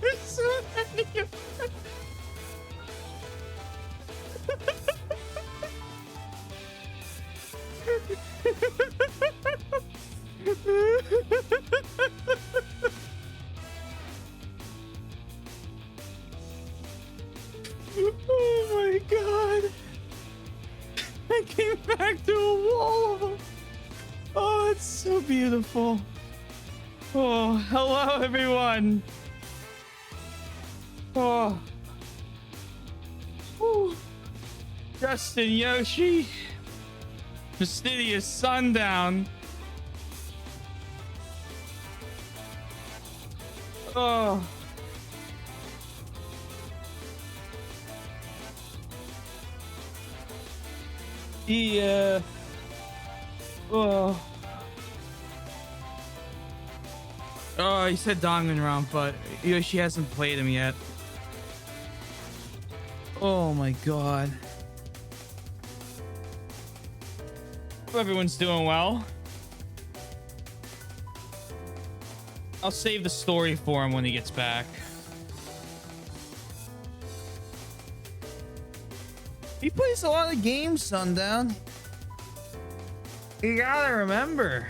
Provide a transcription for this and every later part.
There's so many of them. Oh my god. I came back to a wall of them. Oh, it's so beautiful. Oh, hello everyone. Oh. Whew. Justin, Yoshi. Fastidious Sundown. Oh. Yeah. Oh. Oh, he said Danganronpa, but Yoshi hasn't played him yet. Oh my god. Hope everyone's doing well. I'll save the story for him when he gets back. He plays a lot of games, Sundown. You gotta remember.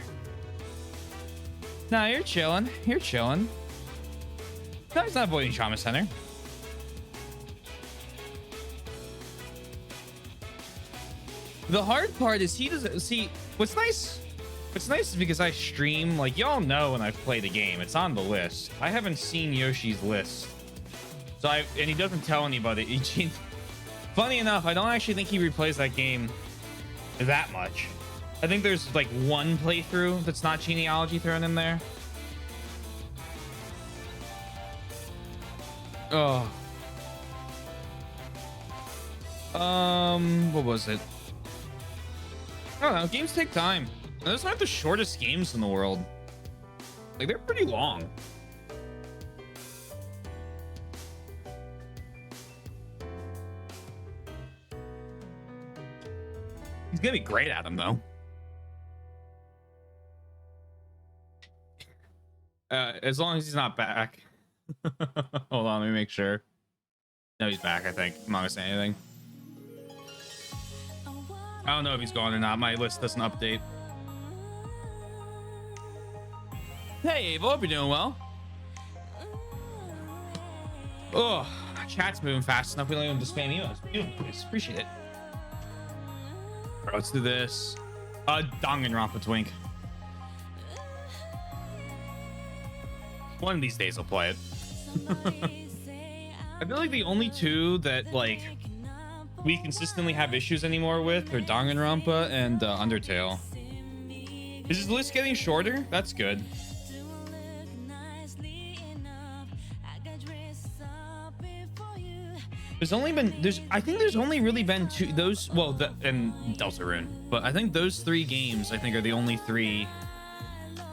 Nah, you're chilling. You're chilling. No, he's not avoiding Trauma Center. The hard part is he doesn't see what's nice. What's nice is because I stream, like y'all know when I play the game, it's on the list. I haven't seen Yoshi's list. So and he doesn't tell anybody. Funny enough, I don't actually think he replays that game that much. I think there's like one playthrough that's not genealogy thrown in there. Oh. What was it? I don't know. Games take time. Those aren't the shortest games in the world. Like, they're pretty long. He's gonna be great at them, though. As long as he's not back. Hold on, let me make sure. No, he's back, I think. I'm not gonna say anything. I don't know if he's gone or not. My list doesn't update. Hey, Ava, hope you're doing well. Oh, chat's moving fast enough. We don't even have to spam emails. Beautiful, please. Appreciate it. All right, let's do this. Danganronpa Twink. One of these days I'll play it. I feel like the only two that like we consistently have issues anymore with are Danganronpa and Undertale. Is this list getting shorter? That's good. I think there's only really been two, those, well, and Deltarune, but I think those three games, I think, are the only three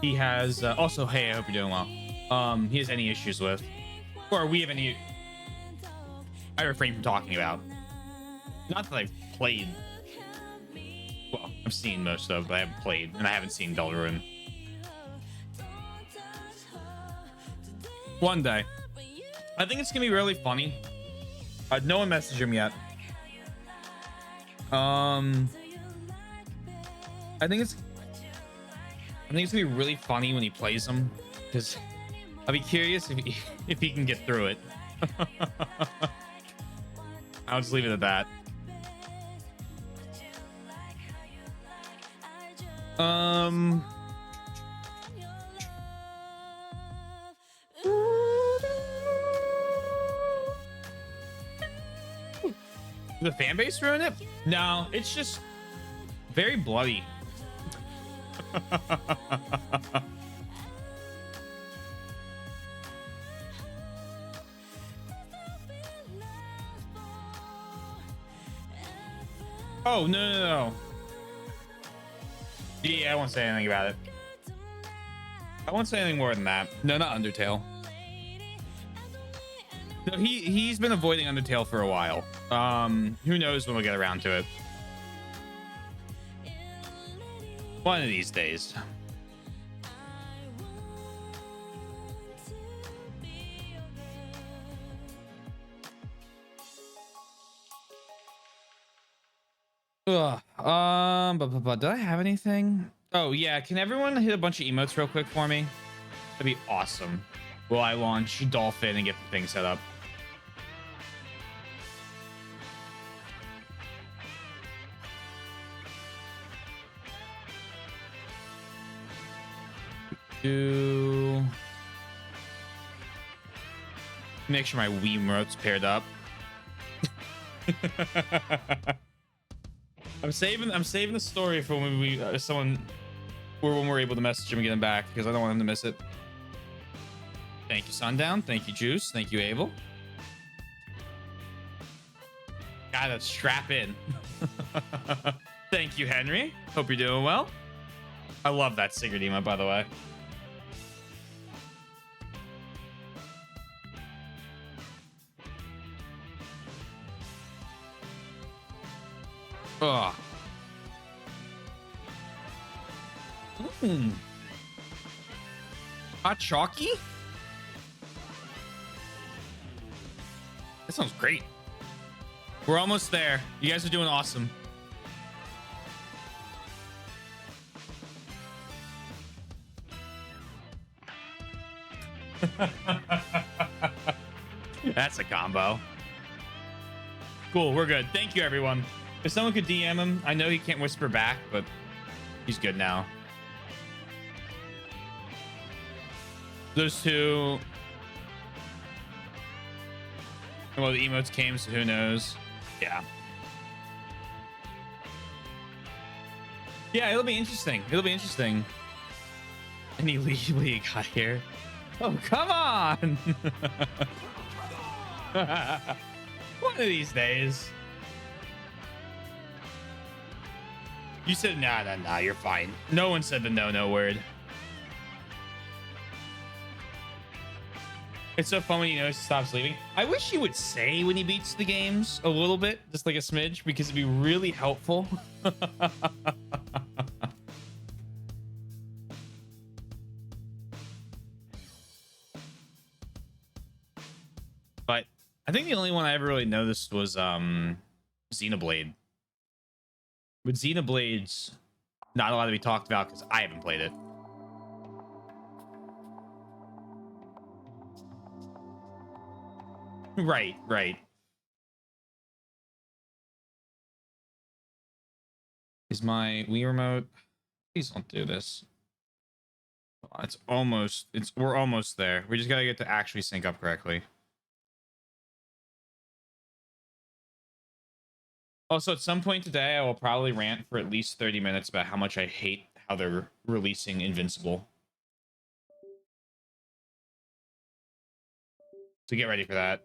he has. Also, hey, I hope you're doing well. He has any issues with, or we have any, I refrain from talking about. Not that I've played, well, I've seen most of, but I haven't played, and I haven't seen Deltarune. One day. I think it's gonna be really funny. No one messaged him yet. I think it's gonna be really funny when he plays them, because I'll be curious if he can get through it. I'll just leave it at that. The fan base ruin it? No, it's just very bloody. Oh, no. Yeah, I won't say anything about it. I won't say anything more than that. No, not Undertale. No, he's been avoiding Undertale for a while. Who knows when we'll get around to it. One of these days. Ugh. Did I have anything? Oh yeah, can everyone hit a bunch of emotes real quick for me? That'd be awesome. Will I launch Dolphin and get the thing set up? Make sure my Wii remote's paired up. I'm saving the story for when we when we're able to message him and get him back, because I don't want him to miss it. Thank you, Sundown. Thank you, Juice. Thank you, Abel. Gotta strap in. Thank you, Henry. Hope you're doing well. I love that Sigurd emote, by the way. Oh. Hot chalky? That sounds great. We're almost there. You guys are doing awesome. That's a combo. Cool, we're good. Thank you, everyone. If someone could DM him, I know he can't whisper back, but he's good now. Those two. Well, the emotes came, so who knows? Yeah. Yeah, it'll be interesting. It'll be interesting. Any league got here? Oh, come on! One of these days. You said nah, you're fine. No one said the no word. It's so fun when he knows he stops leaving. I wish he would say when he beats the games a little bit, just like a smidge, because it'd be really helpful. But I think the only one I ever really noticed was Xenoblade. With Xenoblade's not a lot to be talked about because I haven't played it. Right. Is my Wii remote? Please don't do this. We're almost there. We just gotta get to actually sync up correctly. Also, at some point today, I will probably rant for at least 30 minutes about how much I hate how they're releasing Invincible. So get ready for that.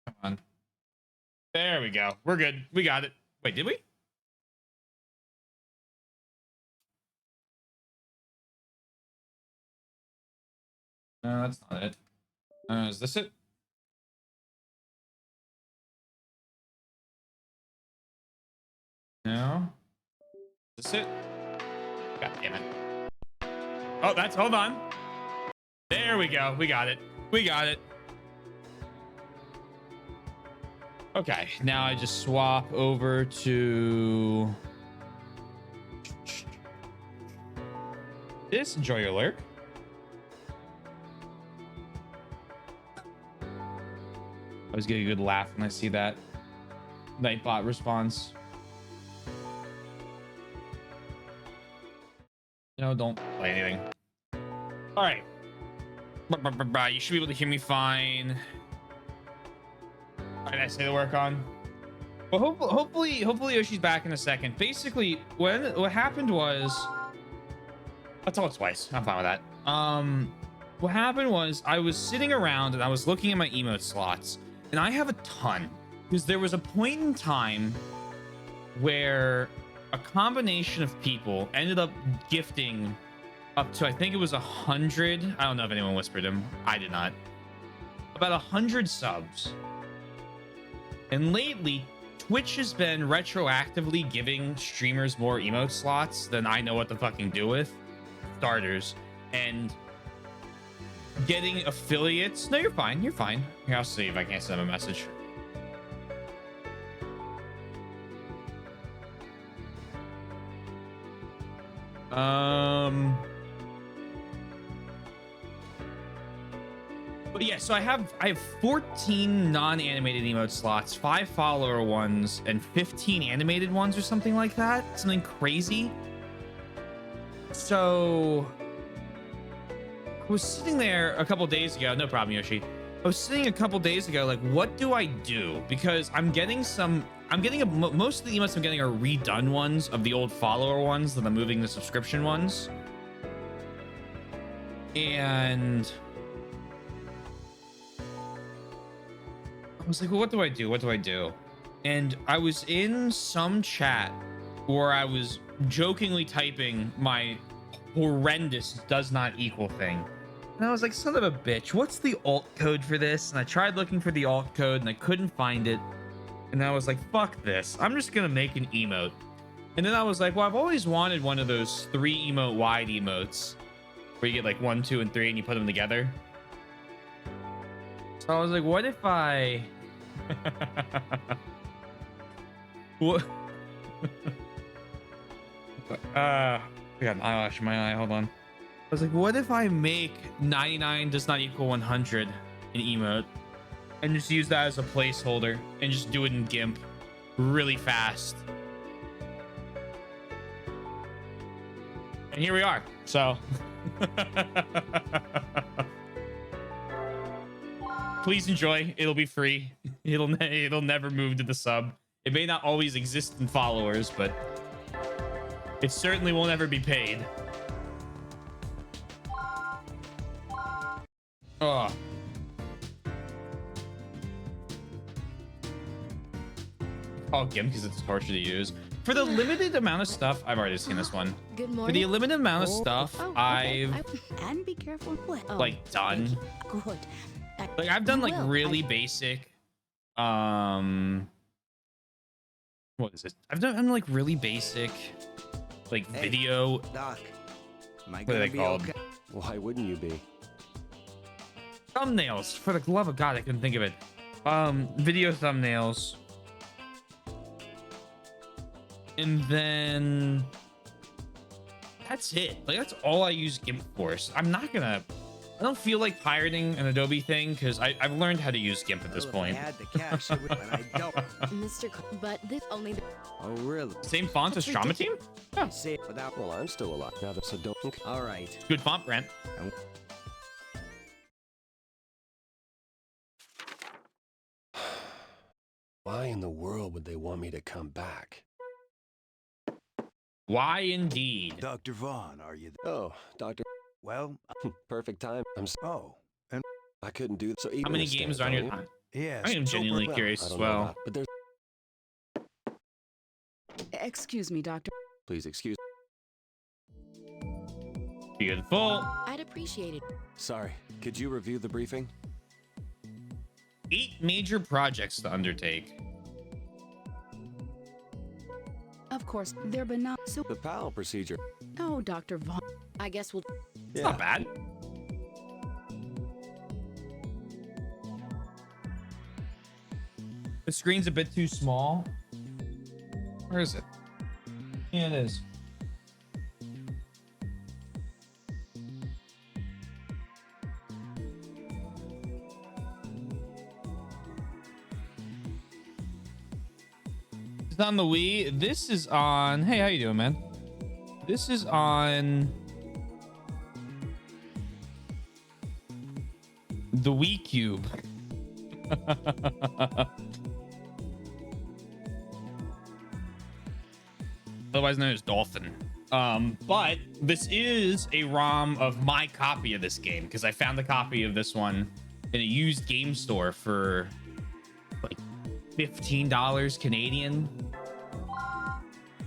Come on. There we go. We're good. We got it. Wait, did we? No, that's not it. Is this it? No. Is this it? God damn it. Oh, hold on. There we go. We got it. Okay, now I just swap over to this. Enjoy your lurk. I always get a good laugh when I see that Nightbot response. No, don't play anything. All right. You should be able to hear me fine. All right, I say the work on. Well, hopefully Yoshi's back in a second. Basically, what happened was, I'll tell it twice. I'm fine with that. What happened was I was sitting around and I was looking at my emote slots, and I have a ton because there was a point in time where a combination of people ended up gifting up to, I think it was 100. I don't know if anyone whispered him. I did not. About 100 subs. And lately, Twitch has been retroactively giving streamers more emote slots than I know what to fucking do with. Starters. And getting affiliates. No, you're fine. You're fine. Here, I'll see if I can't send him a message. But yeah, so I have 14 non-animated emote slots, 5 follower ones, and 15 animated ones or something like that. Something crazy. So I was sitting there a couple days ago. No problem, Yoshi. I was sitting a couple days ago, like, what do I do? Because most of the emotes I'm getting are redone ones of the old follower ones that I'm moving the subscription ones. And I was like, well, what do I do? What do I do? And I was in some chat where I was jokingly typing my horrendous does not equal thing. And I was like, son of a bitch, what's the alt code for this? And I tried looking for the alt code and I couldn't find it. And I was like, fuck this. I'm just going to make an emote. And then I was like, well, I've always wanted one of those 3 emote wide emotes where you get like 1, 2, and 3 and you put them together. So I was like, what if I... what? I got an eyelash in my eye. Hold on. I was like, what if I make 99 does not equal 100 in emote and just use that as a placeholder and just do it in GIMP really fast? And here we are. So please enjoy. It'll be free. It'll never move to the sub. It may not always exist in followers, but it certainly won't ever be paid. Oh. Call GIMP because it's torture to use. For the limited amount of stuff, I've already seen this one. Good morning. For the limited amount of stuff Okay. I've and be careful. like done. Good. Like I've done like Will. really basic. What is it? I've done like really basic, like video. Doc, am I What are gonna they be called? okay? Why wouldn't you be? Thumbnails. For the love of God, I couldn't think of it. Video thumbnails. And then that's it. Like that's all I use GIMP for. So I don't feel like pirating an Adobe thing because I've learned how to use GIMP at this Well, if point. I had the cash, it would, but I don't. Mr. But this only the Oh, really? Same font as Trauma Team? Yeah. Say it without. Well, I'm still alive now, so don't. All right. Good font, Brent. Why in the world would they want me to come back? Why indeed? Dr. Vaughn, are you there? Oh, Doctor, Well, perfect time. oh, and I couldn't do so. How many games are on your? yes. I am genuinely well, curious I as don't know well. about- but there's. Excuse me, doctor. Please excuse. Beautiful. I'd appreciate it. Sorry. Could you review the briefing? 8 major projects to undertake. Of course, they're benign. So, The PAL procedure. oh, Dr. Vaughn. I guess we'll. It's not bad. The screen's a bit too small. Where is it? Yeah, it is. It's on the Wii. This is on. Hey, how you doing, man? This is on the Wii Cube. Otherwise known as Dolphin. But this is a ROM of my copy of this game because I found a copy of this one in a used game store for like $15 Canadian.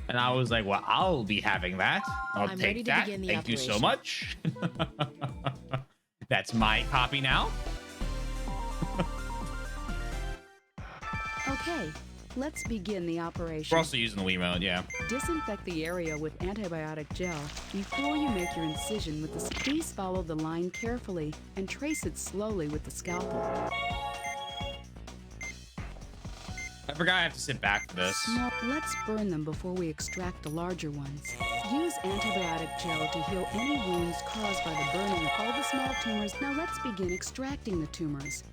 And I was like, well, I'll be having that. I'll I'm ready take to that. begin the Thank you so operation. much. That's my copy now. Okay. Let's begin the operation. We're also using the Wiimote, yeah. Disinfect the area with antibiotic gel before you make your incision with the... Please follow the line carefully and trace it slowly with the scalpel. I forgot I have to sit back for this. Now, let's burn them before we extract the larger ones. Use antibiotic gel to heal any wounds caused by the burning of all the small tumors. Now let's begin extracting the tumors.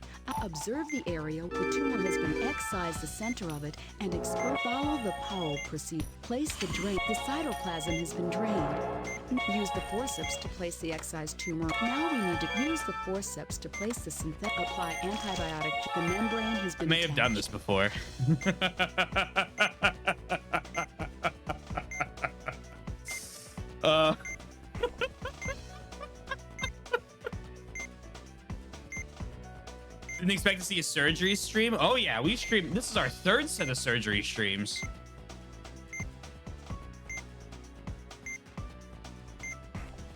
Observe the area. The tumor has been excised, the center of it, and follow the Powell procedure. Place the drain. The cytoplasm has been drained. Use the forceps to place the excised tumor. Now we need to use the forceps to place the synthetic. Apply antibiotic. The membrane has been. I may have done this before. Didn't expect to see a surgery stream. Oh yeah, we streamed. This is our third set of surgery streams.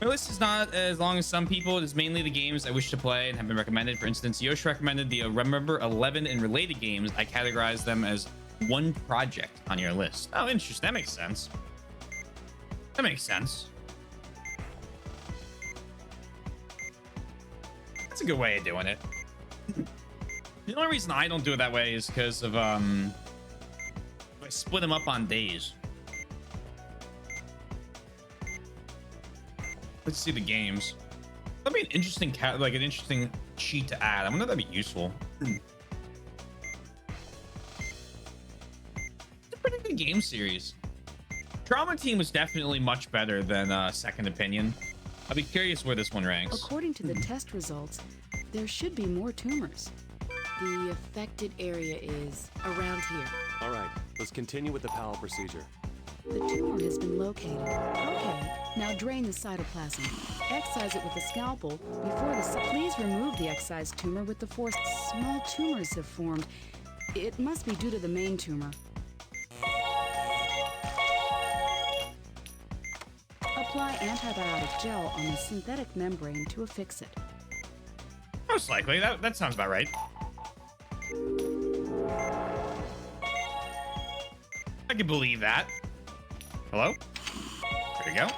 My list is not as long as some people. It is mainly the games I wish to play and have been recommended. For instance, Yosh recommended the Remember 11 and related games. I categorize them as one project on your list. Oh, interesting. That makes sense. That makes sense. That's a good way of doing it. The only reason I don't do it that way is because of I split them up on days. Let's see the games. That'd be an interesting like an interesting cheat to add. I wonder if that'd be useful. It's a pretty good game series. Trauma Team was definitely much better than Second Opinion. I'll be curious where this one ranks. According to the test results, there should be more tumors. The affected area is around here. All right, let's continue with the Powell procedure. The tumor has been located. Okay, now drain the cytoplasm. Excise it with a scalpel before the... Please remove the excised tumor with the force. Small tumors have formed. It must be due to the main tumor. Apply antibiotic gel on the synthetic membrane to affix it. Most likely. That sounds about right. I can believe that. Hello? There we go.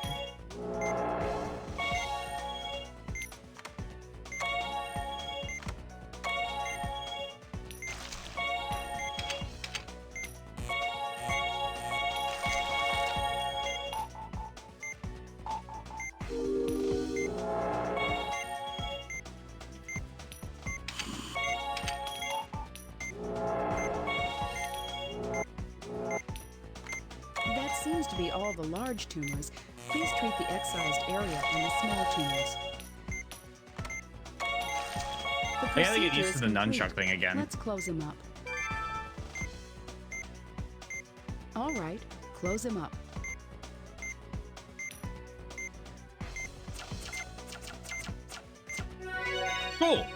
Seems to be all the large tumors. Please treat the excised area and the small tumors. The I gotta get used to the procedure is nunchuck complete. thing again. Let's close him up. All right, close him up. Cool.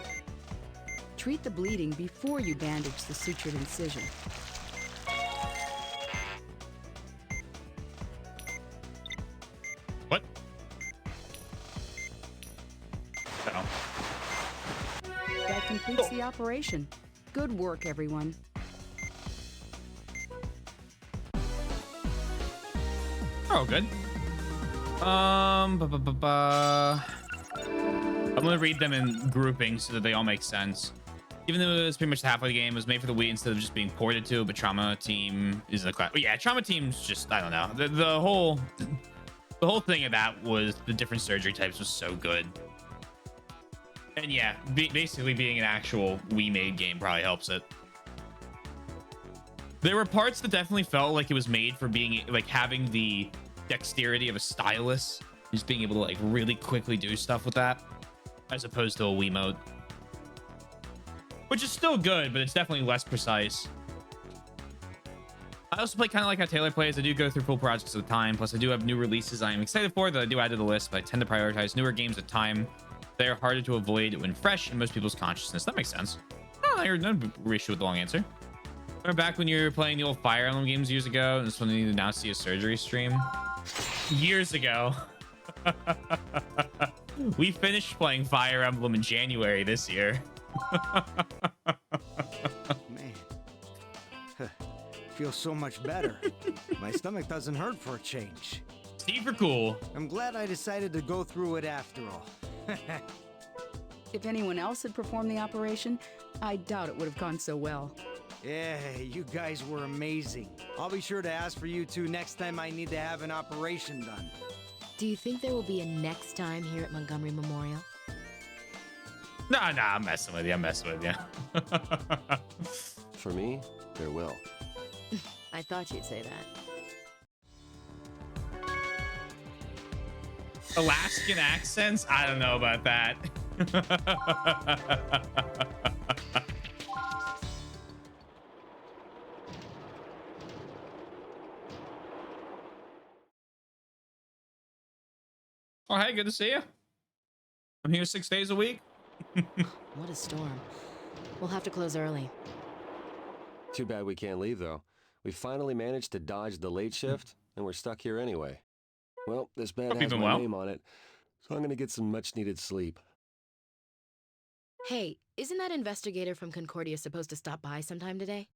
Treat the bleeding before you bandage the sutured incision. What? Oh. That completes the operation. Good work, everyone. Oh, good. I'm gonna read them in groupings so that they all make sense. Even though it's pretty much the halfway game, it was made for the Wii instead of just being ported to. But Trauma Team is the class. Yeah, Trauma Team's just, I don't know. The whole thing of that was the different surgery types was so good. And yeah, basically being an actual Wii-made game probably helps it. There were parts that definitely felt like it was made for being like having the dexterity of a stylus, just being able to like really quickly do stuff with that, as opposed to a Wiimote, which is still good, but it's definitely less precise. I also play kind of like how Taylor plays. I do go through full projects at a time. Plus, I do have new releases I am excited for that I do add to the list, but I tend to prioritize newer games at time. They are harder to avoid when fresh in most people's consciousness. That makes sense. Oh, I no issue with the long answer. Remember back when you were playing the old Fire Emblem games years ago, and this one you need to now see a surgery stream? Years ago. We finished playing Fire Emblem in January this year. Man. feel so much better. My stomach doesn't hurt for a change. Super cool. I'm glad I decided to go through it after all. If anyone else had performed the operation, I doubt it would have gone so well. Yeah, you guys were amazing. I'll be sure to ask for you two next time I need to have an operation done. Do you think there will be a next time here at Montgomery Memorial? Nah, I'm messing with you. I'm messing with you. For me, there will. I thought you'd say that. Alaskan accents? I don't know about that. Oh, hey, good to see you. I'm here 6 days a week. What a storm. We'll have to close early. Too bad we can't leave, though. We finally managed to dodge the late shift, and we're stuck here anyway. Well, this bed Hope has you've my been well. name on it, so I'm gonna get some much-needed sleep. Hey, isn't that investigator from Concordia supposed to stop by sometime today?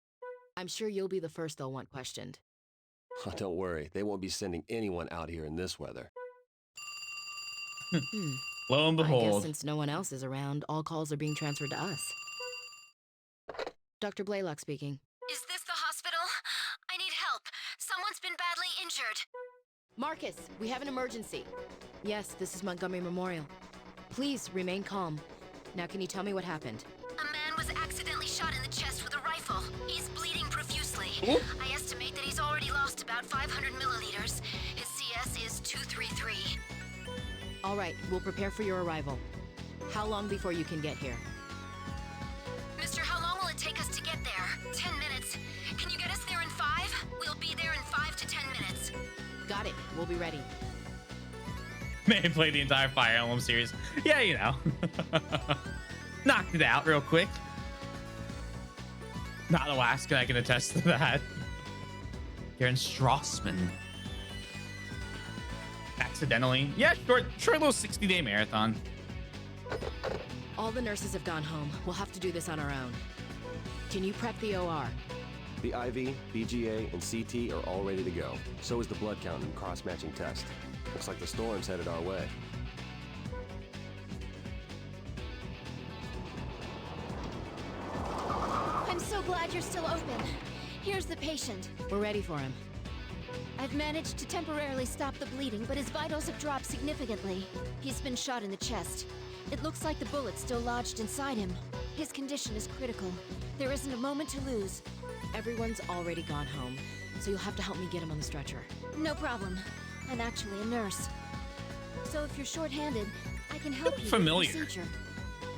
I'm sure you'll be the first they'll want questioned. Oh, don't worry, they won't be sending anyone out here in this weather. Lo and I guess behold. since no one else is around, all calls are being transferred to us. Dr. Blaylock speaking. Is this the hospital? I need help. Someone's been badly injured. Marcus, we have an emergency. Yes, this is Montgomery Memorial. Please remain calm. Now, can you tell me what happened? A man was accidentally shot in the chest with a rifle. He's bleeding profusely. Ooh. I estimate that he's already lost about 500 milliliters. His CS is 233. All right, we'll prepare for your arrival. How long before you can get here? Mister, how long will it take us to get there? 10 minutes. Can you get us there in 5? We'll be there in 5 to 10 minutes. Got it. We'll be ready. Man, play the entire Fire Emblem series. Yeah, you know. Knocked it out real quick. Not Alaska, I can attest to that. Garen Strassman. Accidentally. Yeah, short little 60-day marathon. All the nurses have gone home. We'll have to do this on our own. Can you prep the OR? The IV, BGA, and CT are all ready to go. So is the blood count and cross-matching test. Looks like the storm's headed our way. I'm so glad you're still open. Here's the patient. We're ready for him. I've managed to temporarily stop the bleeding, but his vitals have dropped significantly. He's been shot in the chest. It looks like the bullet's still lodged inside him. His condition is critical. There isn't a moment to lose. Everyone's already gone home, so you'll have to help me get him on the stretcher. No problem. I'm actually a nurse. So if you're short-handed, I can help you Familiar. with the procedure.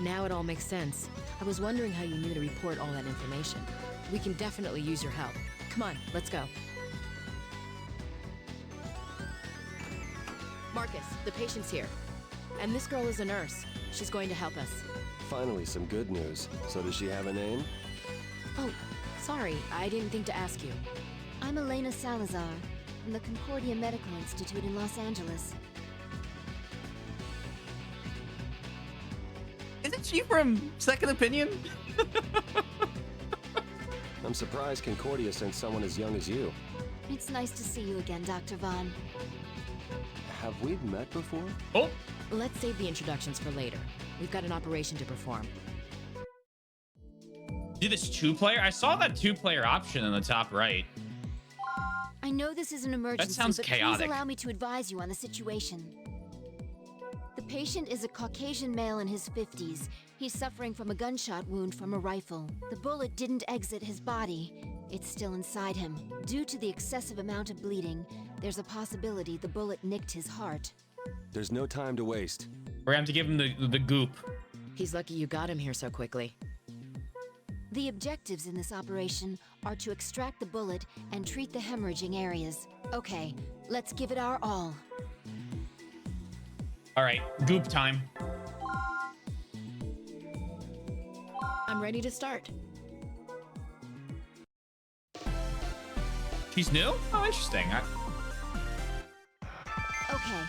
Now it all makes sense. I was wondering how you knew to report all that information. We can definitely use your help. Come on, let's go. Marcus, the patient's here. And this girl is a nurse. She's going to help us. Finally, some good news. So does she have a name? Oh, sorry, I didn't think to ask you. I'm Elena Salazar from the Concordia Medical Institute in Los Angeles. Isn't she from Second Opinion? I'm surprised Concordia sent someone as young as you. It's nice to see you again, Dr. Vaughn. Have we met before? Oh, Let's save the introductions for later. We've got an operation to perform. do this 2-player? I saw that 2-player option in the top right. I know this is an emergency, sounds but chaotic. please allow me to advise you on the situation. The patient is a Caucasian male in his 50s. He's suffering from a gunshot wound from a rifle. The bullet didn't exit his body. It's still inside him. Due to the excessive amount of bleeding, there's a possibility the bullet nicked his heart. There's no time to waste. We're gonna have to give him the goop. He's lucky you got him here so quickly. The objectives in this operation are to extract the bullet and treat the hemorrhaging areas. Okay, let's give it our all. All right, goop time. I'm ready to start. She's new? Oh, interesting. Okay,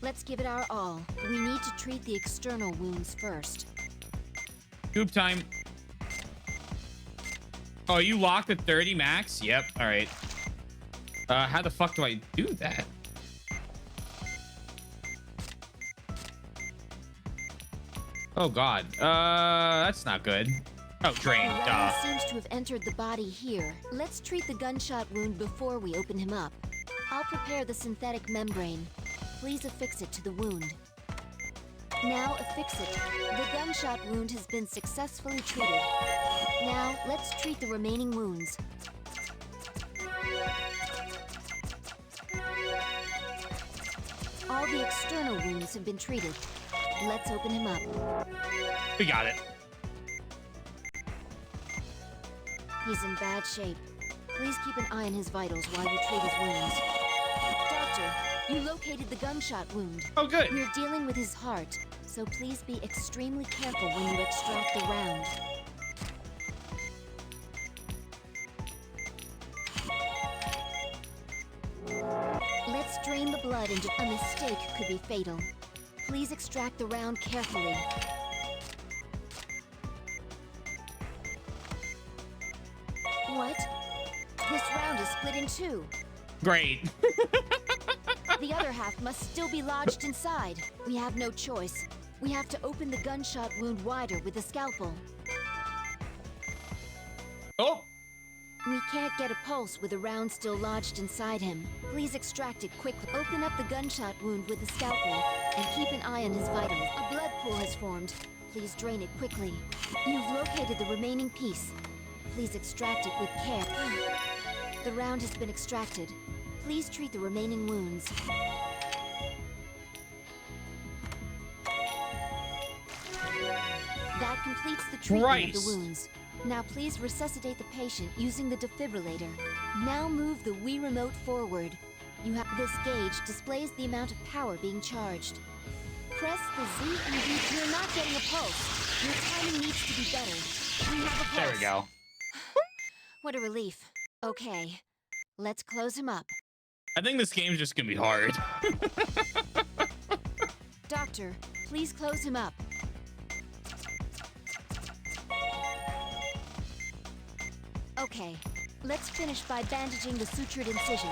let's give it our all. We need to treat the external wounds first. Goop time. Oh, you locked at 30 max? Yep. All right. How the fuck do I do that? Oh god. That's not good. Oh, drain. The Duh. round seems to have entered the body here. Let's treat the gunshot wound before we open him up. I'll prepare the synthetic membrane. Please affix it to the wound. Now affix it. The gunshot wound has been successfully treated. Now, let's treat the remaining wounds. All the external wounds have been treated. Let's open him up. We got it. He's in bad shape. Please keep an eye on his vitals while you treat his wounds. Doctor, you located the gunshot wound. Oh, good. We're dealing with his heart, so please be extremely careful when you extract the round. Let's drain the blood into a mistake could be fatal. Please extract the round carefully. What? This round is split in two. Great. The other half must still be lodged inside. We have no choice. We have to open the gunshot wound wider with a scalpel. Oh. We can't get a pulse with the round still lodged inside him. Please extract it quickly. Open up the gunshot wound with the scalpel and keep an eye on his vitals. A blood pool has formed. Please drain it quickly. You've located the remaining piece. Please extract it with care. The round has been extracted. Please treat the remaining wounds. That completes the treatment of the wounds. Now please resuscitate the patient using the defibrillator. Now move the Wii remote forward. This gauge displays the amount of power being charged. Press the Z and D. You're not getting a pulse. Your timing needs to be better. We have a pulse. There we go. What a relief. Okay, let's close him up. I think this game's just gonna be hard. Doctor, please close him up. Okay, let's finish by bandaging the sutured incision.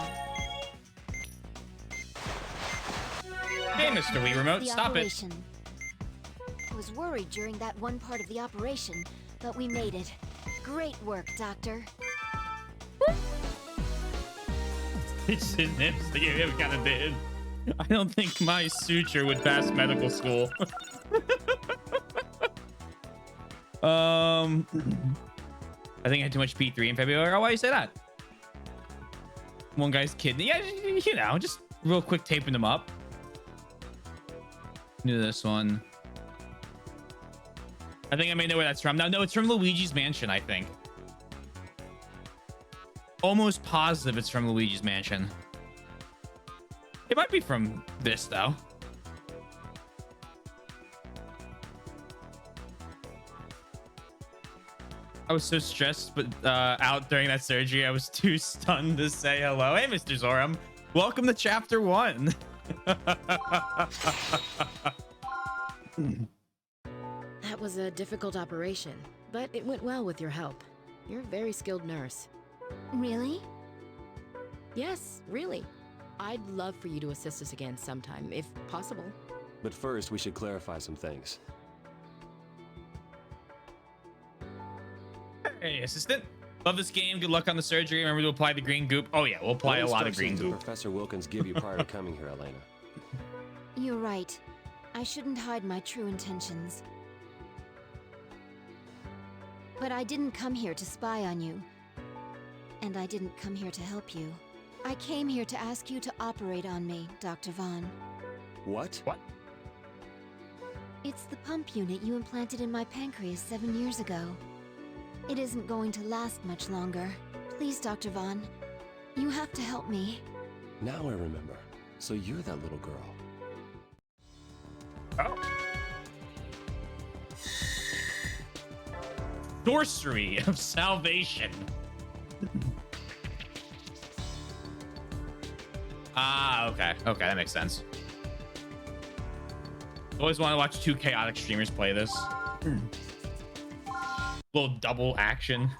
Hey, Mr. Wii Remote, The stop operation. I was worried during that one part of the operation, but we made it. Great work, Doctor. It's in this. You kind of did. I don't think my suture would pass medical school. I think I had too much P3 in February. Oh, why you say that? One guy's kidney. Yeah, you know, just real quick taping them up. Do this one. I think I may know where that's from. No, it's from Luigi's Mansion, I think. Almost positive it's from Luigi's Mansion. It might be from this, though. I was so stressed, but out during that surgery, I was too stunned to say hello. Hey, Mr. Zoram. Welcome to Chapter 1. That was a difficult operation, but it went well with your help. You're a very skilled nurse. Really? Yes, really. I'd love for you to assist us again sometime, if possible. But first, we should clarify some things. Hey, assistant. Love this game. Good luck on the surgery. Remember to apply the green goop. Oh, yeah, we'll apply a lot of green What goop. instructions did Professor Wilkins give you prior to coming here, Elena? You're right. I shouldn't hide my true intentions. But I didn't come here to spy on you. And I didn't come here to help you. I came here to ask you to operate on me, Dr. Vaughn. What? What? It's the pump unit you implanted in my pancreas 7 years ago. It isn't going to last much longer. Please, Dr. Vaughn, you have to help me. Now I remember. So you're that little girl. Oh. Sorcery of salvation. Ah, okay. Okay, that makes sense. Always want to watch two chaotic streamers play this. Little double action.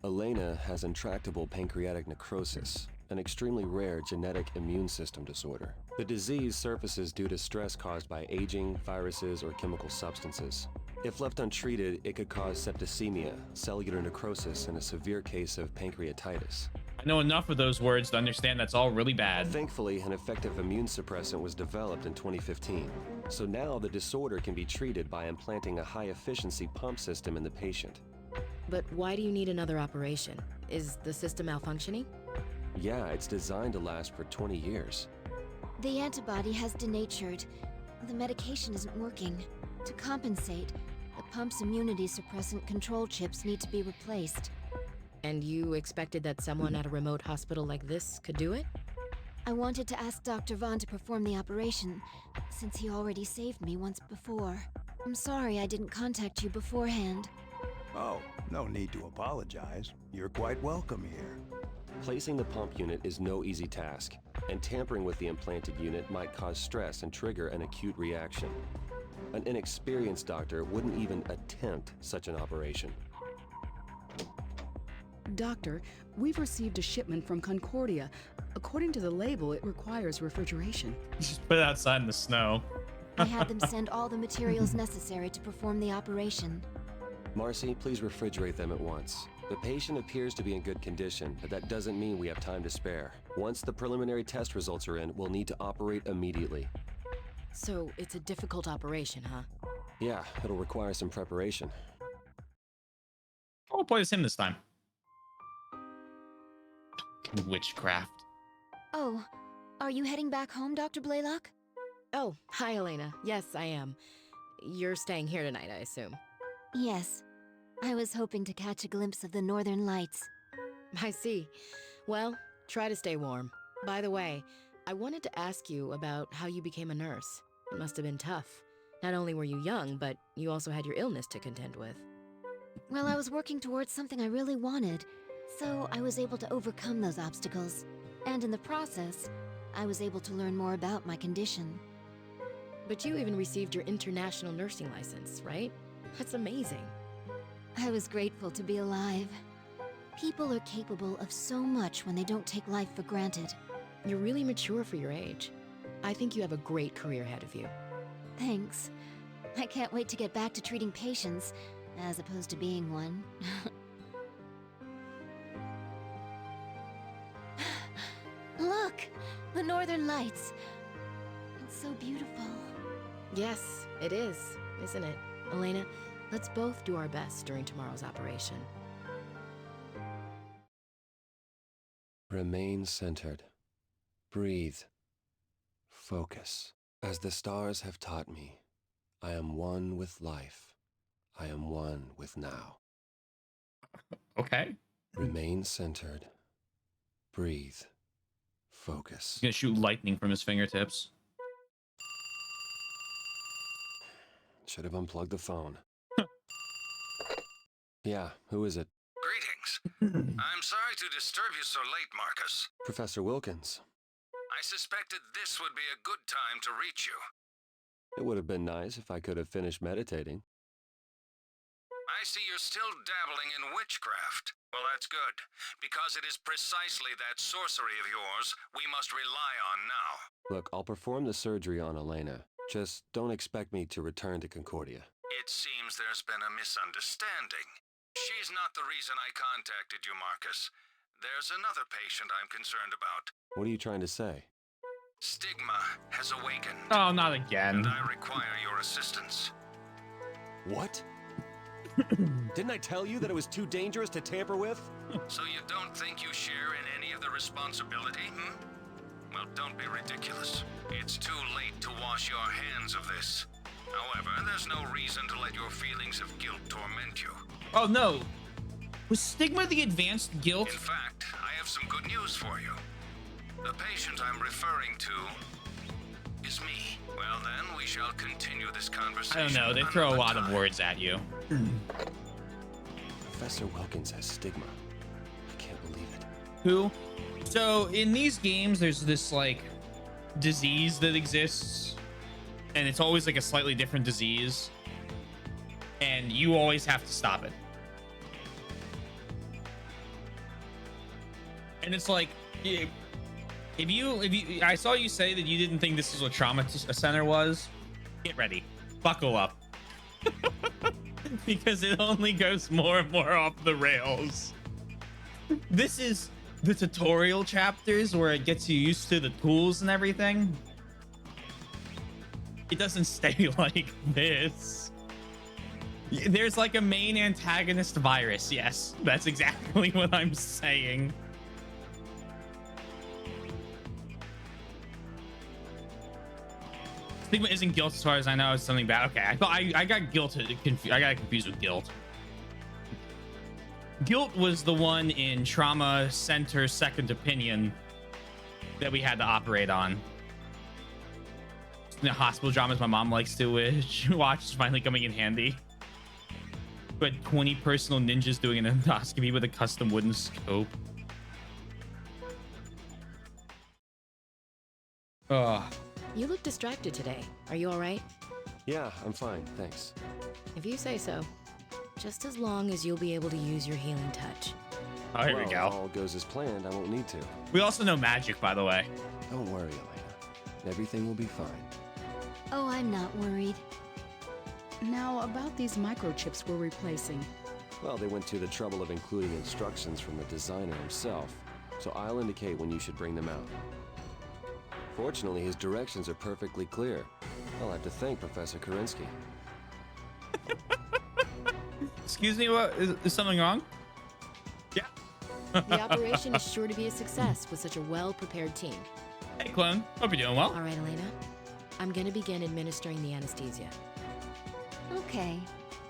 Elena has intractable pancreatic necrosis, an extremely rare genetic immune system disorder. The disease surfaces due to stress caused by aging, viruses, or chemical substances. If left untreated, it could cause septicemia, cellular necrosis, and a severe case of pancreatitis. I know enough of those words to understand that's all really bad. Thankfully, an effective immune suppressant was developed in 2015. So now the disorder can be treated by implanting a high-efficiency pump system in the patient. But why do you need another operation? Is the system malfunctioning? Yeah, it's designed to last for 20 years. The antibody has denatured. The medication isn't working. To compensate, the pump's immunity suppressant control chips need to be replaced. And you expected that someone at a remote hospital like this could do it? I wanted to ask Dr. Vaughn to perform the operation, since he already saved me once before. I'm sorry I didn't contact you beforehand. Oh, no need to apologize. You're quite welcome here. Placing the pump unit is no easy task, and tampering with the implanted unit might cause stress and trigger an acute reaction. An inexperienced doctor wouldn't even attempt such an operation. Doctor, we've received a shipment from Concordia. According to the label, it requires refrigeration. Just put it outside in the snow. I had them send all the materials necessary to perform the operation. Marcy, please refrigerate them at once. The patient appears to be in good condition, but that doesn't mean we have time to spare. Once the preliminary test results are in, we'll need to operate immediately. So it's a difficult operation, huh? Yeah, it'll require some preparation. I'll play as him this time. Witchcraft. Oh, are you heading back home, Dr. Blaylock? Oh, hi, Elena. Yes, I am. You're staying here tonight, I assume. Yes. I was hoping to catch a glimpse of the northern lights. I see. Well, try to stay warm. By the way, I wanted to ask you about how you became a nurse. It must have been tough. Not only were you young, but you also had your illness to contend with. Well, I was working towards something I really wanted, so I was able to overcome those obstacles. And in the process, I was able to learn more about my condition. But you even received your international nursing license, right? That's amazing. I was grateful to be alive. People are capable of so much when they don't take life for granted. You're really mature for your age. I think you have a great career ahead of you. Thanks. I can't wait to get back to treating patients, as opposed to being one. Look! The northern lights. It's so beautiful. Yes, it is, isn't it? Elena, let's both do our best during tomorrow's operation. Remain centered. Breathe. Focus. As the stars have taught me, I am one with life. I am one with now. Okay. Remain centered. Breathe. Focus. He's gonna shoot lightning from his fingertips. Should have unplugged the phone. Yeah, who is it? Greetings. I'm sorry to disturb you so late, Marcus. Professor Wilkins. I suspected this would be a good time to reach you. It would have been nice if I could have finished meditating. I see you're still dabbling in witchcraft. Well, that's good, because it is precisely that sorcery of yours we must rely on now. Look, I'll perform the surgery on Elena. Just don't expect me to return to Concordia. It seems there's been a misunderstanding. She's not the reason I contacted you, Marcus. There's another patient I'm concerned about. What are you trying to say? Stigma has awakened. Oh, not again. And I require your assistance. What? Didn't I tell you that it was too dangerous to tamper with? So you don't think you share in any of the responsibility, hmm? Well, don't be ridiculous. It's too late to wash your hands of this. However, there's no reason to let your feelings of guilt torment you. Oh no. Was stigma the advanced guilt? In fact, I have some good news for you. The patient I'm referring to is me. Well then, we shall continue this conversation. I don't know. They throw a lot of words at you. Professor Wilkins has stigma. I can't believe it. Who? So in these games, there's this like disease that exists and it's always like a slightly different disease, and you always have to stop it. And it's like, if you, I saw you say that you didn't think this is what Trauma Center was. Get ready, buckle up, because it only goes more and more off the rails. This is the tutorial chapters where it gets you used to the tools and everything. It doesn't stay like this. There's like a main antagonist virus. Yes, that's exactly what I'm saying. Stigma isn't guilt as far as I know. It's something bad. Okay, I thought I got guilt confused. I got confused with guilt. Guilt was the one in Trauma Center Second Opinion that we had to operate on. The hospital dramas my mom likes to watch is finally coming in handy. But 20 personal ninjas doing an endoscopy with a custom wooden scope. Ugh. You look distracted today. Are you all right? Yeah, I'm fine, thanks. If you say so. Just as long as you'll be able to use your healing touch. Oh, here we If go. all goes as planned, I won't need to. We also know magic, by the way. Don't worry, Elena. Everything will be fine. Oh, I'm not worried. Now, about these microchips we're replacing. Well, they went to the trouble of including instructions from the designer himself, so I'll indicate when you should bring them out. Fortunately, his directions are perfectly clear. I'll have to thank Professor Kerensky. Excuse me, what? Is something wrong? Yeah. The operation is sure to be a success with such a well-prepared team. Hey, clone. Hope you're doing well. All right, Elena. I'm gonna begin administering the anesthesia. Okay,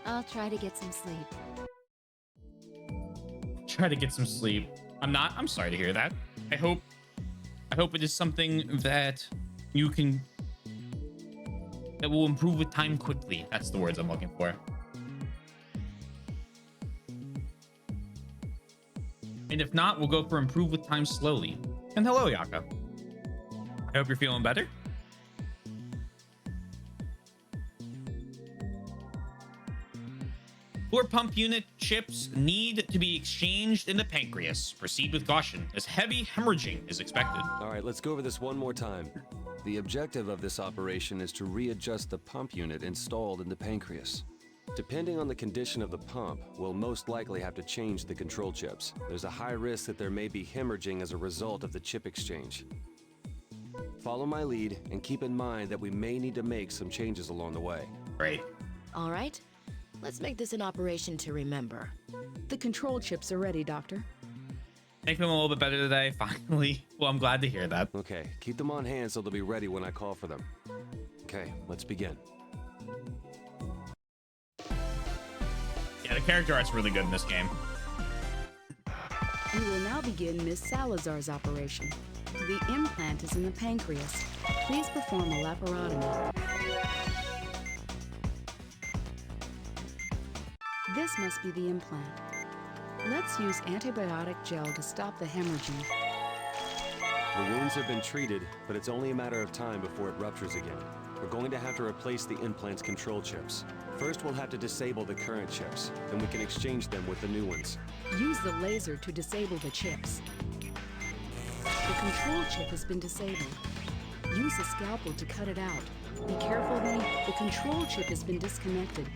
I'll try to get some sleep. Try to get some sleep. I'm sorry to hear that. I hope it is something that you can, that will improve with time quickly. That's the words I'm looking for. And if not, we'll go for improve with time slowly. And hello, Yaka. I hope you're feeling better. Four pump unit chips need to be exchanged in the pancreas. Proceed with caution, as heavy hemorrhaging is expected. All right, let's go over this one more time. The objective of this operation is to readjust the pump unit installed in the pancreas. Depending on the condition of the pump, we'll most likely have to change the control chips. There's a high risk that there may be hemorrhaging as a result of the chip exchange. Follow my lead and keep in mind that we may need to make some changes along the way. Great. All right. Let's make this an operation to remember. The control chips are ready, Doctor. Make them a little bit better today, finally. Well, I'm glad to hear that. Okay, keep them on hand so they'll be ready when I call for them. Okay, let's begin. Yeah, the character art's really good in this game. We will now begin Miss Salazar's operation. The implant is in the pancreas. Please perform a laparotomy. This must be the implant. Let's use antibiotic gel to stop the hemorrhaging. The wounds have been treated, but it's only a matter of time before it ruptures again. We're going to have to replace the implant's control chips. First, we'll have to disable the current chips, then we can exchange them with the new ones. Use the laser to disable the chips. The control chip has been disabled. Use a scalpel to cut it out. Be careful, Vinny. The control chip has been disconnected.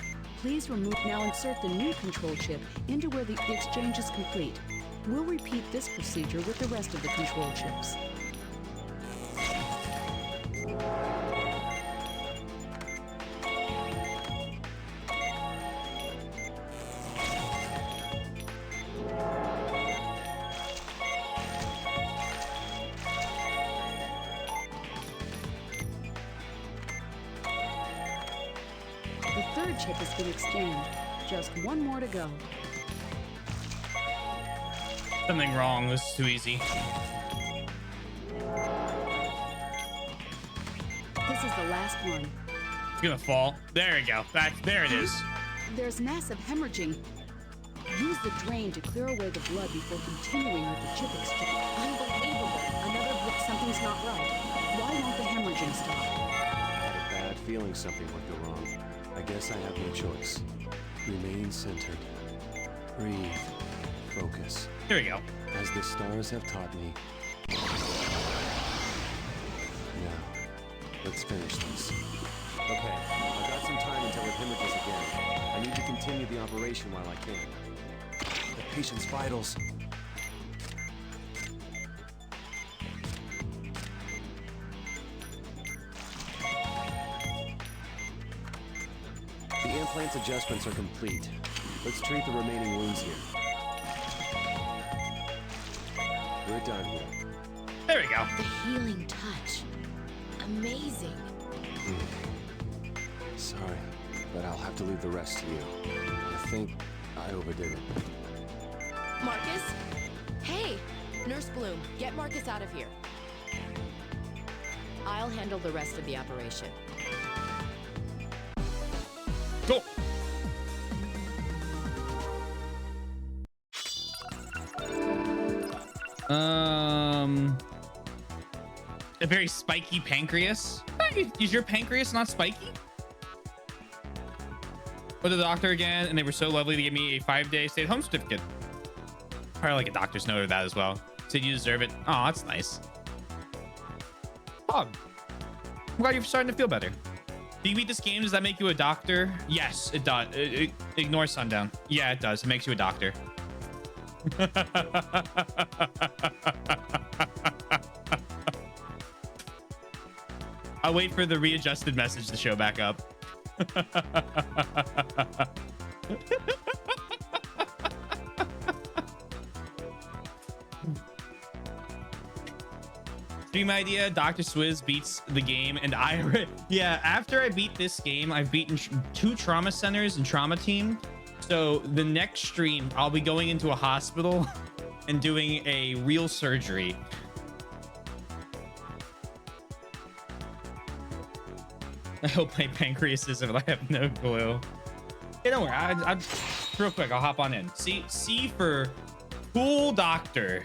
Please remove. Now insert the new control chip into where the exchange is complete. We'll repeat this procedure with the rest of the control chips. The third chip has been exchanged. Just one more to go. Something wrong. This is too easy. This is the last one. It's gonna fall. There you go. There it is. There's massive hemorrhaging. Use the drain to clear away the blood before continuing with the chip exchange. Unbelievable. Something's not right. Why won't the hemorrhaging stop? I had a bad feeling something would go wrong. I guess I have no choice. Remain centered. Breathe. Focus. Here we go. As the stars have taught me. Now, let's finish this. Okay, I've got some time until it hemorrhages again. I need to continue the operation while I can. The patient's vitals. The implant's adjustments are complete. Let's treat the remaining wounds here. We're done here. There we go. The healing touch. Amazing. Sorry, but I'll have to leave the rest to you. I think I overdid it. Marcus? Hey! Nurse Bloom, get Marcus out of here. I'll handle the rest of the operation. Go. A very spiky pancreas. Is your pancreas not spiky? With the doctor again, and they were so lovely to give me a 5-day stay-at-home certificate. Probably like a doctor's note of that as well. Said you deserve it. Oh, that's nice. Oh, I'm glad you're starting to feel better. Do you beat this game? Does that make you a doctor? Yes, it does. Ignore Sundown. Yeah, it does. It makes you a doctor. I'll wait for the readjusted message to show back up. Dream idea, Dr. Swizz beats the game, and yeah, after I beat this game, I've beaten 2 trauma centers and trauma team. So the next stream, I'll be going into a hospital and doing a real surgery. I hope my pancreas isn't, I have no clue. Hey, don't worry, I real quick, I'll hop on in. C for cool doctor.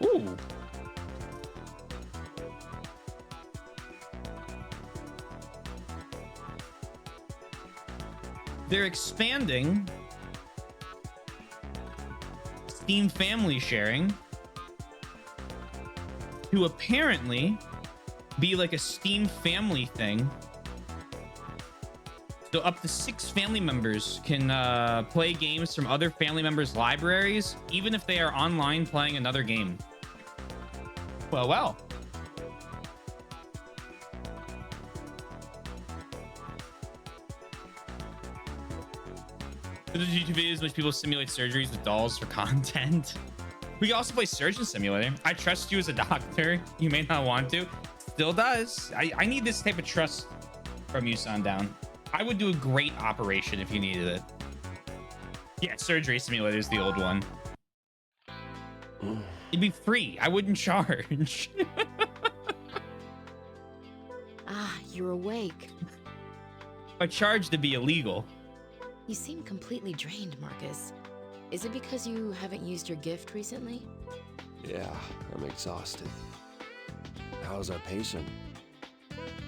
Ooh. They're expanding Steam family sharing to apparently be like a Steam family thing. So up to 6 family members can play games from other family members' libraries, even if they are online playing another game. Well. There's YouTube videos in which people simulate surgeries with dolls for content. We can also play Surgeon Simulator. I trust you as a doctor. You may not want to. Still does. I need this type of trust from you, Sundown. I would do a great operation if you needed it. Yeah, Surgery Simulator is the old one. It'd be free. I wouldn't charge. Ah, you're awake. If I charged, it'd be illegal. You seem completely drained, Marcus. Is it because you haven't used your gift recently? Yeah, I'm exhausted. How's our patient?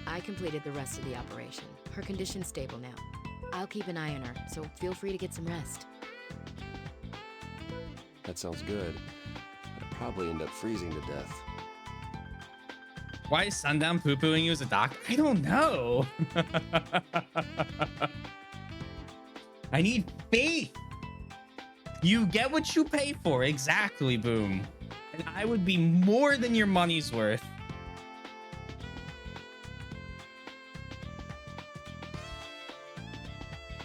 I completed the rest of the operation. Her condition's stable now. I'll keep an eye on her, so feel free to get some rest. That sounds good. I'd probably end up freezing to death. Why is Sundown poo-pooing you as a doc? I don't know. I need faith. You get what you pay for. Exactly, Boom. And I would be more than your money's worth.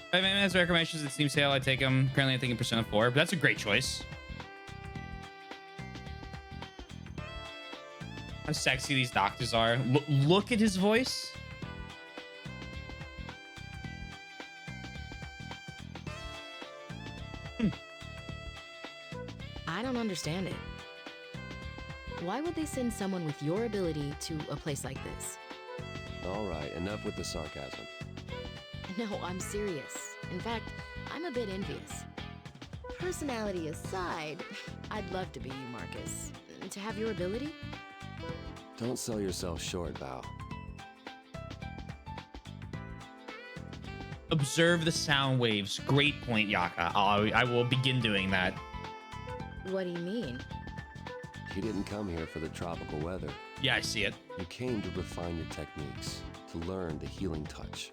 If anyone has recommendations at Steam sale, I take them. Currently, I'm thinking Persona 4, but that's a great choice. How sexy these doctors are. Look at his voice. I don't understand it. Why would they send someone with your ability to a place like this? All right, enough with the sarcasm. No, I'm serious. In fact, I'm a bit envious. Personality aside, I'd love to be you, Marcus. To have your ability? Don't sell yourself short, Val. Observe the sound waves. Great point, Yaka. I will begin doing that. What do you mean? You didn't come here for the tropical weather. Yeah, I see it. You came to refine your techniques, to learn the healing touch.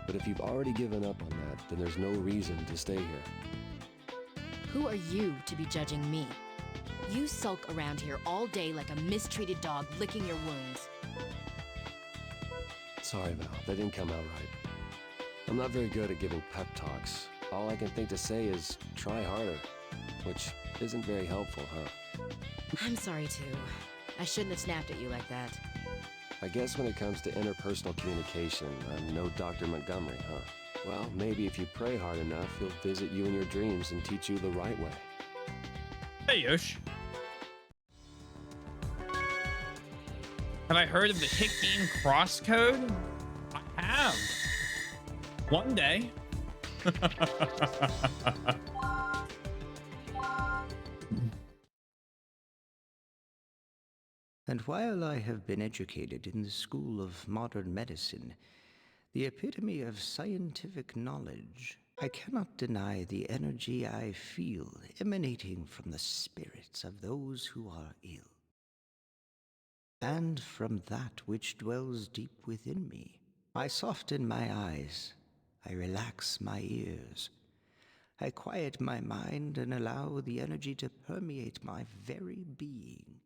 But if you've already given up on that, then there's no reason to stay here. Who are you to be judging me? You sulk around here all day like a mistreated dog licking your wounds. Sorry, Val, that didn't come out right. I'm not very good at giving pep talks. All I can think to say is try harder, which isn't very helpful, huh? I'm sorry, too. I shouldn't have snapped at you like that. I guess when it comes to interpersonal communication, I'm no Dr. Montgomery, huh? Well, maybe if you pray hard enough, he'll visit you in your dreams and teach you the right way. Hey, Yosh. Have I heard of the hit game Crosscode? I have. One day. And while I have been educated in the school of modern medicine, the epitome of scientific knowledge, I cannot deny the energy I feel emanating from the spirits of those who are ill, and from that which dwells deep within me. I soften my eyes, I relax my ears, I quiet my mind and allow the energy to permeate my very being.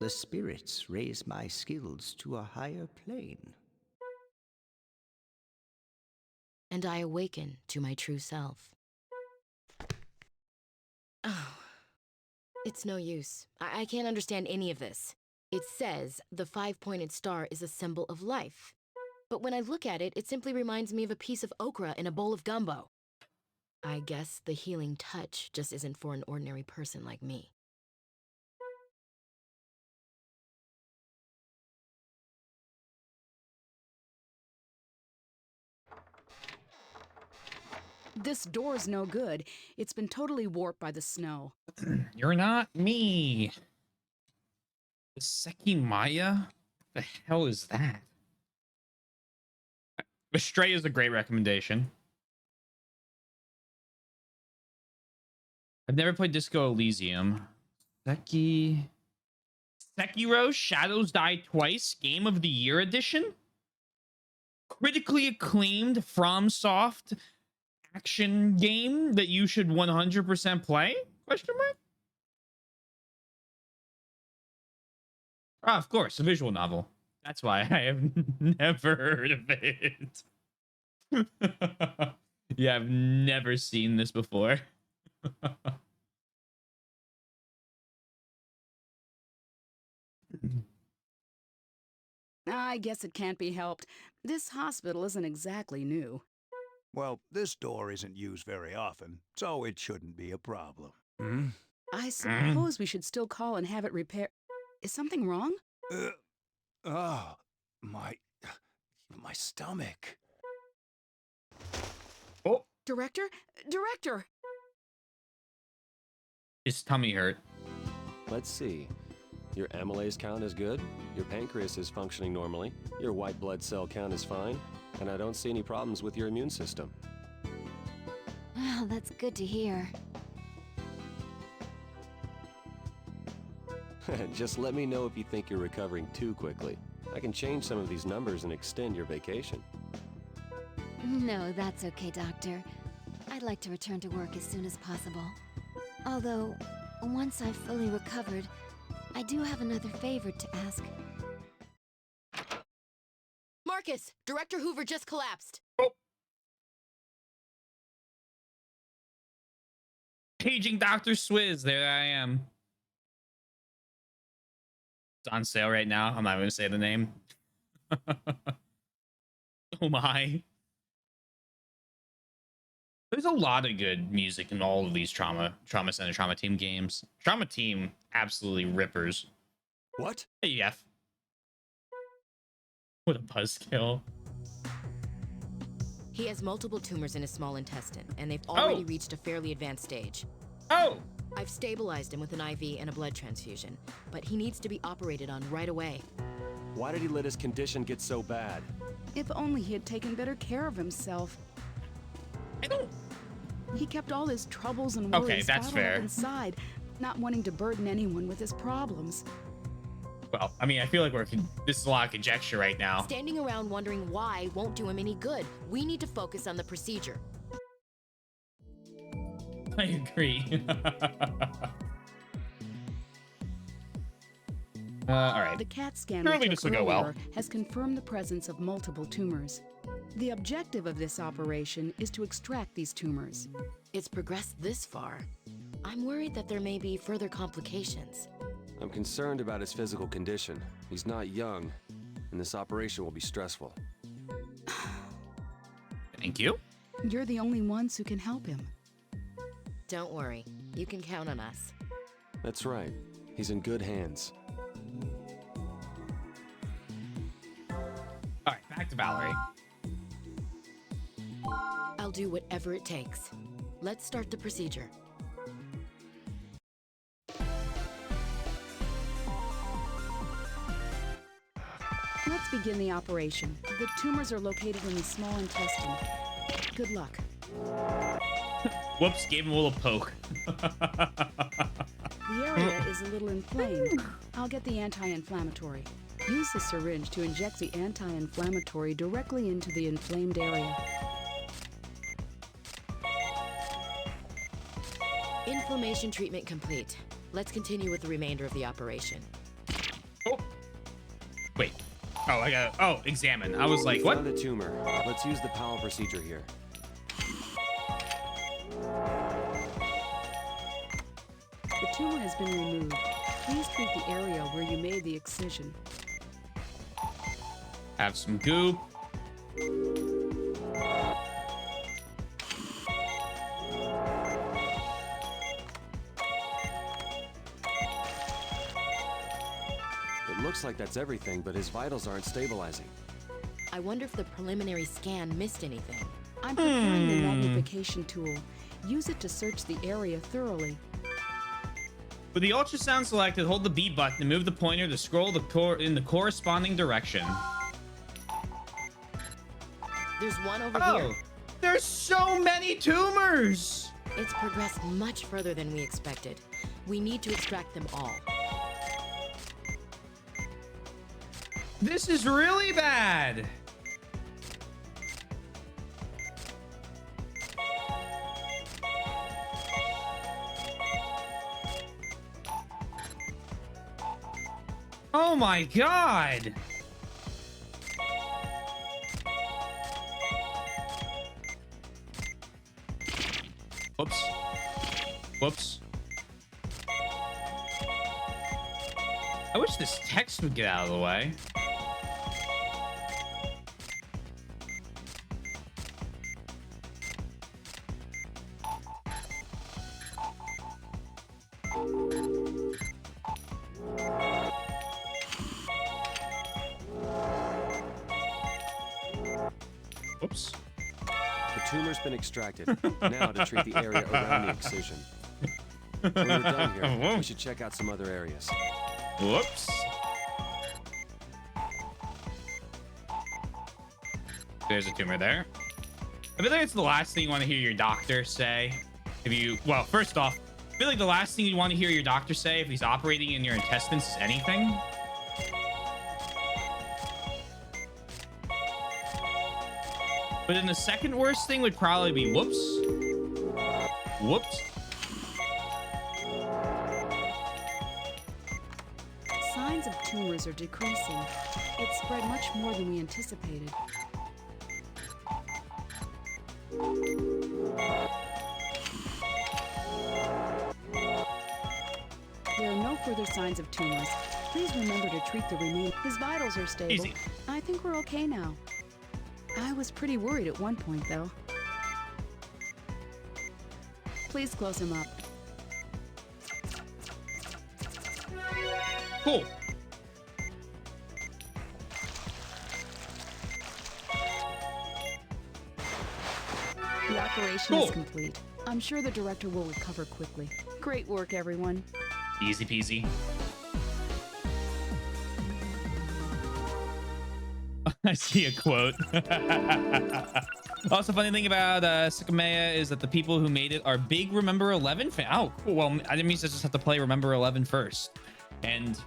The spirits raise my skills to a higher plane. And I awaken to my true self. Oh, it's no use. I can't understand any of this. It says the 5-pointed star is a symbol of life. But when I look at it, it simply reminds me of a piece of okra in a bowl of gumbo. I guess the healing touch just isn't for an ordinary person like me. This door's no good. It's been totally warped by the snow. You're not me. The Sekimaya? The hell is that? Astray is a great recommendation. I've never played Disco Elysium. Sekiro Shadows Die Twice Game of the Year Edition? Critically acclaimed FromSoft action game that you should 100% play? Question mark? Ah, of course, a visual novel. That's why I have never heard of it. Yeah, I've never seen this before. I guess it can't be helped. This hospital isn't exactly new. Well, this door isn't used very often, so it shouldn't be a problem. I suppose we should still call and have it repaired. Is something wrong? Oh, my stomach. Oh, Director? Director! his tummy hurt. Let's see. Your amylase count is good, your pancreas is functioning normally, your white blood cell count is fine, and I don't see any problems with your immune system. Well, that's good to hear. Just let me know if you think you're recovering too quickly. I can change some of these numbers and extend your vacation. No, that's okay, Doctor. I'd like to return to work as soon as possible. Although, once I've fully recovered, I do have another favor to ask. Marcus! Director Hoover just collapsed! Paging Dr. Swizz. There I am. It's on sale right now. I'm not going to say the name. Oh my. There's a lot of good music in all of these Trauma Center, Trauma Team games. Trauma Team absolutely rippers. What? Hey, Jeff. What a buzzkill. He has multiple tumors in his small intestine, and they've already reached a fairly advanced stage. Oh! I've stabilized him with an IV and a blood transfusion, but he needs to be operated on right away. Why did he let his condition get so bad? If only he had taken better care of himself. I don't... He kept all his troubles and worries Okay, that's bottled up fair. inside, not wanting to burden anyone with his problems. Well, I mean, I feel like this is a lot of conjecture right now. Standing around wondering why won't do him any good. We need to focus on the procedure. I agree. All right. The CAT scan Apparently we this took will go well. earlier has confirmed the presence of multiple tumors. The objective of this operation is to extract these tumors. It's progressed this far. I'm worried that there may be further complications. I'm concerned about his physical condition. He's not young, and this operation will be stressful. Thank you. You're the only ones who can help him. Don't worry. You can count on us. That's right. He's in good hands. All right, back to Valerie. I'll do whatever it takes. Let's start the procedure. Let's begin the operation. The tumors are located in the small intestine. Good luck. Whoops, gave him a little poke. The area is a little inflamed. I'll get the anti-inflammatory. Use the syringe to inject the anti-inflammatory directly into the inflamed area. Inflammation treatment complete. Let's continue with the remainder of the operation. Oh. Wait. Oh, I got. Oh, examine. I was like, what? Found a tumor. Let's use the Powell procedure here. The tumor has been removed. Please treat the area where you made the excision. Have some goop. It looks like that's everything, but his vitals aren't stabilizing. I wonder if the preliminary scan missed anything. I'm preparing the magnification tool. Use it to search the area thoroughly. With the ultrasound selected, hold the B button and move the pointer to scroll in the corresponding direction. There's one over Oh, here. there's so many tumors. It's progressed much further than we expected. We need to extract them all. This is really bad. Oh my god. Whoops. Whoops. I wish this text would get out of the way. Whoops. The tumor's been extracted. Now to treat the area around the excision. When we're done here, we should check out some other areas. Whoops. There's a tumor there. I feel like it's the last thing you want to hear your doctor say. Well, first off, I feel like the last thing you want to hear your doctor say if he's operating in your intestines is anything. But then the second worst thing would probably be whoops. Whoops. Signs of tumors are decreasing. It spread much more than we anticipated. There are no further signs of tumors. Please remember to treat the remaining. His vitals are stable. Easy. I think we're okay now. I was pretty worried at one point, though. Please close him up. Cool. The operation is complete. I'm sure the director will recover quickly. Great work, everyone. Easy peasy. I see a quote. Also, funny thing about Sukamea is that the people who made it are big Remember 11 fan. Oh, cool. Well, I didn't mean to just have to play Remember 11 first. And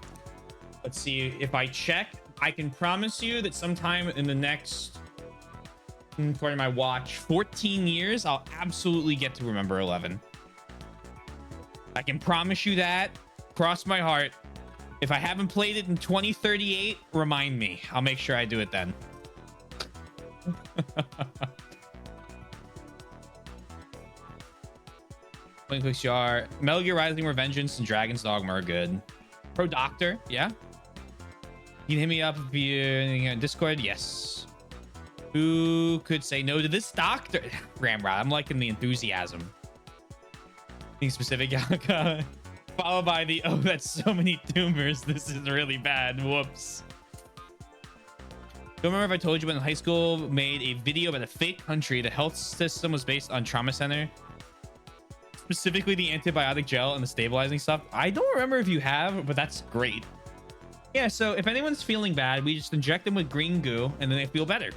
let's see if I check. I can promise you that sometime in the next, according to my watch, 14 years, I'll absolutely get to Remember 11. I can promise you that. Cross my heart. If I haven't played it in 2038, remind me. I'll make sure I do it then. Quick CR. Metal Gear Rising Revengeance and Dragon's Dogma are good. Pro Doctor, yeah. You can hit me up if you're in Discord. Yes. Who could say no to this doctor? Ramrod, I'm liking the enthusiasm. Being specific, Yaka. Followed by the, oh, that's so many tumors. This is really bad. Whoops. Don't remember if I told you when high school made a video about a fake country. The health system was based on trauma center. Specifically the antibiotic gel and the stabilizing stuff. I don't remember if you have, but that's great. Yeah, so if anyone's feeling bad, we just inject them with green goo and then they feel better.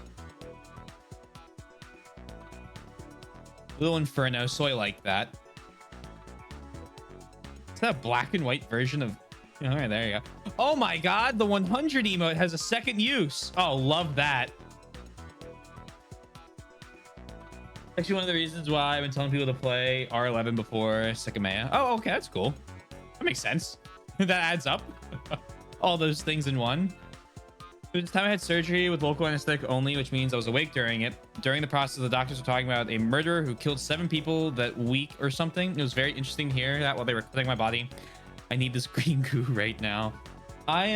Little Inferno, so I like that. Is that a black and white version of... All right, there you go. Oh my god, the 100 emote has a second use. Oh, love that. Actually, one of the reasons why I've been telling people to play R11 before Sukamea. Oh, okay, that's cool. That makes sense. That adds up. All those things in one. This time I had surgery with local anesthetic only, which means I was awake during it. During the process, the doctors were talking about a murderer who killed 7 people that week or something. It was very interesting to hear that while they were cutting my body. I need this green goo right now. I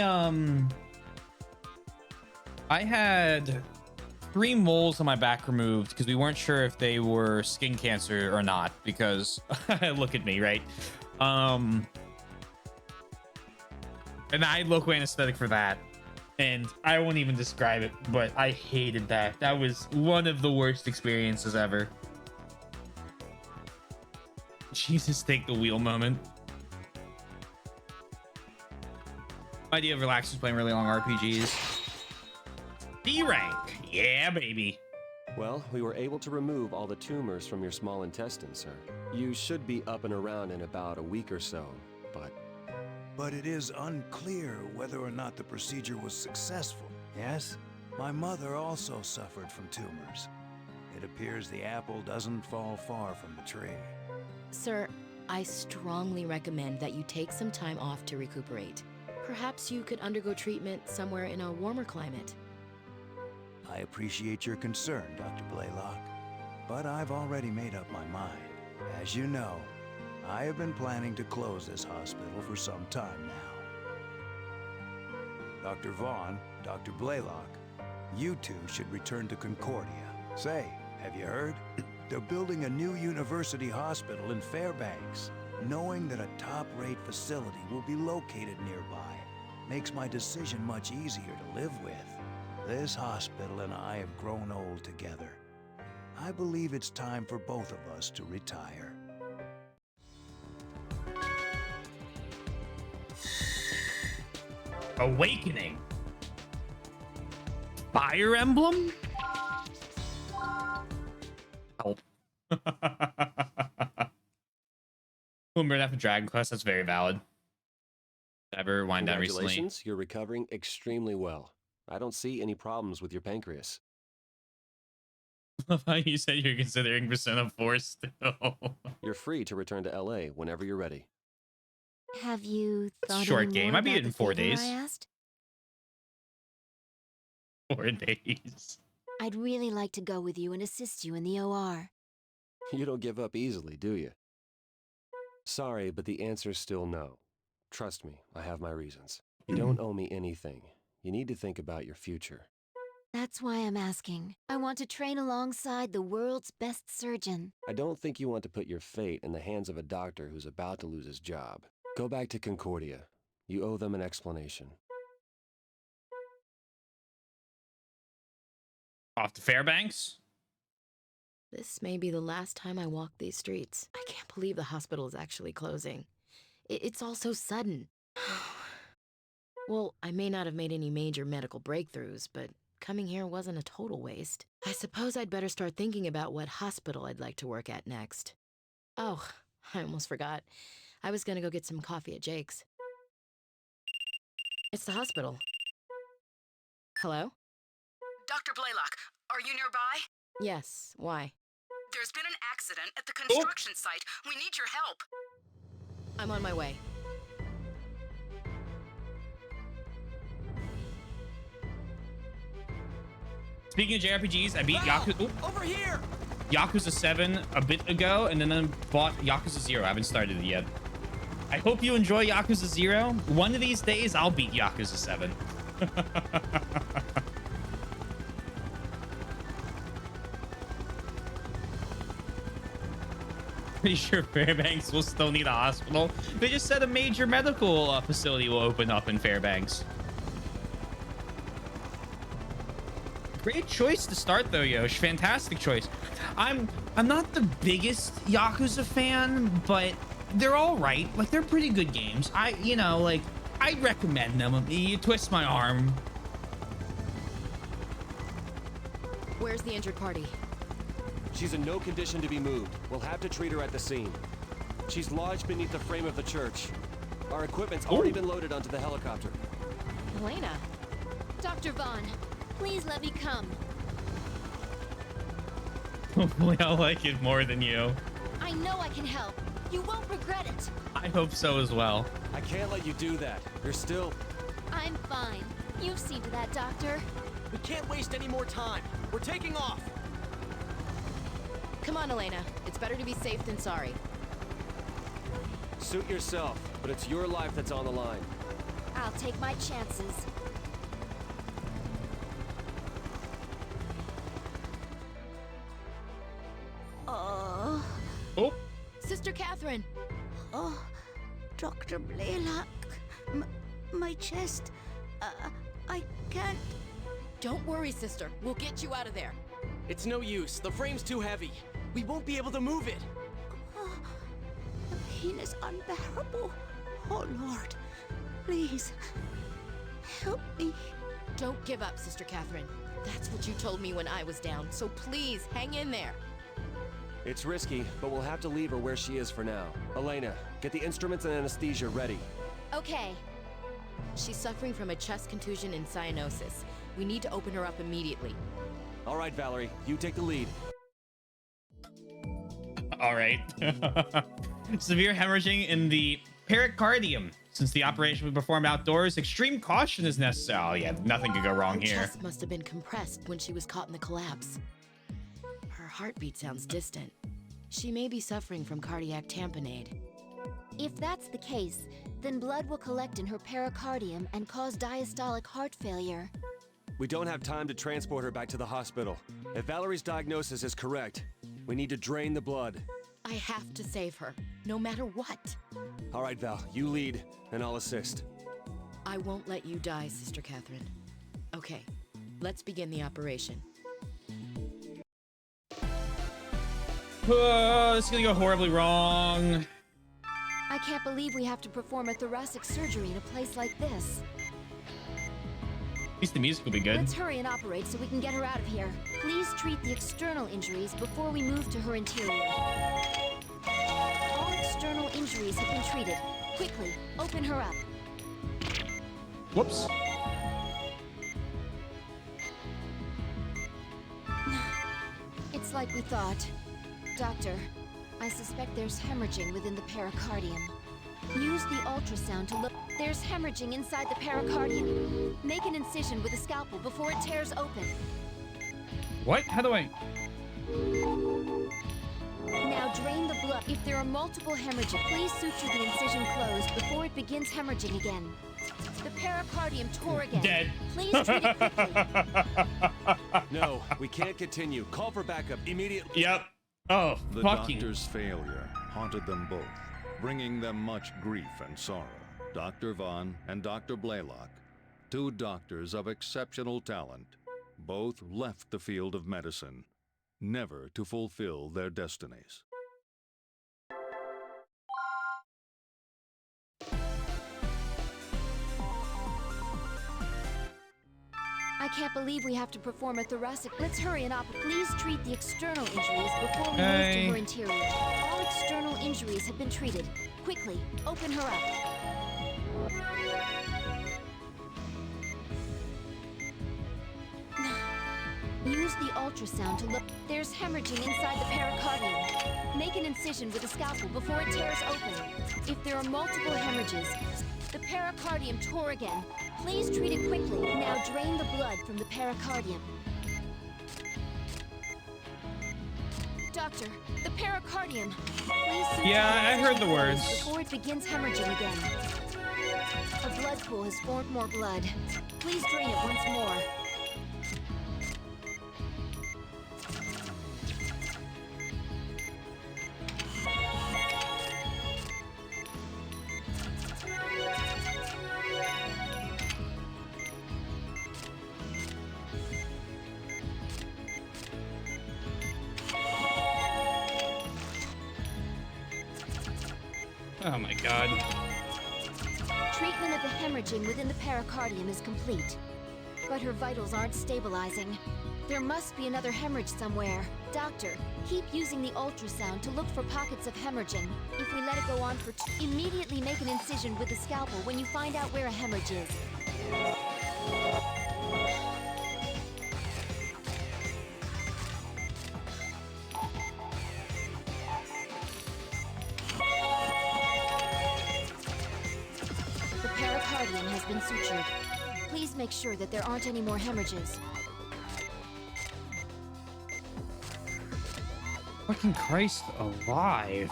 had 3 moles on my back removed because we weren't sure if they were skin cancer or not, because look at me, right? And I had local anesthetic for that. And I won't even describe it, but I hated that. That was one of the worst experiences ever. Jesus, take the wheel moment. My idea of relax is playing really long RPGs. B rank, yeah, baby. Well, we were able to remove all the tumors from your small intestine, sir. You should be up and around in about a week or so, But it is unclear whether or not the procedure was successful, yes? My mother also suffered from tumors. It appears the apple doesn't fall far from the tree. Sir, I strongly recommend that you take some time off to recuperate. Perhaps you could undergo treatment somewhere in a warmer climate. I appreciate your concern, Dr. Blaylock, but I've already made up my mind. As you know, I have been planning to close this hospital for some time now. Dr. Vaughn, Dr. Blaylock, you two should return to Concordia. Say, have you heard? They're building a new university hospital in Fairbanks. Knowing that a top-rate facility will be located nearby makes my decision much easier to live with. This hospital and I have grown old together. I believe it's time for both of us to retire. Awakening. Fire Emblem? Help. Remember that for Dragon Quest? That's very valid. Ever wind down recently? Congratulations, you're recovering extremely well. I don't see any problems with your pancreas. You said you're considering Persona 4 still. You're free to return to LA whenever you're ready. Have you thought Short any game. more I beat about it in the 4 favor days. I asked? 4 days. I'd really like to go with you and assist you in the OR. You don't give up easily, do you? Sorry, but the answer's still no. Trust me, I have my reasons. You don't owe me anything. You need to think about your future. That's why I'm asking. I want to train alongside the world's best surgeon. I don't think you want to put your fate in the hands of a doctor who's about to lose his job. Go back to Concordia. You owe them an explanation. Off to Fairbanks? This may be the last time I walk these streets. I can't believe the hospital is actually closing. It's all so sudden. Well, I may not have made any major medical breakthroughs, but coming here wasn't a total waste. I suppose I'd better start thinking about what hospital I'd like to work at next. Oh, I almost forgot. I was gonna go get some coffee at Jake's. It's the hospital. Hello? Dr. Blaylock, are you nearby? Yes, why? There's been an accident at the construction site. We need your help. I'm on my way. Speaking of JRPGs, I beat Yakuza. Over here! Yakuza 7 a bit ago, and then I bought Yakuza 0. I haven't started it yet. I hope you enjoy Yakuza 0. One of these days, I'll beat Yakuza 7. Pretty sure Fairbanks will still need a hospital. They just said a major medical facility will open up in Fairbanks. Great choice to start though, Yosh. Fantastic choice. I'm not the biggest Yakuza fan, but they're all right. Like, they're pretty good games. I'd recommend them. You twist my arm. Where's the injured party? She's in no condition to be moved. We'll have to treat her at the scene. She's lodged beneath the frame of the church. Our equipment's already been loaded onto the helicopter. Elena. Dr. Vaughn, please let me come. Hopefully I'll like it more than you. I know I can help. You won't regret it. I hope so as well. I can't let you do that. You're still... I'm fine. You've seen to that, Doctor. We can't waste any more time. We're taking off. Come on, Elena. It's better to be safe than sorry. Suit yourself, but it's your life that's on the line. I'll take my chances. Oh. Sister Catherine. Oh, Dr. Blaylock. My chest. I can't. Don't worry, sister. We'll get you out of there. It's no use. The frame's too heavy. We won't be able to move it. Oh, the pain is unbearable. Oh, Lord. Please. Help me. Don't give up, Sister Catherine. That's what you told me when I was down, so please hang in there. It's risky, but we'll have to leave her where she is for now. Elena, get the instruments and anesthesia ready. Okay. She's suffering from a chest contusion and cyanosis. We need to open her up immediately. All right, Valerie, you take the lead. All right. Severe hemorrhaging in the pericardium. Since the operation was performed outdoors, extreme caution is necessary. Oh yeah, nothing could go wrong Her here. chest must have been compressed when she was caught in the collapse. Her heartbeat sounds distant. She may be suffering from cardiac tamponade. If that's the case, then blood will collect in her pericardium and cause diastolic heart failure. We don't have time to transport her back to the hospital. If Valerie's diagnosis is correct, we need to drain the blood. I have to save her, no matter what. All right, Val, you lead, and I'll assist. I won't let you die, Sister Catherine. Okay, let's begin the operation. Oh, this is gonna go horribly wrong. I can't believe we have to perform a thoracic surgery in a place like this. At least the music will be good. Let's hurry and operate so we can get her out of here. Please treat the external injuries before we move to her interior. All external injuries have been treated. Quickly, open her up. Whoops. It's like we thought. Doctor, I suspect there's hemorrhaging within the pericardium. Use the ultrasound to look. There's hemorrhaging inside the pericardium. Make an incision with a scalpel before it tears open. What? How do I? Now drain the blood. If there are multiple hemorrhages, please suture the incision closed before it begins hemorrhaging again. The pericardium tore again. Dead. Please treat it quickly. No, we can't continue. Call for backup immediately. Yep. Oh, The fucking. doctor's failure haunted them both, bringing them much grief and sorrow. Dr. Vaughn and Dr. Blaylock, two doctors of exceptional talent, both left the field of medicine, never to fulfill their destinies. I can't believe we have to perform a thoracic. Let's hurry and please treat the external injuries before we move to her interior. All external injuries have been treated. Quickly, open her up. Use the ultrasound to look. There's hemorrhaging inside the pericardium. Make an incision with a scalpel before it tears open. If there are multiple hemorrhages, the pericardium tore again. Please treat it quickly. Now drain the blood from the pericardium. Doctor, the pericardium. Please suture Yeah, I heard the closed words. before it begins hemorrhaging again. A blood pool has formed more blood. Please drain it once more. Oh my god. Treatment of the hemorrhaging within the pericardium is complete, but her vitals aren't stabilizing. There must be another hemorrhage somewhere. Doctor, keep using the ultrasound to look for pockets of hemorrhaging. If we let it go on for immediately make an incision with the scalpel when you find out where a hemorrhage is. The pericardium has been sutured. Please make sure that there aren't any more hemorrhages. Fucking Christ alive.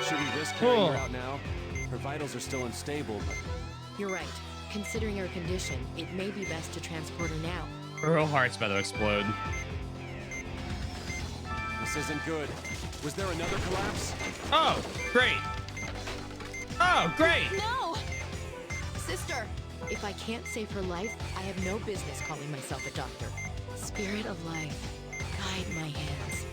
Should we risk carrying her out now? Her vitals are still unstable, but... You're right. Considering her condition, it may be best to transport her now. Her whole heart's about to explode. This isn't good. Was there another collapse? Oh, great. Oh, great. No! Sister! If I can't save her life, I have no business calling myself a doctor. Spirit of life, guide my hands.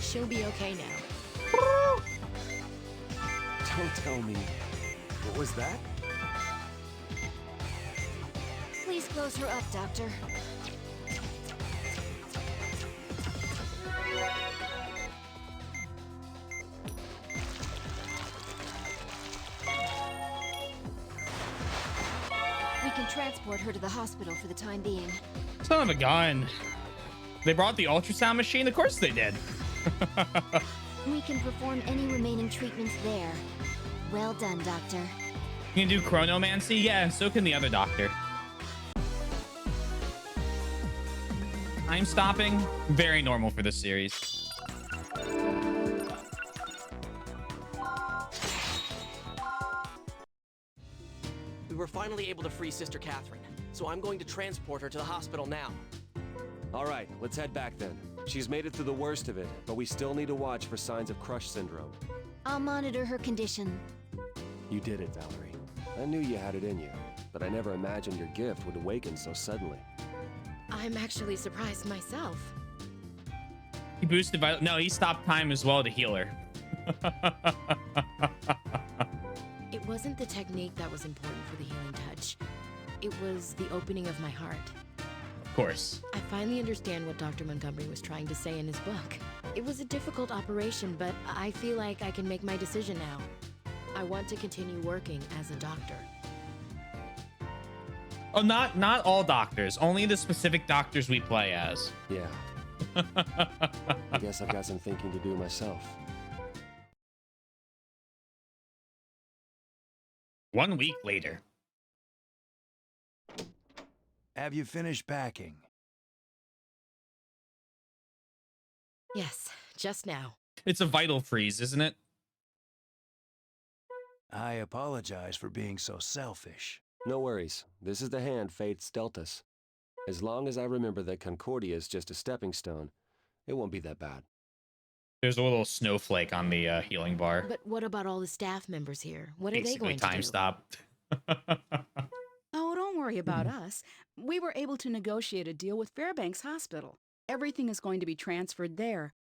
She'll be okay now. Don't tell me. What was that? Please close her up, Doctor. We can transport her to the hospital for the time being. Son of a gun. They brought the ultrasound machine? Of course they did. We can perform any remaining treatments there. Well done, Doctor. You can do chronomancy? Yeah, so can the other doctor. Time stopping, very normal for this series. We were finally able to free Sister Catherine, so I'm going to transport her to the hospital now. All right, let's head back then. She's made it through the worst of it, but we still need to watch for signs of Crush syndrome. I'll monitor her condition. You did it, Valerie. I knew you had it in you, but I never imagined your gift would awaken so suddenly. I'm actually surprised myself. He boosted vital. No, he stopped time as well to heal her. It wasn't the technique that was important for the healing touch. It was the opening of my heart. Of course. I finally understand what Dr. Montgomery was trying to say in his book. It was a difficult operation, but I feel like I can make my decision now. I want to continue working as a doctor. Oh, not all doctors. Only the specific doctors we play as. Yeah. I guess I've got some thinking to do myself. 1 week later. Have you finished packing? Yes, just now. It's a vital freeze, isn't it? I apologize for being so selfish. No worries. This is the hand fate's dealt us. As long as I remember that Concordia is just a stepping stone, it won't be that bad. There's a little snowflake on the healing bar. But what about all the staff members here? What are they Basically going to do? time stopped. Oh, don't worry about us. We were able to negotiate a deal with Fairbanks Hospital. Everything is going to be transferred there.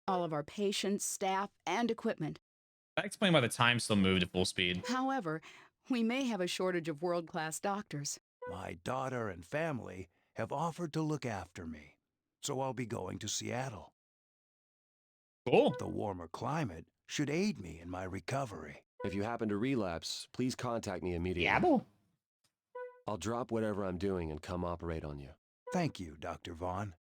All of our patients, staff, and equipment. That explains why the time still moved at full speed. However, we may have a shortage of world-class doctors. My daughter and family have offered to look after me, so I'll be going to Seattle. Cool. The warmer climate should aid me in my recovery. If you happen to relapse, please contact me immediately. Seattle? I'll drop whatever I'm doing and come operate on you. Thank you, Dr. Vaughn.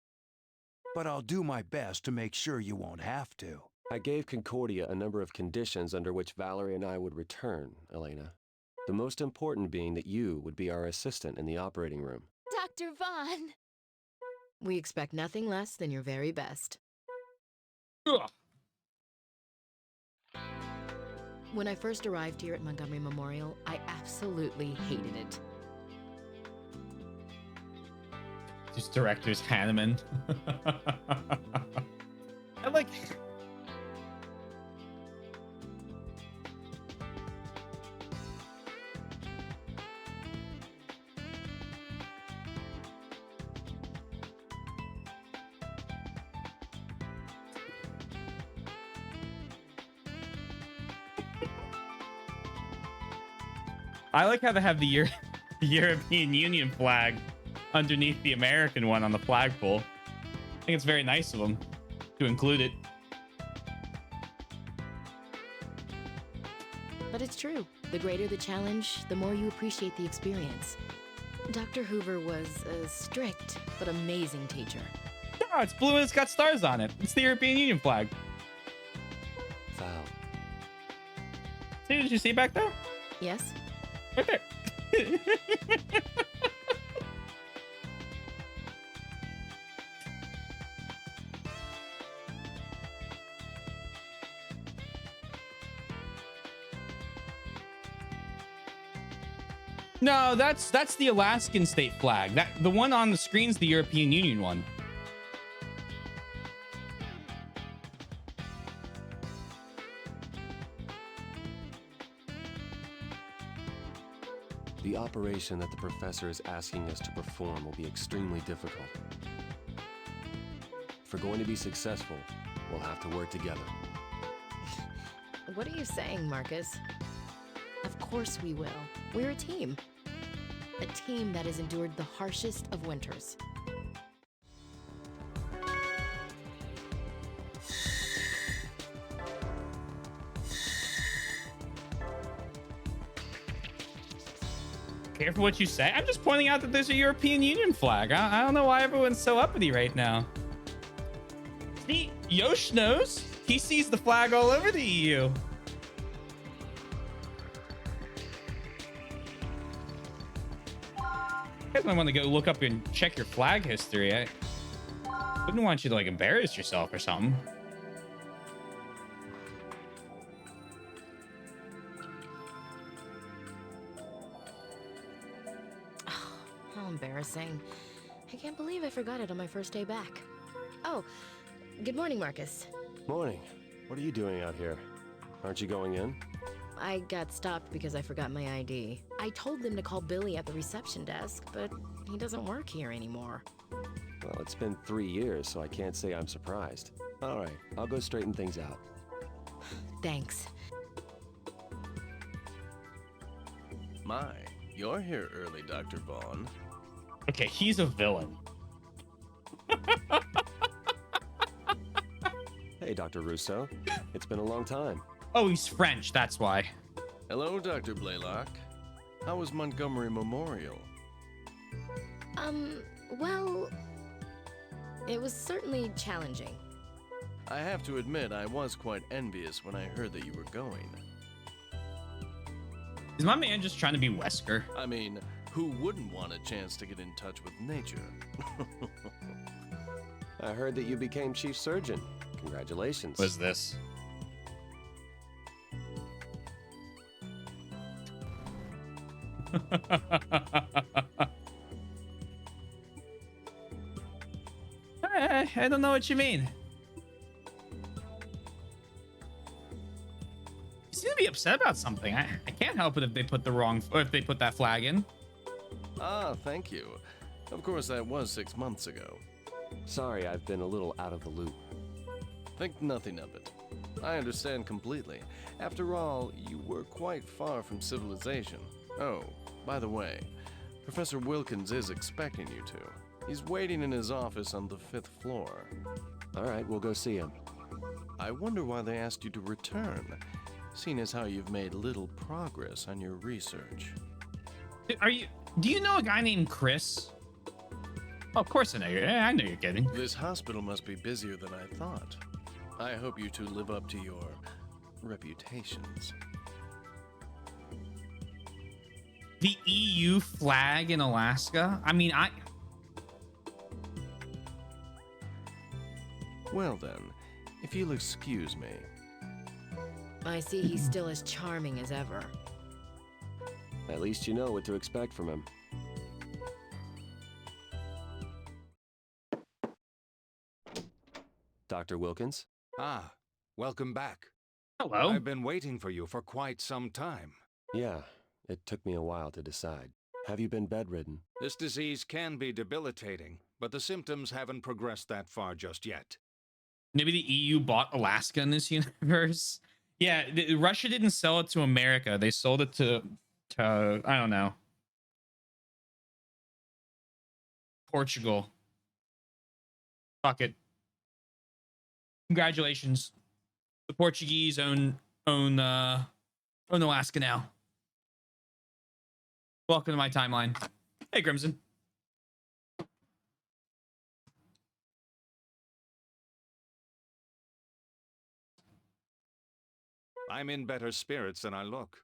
But I'll do my best to make sure you won't have to. I gave Concordia a number of conditions under which Valerie and I would return, Elena. The most important being that you would be our assistant in the operating room. Dr. Vaughn! We expect nothing less than your very best. Ugh. When I first arrived here at Montgomery Memorial, I absolutely hated it. Just director's Hanneman. I like... I like how they have the European Union flag underneath the American one on the flagpole. I think it's very nice of them to include it. But it's true. The greater the challenge, the more you appreciate the experience. Dr. Hoover was a strict but amazing teacher. Oh, it's blue and it's got stars on it. It's the European Union flag. Val. See, did you see back there? Yes? Right there. No, that's the Alaskan state flag. The one on the screen's the European Union one. The operation that the professor is asking us to perform will be extremely difficult. If we're going to be successful, we'll have to work together. What are you saying, Marcus? Of course we will. We're a team. A team that has endured the harshest of winters. Careful what you say. I'm just pointing out that there's a European Union flag. I don't know why everyone's so uppity right now. See, Yosh knows. He sees the flag all over the EU. You guys might want to go look up and check your flag history. I wouldn't want you to like embarrass yourself or something. How embarrassing. I can't believe I forgot it on my first day back. Oh, good morning, Marcus. Morning. What are you doing out here? Aren't you going in? I got stopped because I forgot my ID. I told them to call Billy at the reception desk, but he doesn't work here anymore. Well, it's been 3 years, so I can't say I'm surprised. All right, I'll go straighten things out. Thanks. My, you're here early, Dr. Vaughn. Okay, he's a villain. Hey, Dr. Russo. It's been a long time. Oh, he's French, that's why. Hello, Dr. Blaylock. How was Montgomery Memorial? Well... It was certainly challenging. I have to admit, I was quite envious when I heard that you were going. Is my man just trying to be Wesker? I mean, who wouldn't want a chance to get in touch with nature? I heard that you became chief surgeon. Congratulations. What's this? I don't know what you mean. You seem to be upset about something. I can't help it if they put the wrong, or if they put that flag in. Ah, thank you. Of course, that was 6 months ago. Sorry, I've been a little out of the loop. Think nothing of it. I understand completely. After all, you were quite far from civilization. Oh, by the way, Professor Wilkins is expecting you to. He's waiting in his office on the 5th floor. All right, we'll go see him. I wonder why they asked you to return, seeing as how you've made little progress on your research. Do you know a guy named Chris? Oh, of course I know you. I know you're kidding. This hospital must be busier than I thought. I hope you two live up to your reputations. The EU flag in Alaska? I mean, Well then, if you'll excuse me. I see he's still as charming as ever. At least you know what to expect from him. Dr. Wilkins? Ah, welcome back. Hello. I've been waiting for you for quite some time. Yeah, it took me a while to decide. Have you been bedridden? This disease can be debilitating, but the symptoms haven't progressed that far just yet. Maybe the EU bought Alaska in this universe. Yeah, Russia didn't sell it to America. They sold it to I don't know, Portugal. Fuck it. Congratulations. The Portuguese own Alaska now. Welcome to my timeline. Hey, Crimson. I'm in better spirits than I look.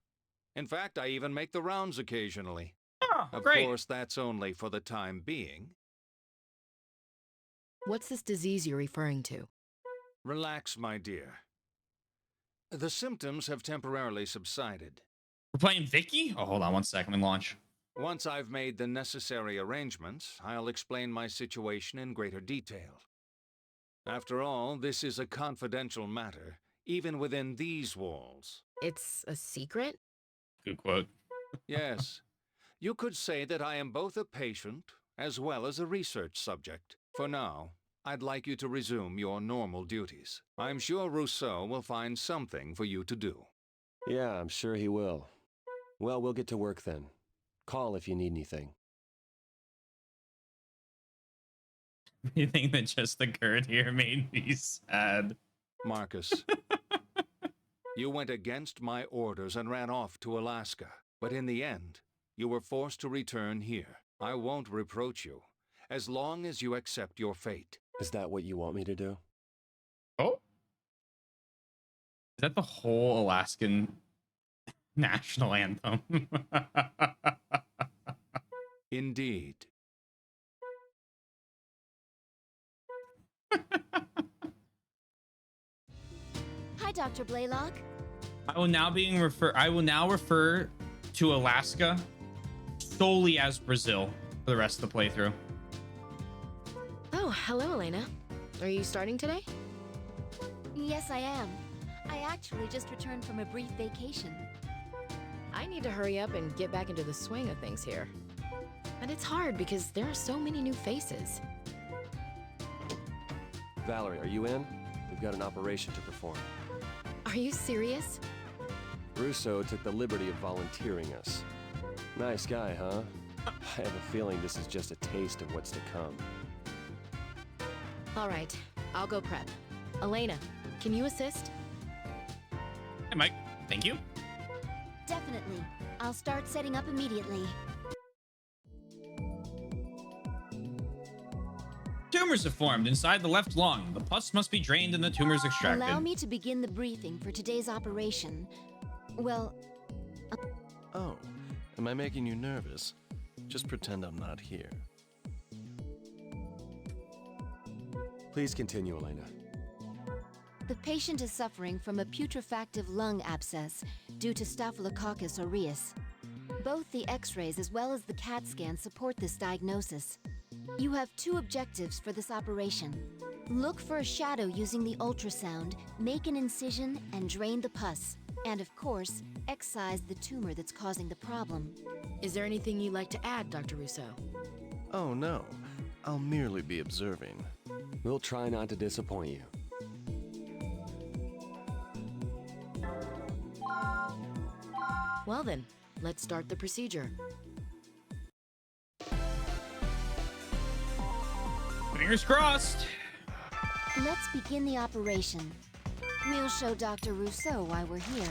In fact, I even make the rounds occasionally. Oh, of great. course, that's only for the time being. What's this disease you're referring to? Relax, my dear. The symptoms have temporarily subsided. We're playing Vicky? Oh, hold on one second. Let me launch. Once I've made the necessary arrangements, I'll explain my situation in greater detail. After all, this is a confidential matter, even within these walls. It's a secret? Good quote. Yes. You could say that I am both a patient as well as a research subject. For now, I'd like you to resume your normal duties. I'm sure Rousseau will find something for you to do. Yeah, I'm sure he will. Well, we'll get to work then. Call if you need anything. You think that just the curd here made me sad? Marcus, you went against my orders and ran off to Alaska. But in the end, you were forced to return here. I won't reproach you, as long as you accept your fate. Is that what you want me to do? Oh? Is that the whole Alaskan national anthem? Indeed. Hi, Dr. Blaylock. I will now refer to Alaska solely as Brazil for the rest of the playthrough. Oh, hello, Elena. Are you starting today? Yes, I am. I actually just returned from a brief vacation. I need to hurry up and get back into the swing of things here. But it's hard because there are so many new faces. Valerie, are you in? We've got an operation to perform. Are you serious? Rousseau took the liberty of volunteering us. Nice guy, huh? I have a feeling this is just a taste of what's to come. All right, I'll go prep. Elena, can you assist? Hey, Mike. Thank you. Definitely. I'll start setting up immediately. Tomb tumors have formed inside the left lung. The pus must be drained and the tumors extracted. Allow me to begin the briefing for today's operation. Well... Oh, am I making you nervous? Just pretend I'm not here. Please continue, Elena. The patient is suffering from a putrefactive lung abscess due to Staphylococcus aureus. Both the X-rays as well as the CAT scan support this diagnosis. You have two objectives for this operation. Look for a shadow using the ultrasound, make an incision, and drain the pus. And of course, excise the tumor that's causing the problem. Is there anything you'd like to add, Dr. Rousseau? Oh no, I'll merely be observing. We'll try not to disappoint you. Well then, let's start the procedure. Fingers crossed. Let's begin the operation. We'll show Dr. Rousseau why we're here.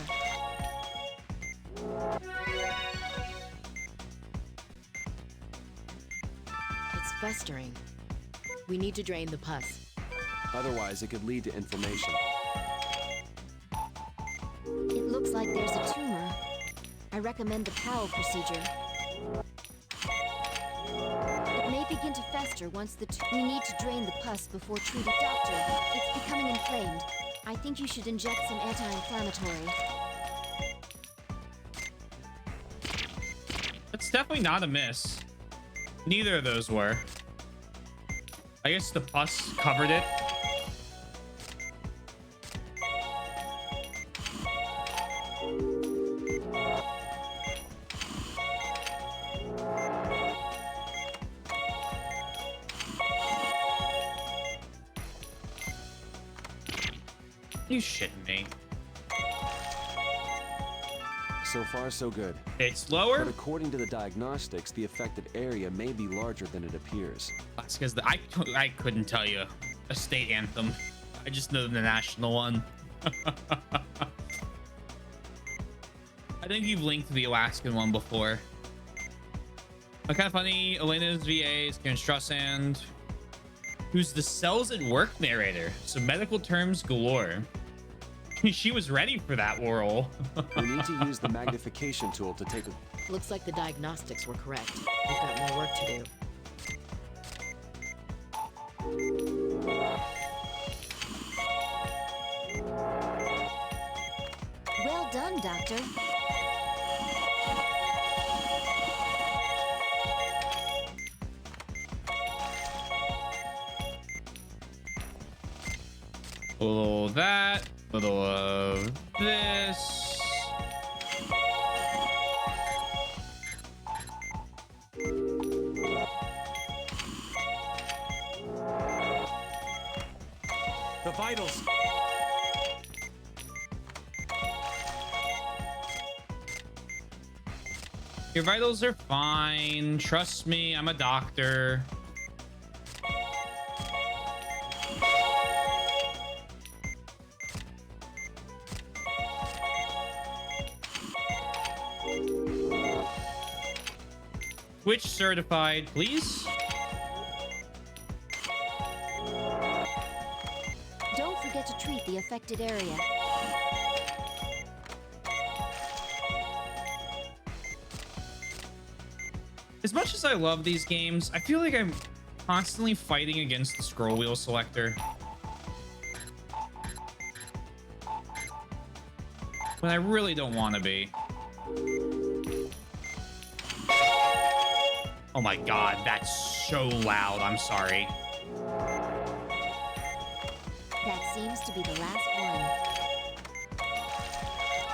It's festering. We need to drain the pus. Otherwise, it could lead to inflammation. It looks like there's a tumor. I recommend the Powell procedure. It may begin to fester once we need to drain the pus before treating. Doctor, it's becoming inflamed. I think you should inject some anti-inflammatory. That's definitely not a miss. Neither of those were. I guess the pus covered it. You shitting me? So far, so good. It's lower? But according to the diagnostics, the affected area may be larger than it appears. That's because I couldn't tell you a state anthem. I just know the national one. I think you've linked the Alaskan one before. Kind of funny. Elena's VA is Karen Strussand, who's the Cells at Work narrator. So medical terms galore. She was ready for that role. We need to use the magnification tool to take a... Looks like the diagnostics were correct. We've got more work to do. Well done, Doctor. A little of that, a little of this. The vitals. Your vitals are fine. Trust me, I'm a doctor. Which certified, please? Don't forget to treat the affected area. As much as I love these games, I feel like I'm constantly fighting against the scroll wheel selector. When I really don't want to be. Oh my god, that's so loud. I'm sorry. That seems to be the last one.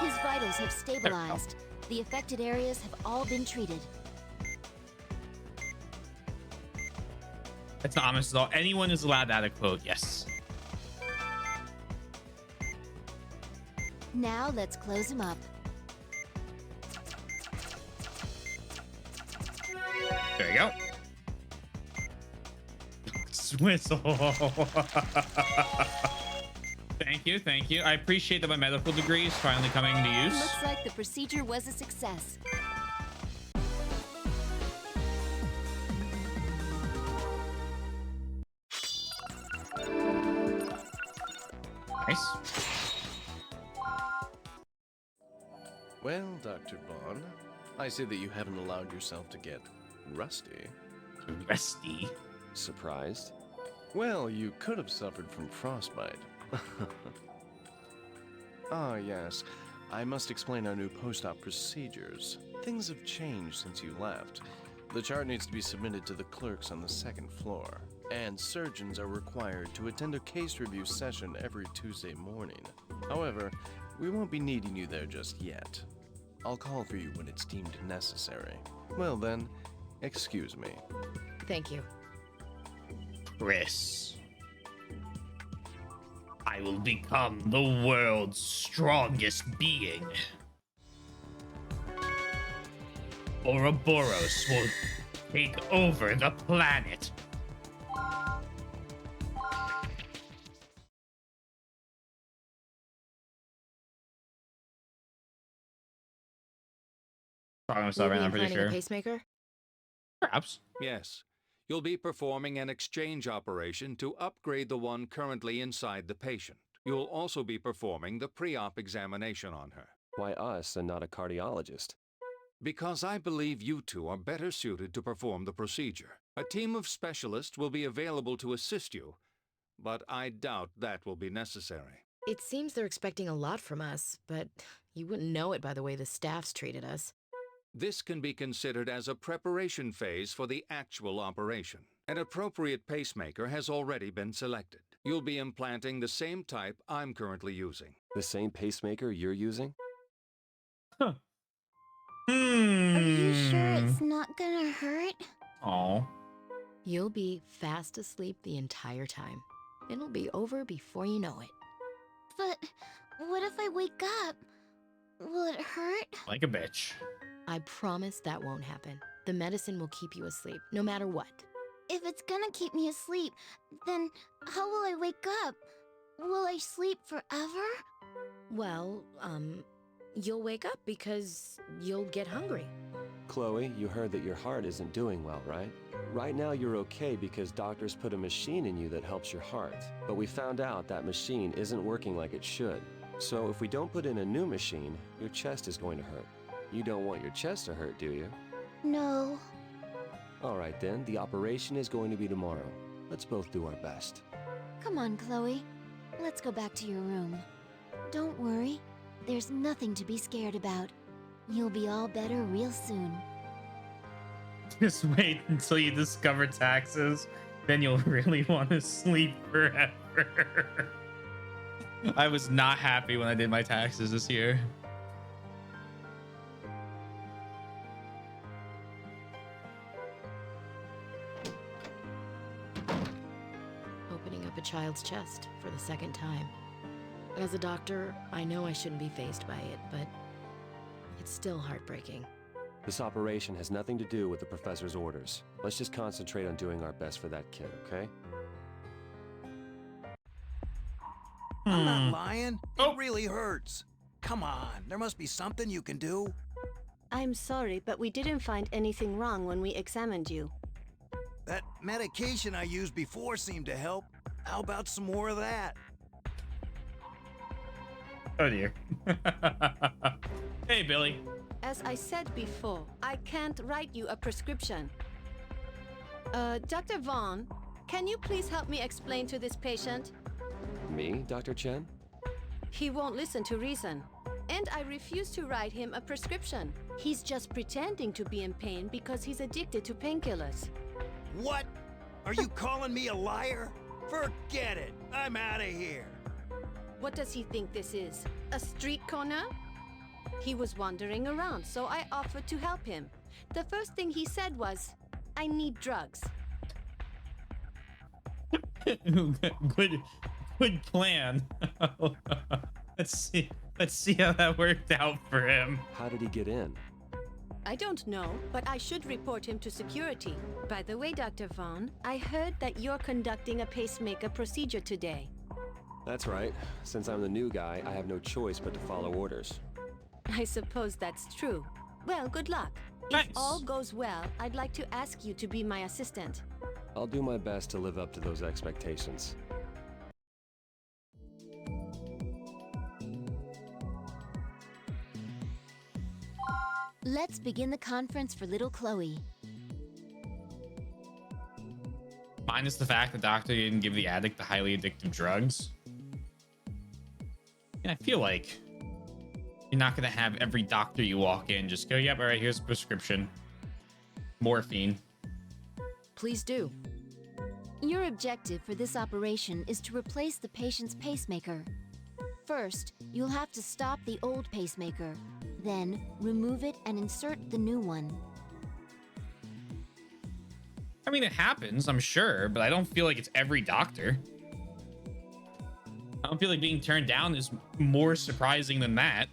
His vitals have stabilized. The affected areas have all been treated. That's not honest at all. Anyone is allowed to add a quote, yes. Now let's close him up. There you go. Swizzle. Thank you, thank you. I appreciate that my medical degree is finally coming to use. Looks like the procedure was a success. Well, Dr. Vaughn, I see that you haven't allowed yourself to get rusty. Rusty? Surprised? Well, you could have suffered from frostbite. Ah, yes. I must explain our new post-op procedures. Things have changed since you left. The chart needs to be submitted to the clerks on the second floor, and surgeons are required to attend a case review session every Tuesday morning. However, we won't be needing you there just yet. I'll call for you when it's deemed necessary. Well then, excuse me. Thank you. Chris. I will become the world's strongest being. Ouroboros will take over the planet. Talking about Will we I'm pretty implanting a sure. pacemaker? Perhaps. Yes. You'll be performing an exchange operation to upgrade the one currently inside the patient. You'll also be performing the pre-op examination on her. Why us and not a cardiologist? Because I believe you two are better suited to perform the procedure. A team of specialists will be available to assist you, but I doubt that will be necessary. It seems they're expecting a lot from us, but you wouldn't know it by the way the staff's treated us. This can be considered as a preparation phase for the actual operation. An appropriate pacemaker has already been selected. You'll be implanting the same type I'm currently using. The same pacemaker you're using? Are you sure it's not gonna hurt? Oh. You'll be fast asleep the entire time. It'll be over before you know it. But what if I wake up? Will it hurt? Like a bitch. I promise that won't happen. The medicine will keep you asleep, no matter what. If it's gonna keep me asleep, then how will I wake up? Will I sleep forever? Well, you'll wake up because you'll get hungry. Chloe, you heard that your heart isn't doing well, right? Right now you're okay because doctors put a machine in you that helps your heart. But we found out that machine isn't working like it should. So if we don't put in a new machine, your chest is going to hurt. You don't want your chest to hurt, do you? No. All right then, the operation is going to be tomorrow. Let's both do our best. Come on, Chloe. Let's go back to your room. Don't worry. There's nothing to be scared about. You'll be all better real soon. Just wait until you discover taxes, then you'll really want to sleep forever. I was not happy when I did my taxes this year. Opening up a child's chest for the second time. As a doctor, I know I shouldn't be fazed by it, but it's still heartbreaking. This operation has nothing to do with the professor's orders. Let's just concentrate on doing our best for that kid, okay? I'm not lying. It really hurts. Come on, there must be something you can do. I'm sorry, but we didn't find anything wrong when we examined you. That medication I used before seemed to help. How about some more of that? Oh dear. Hey, Billy. As I said before, I can't write you a prescription. Dr. Vaughn, can you please help me explain to this patient? Me, Dr. Chen? He won't listen to reason. And I refuse to write him a prescription. He's just pretending to be in pain because he's addicted to painkillers. What? Are you calling me a liar? Forget it. I'm out of here. What does he think this is? A street corner? He was wandering around, so I offered to help him. The first thing he said was, I need drugs. Good plan. Let's see how that worked out for him. How did he get in? I don't know, but I should report him to security. By the way, Dr. Vaughn, I heard that you're conducting a pacemaker procedure today. That's right. Since I'm the new guy, I have no choice but to follow orders. I suppose that's true. Well, good luck. Nice. If all goes well, I'd like to ask you to be my assistant. I'll do my best to live up to those expectations. Let's begin the conference for little Chloe. Minus the fact the doctor didn't give the addict the highly addictive drugs. And I feel like you're not going to have every doctor you walk in just go, yep, all right, here's a prescription. Morphine. Please do. Your objective for this operation is to replace the patient's pacemaker. First, you'll have to stop the old pacemaker. Then, remove it and insert the new one. I mean, it happens, I'm sure, but I don't feel like it's every doctor. I don't feel like being turned down is more surprising than that.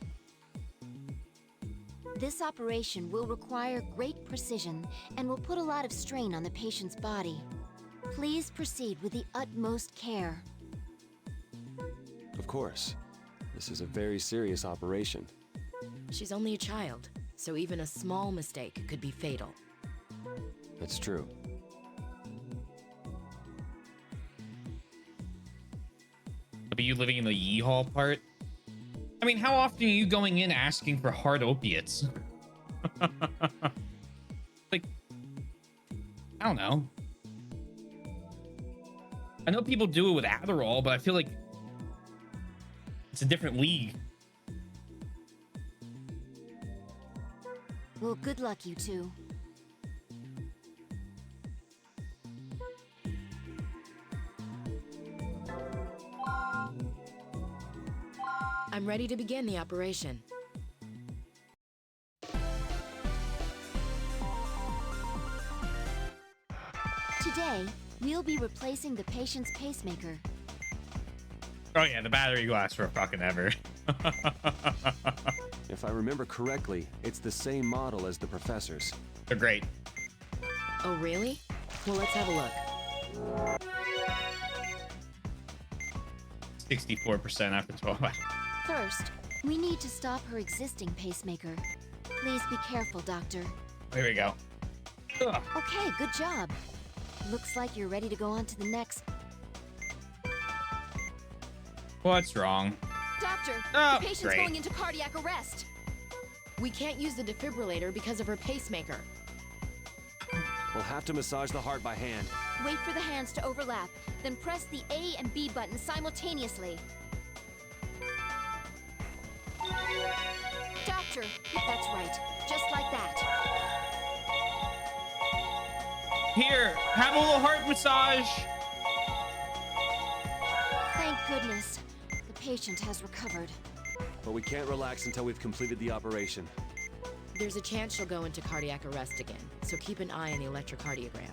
This operation will require great precision and will put a lot of strain on the patient's body. Please proceed with the utmost care. Of course. This is a very serious operation. She's only a child, so even a small mistake could be fatal. That's true. But you living in the Yeehall part? I mean, how often are you going in asking for hard opiates? Like, I don't know. I know people do it with Adderall, but I feel like it's a different league. Well, good luck, you two. I'm ready to begin the operation. Today, we'll be replacing the patient's pacemaker. Oh yeah, the battery lasts for fucking ever. If I remember correctly, it's the same model as the professor's. They're great. Oh, really? Well, let's have a look. 64% after 12 hours. First, we need to stop her existing pacemaker. Please be careful, Doctor. Here we go. Ugh. Okay, good job. Looks like you're ready to go on to the next. What's wrong? Doctor, Oh, the patient's great. going into cardiac arrest. We can't use the defibrillator because of her pacemaker. We'll have to massage the heart by hand. Wait for the hands to overlap, then press the A and B buttons simultaneously. Doctor, that's right. Just like that. Here, have a little heart massage. Thank goodness. The patient has recovered. But we can't relax until we've completed the operation. There's a chance she'll go into cardiac arrest again, so keep an eye on the electrocardiogram.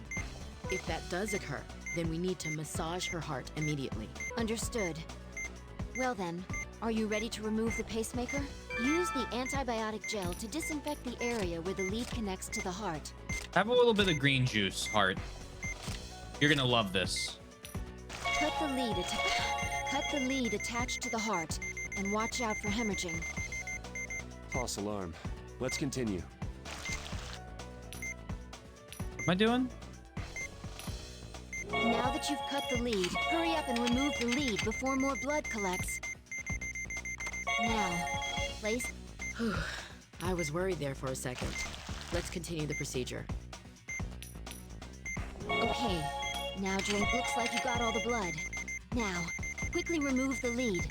If that does occur, then we need to massage her heart immediately. Understood. Well then, are you ready to remove the pacemaker? Use the antibiotic gel to disinfect the area where the lead connects to the heart. Have a little bit of green juice, heart. You're gonna love this. Cut the lead attached to the heart, and watch out for hemorrhaging. False alarm. Let's continue. What am I doing? Now that you've cut the lead, hurry up and remove the lead before more blood collects. Now, place. I was worried there for a second. Let's continue the procedure. Okay, now drink. Looks like you got all the blood. Now, quickly remove the lead.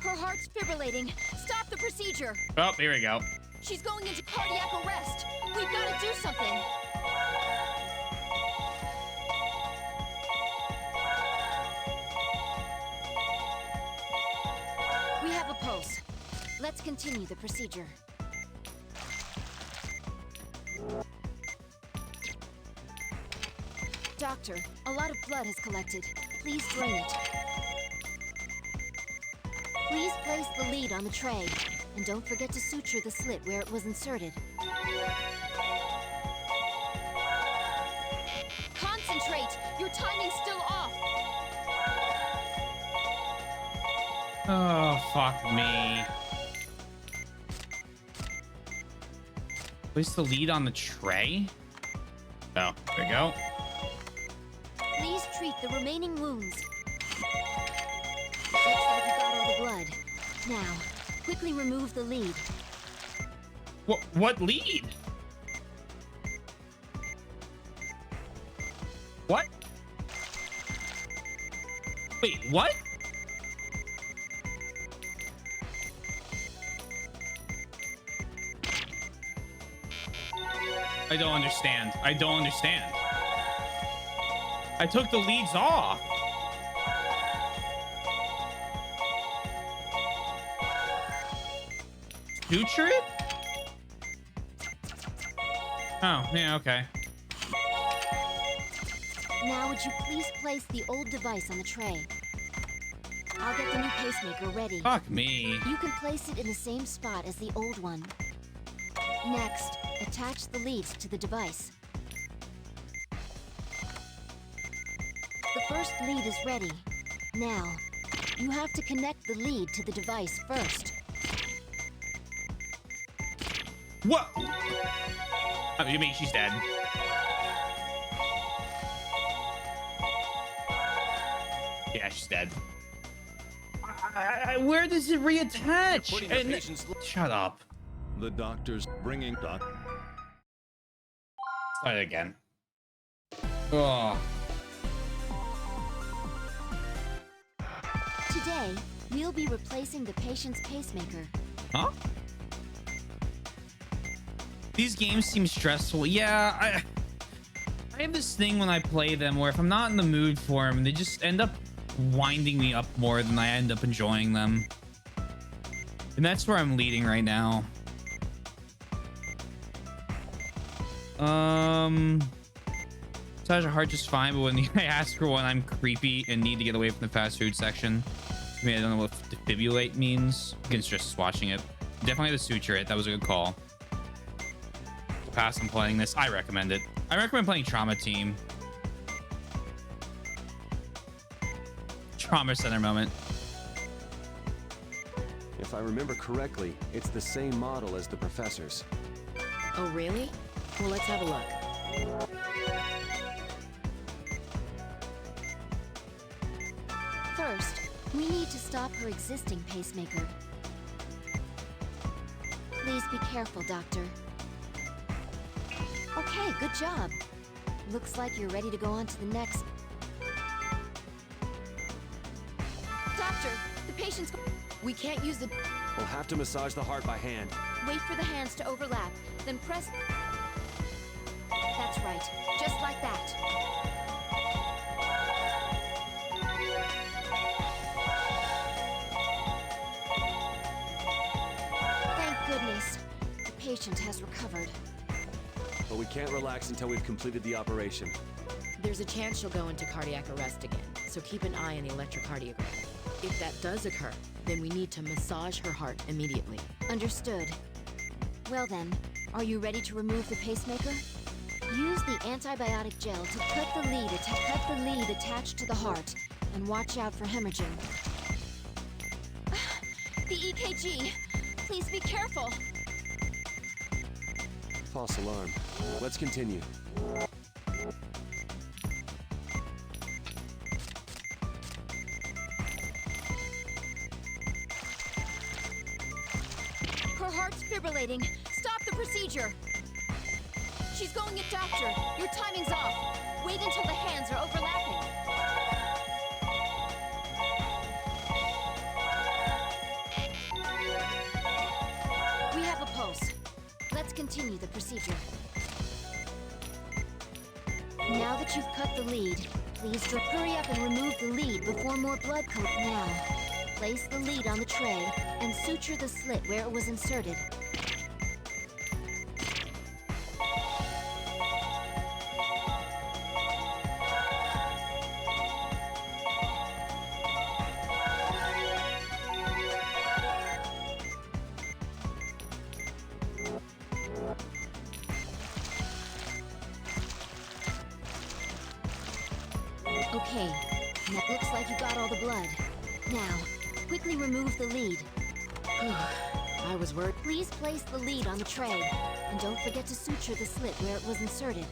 Her heart's fibrillating. Stop the procedure. Oh, here we go. She's going into cardiac arrest. We've got to do something. We have a pulse. Let's continue the procedure. Doctor, a lot of blood has collected. Please drain it. Please place the lead on the tray. And don't forget to suture the slit where it was inserted. Concentrate! Your timing's still off! Oh, fuck me. Place the lead on the tray? Oh, there we go. Please treat the remaining wounds. Looks like you got all the blood. Now, quickly remove the lead. What lead? What? Wait, what? I don't understand. I don't understand. I took the leads off. Suture it? Oh, yeah, okay. Now would you please place the old device on the tray? I'll get the new pacemaker ready. Fuck me. You can place it in the same spot as the old one. Next, attach the leads to the device. The first lead is ready. Now, you have to connect the lead to the device first. What? Oh, you mean she's dead? Yeah, she's dead. Where does it reattach? Shut up. The doctor's bringing Doc. Start again. Oh. Today, we'll be replacing the patient's pacemaker. Huh? These games seem stressful. Yeah, I have this thing when I play them where if I'm not in the mood for them, they just end up winding me up more than I end up enjoying them. And that's where I'm leading right now. Massage a heart just fine, but when I ask for one, I'm creepy and need to get away from the fast food section. I mean, I don't know what defibrillate means. Against just watching it. Definitely the suture it. That was a good call. Pass on playing this. I recommend it. I recommend playing Trauma Team. Trauma Center moment. If I remember correctly, it's the same model as the professor's. Oh, really? Well, let's have a look. First, we need to stop her existing pacemaker. Please be careful, Doctor. Okay, good job. Looks like you're ready to go on to the next. Doctor, the patient's... We can't use the... We'll have to massage the heart by hand. Wait for the hands to overlap, then press... That's right, just like that. Thank goodness. The patient has recovered. But we can't relax until we've completed the operation. There's a chance she'll go into cardiac arrest again, so keep an eye on the electrocardiogram. If that does occur, then we need to massage her heart immediately. Understood. Well then, are you ready to remove the pacemaker? Use the antibiotic gel to cut the lead attached to the heart, and watch out for hemorrhaging. The EKG! Please be careful! False alarm. Let's continue. Her heart's fibrillating. Stop the procedure! She's going at Doctor. Your timing's off. Wait until the hands are overlapping. We have a pulse. Let's continue the procedure. Now that you've cut the lead, please hurry up and remove the lead before more blood comes. Now, place the lead on the tray and suture the slit where it was inserted. Okay, that looks like you got all the blood. Now, quickly remove the lead. I was worried. Please place the lead on the tray, and don't forget to suture the slit where it was inserted.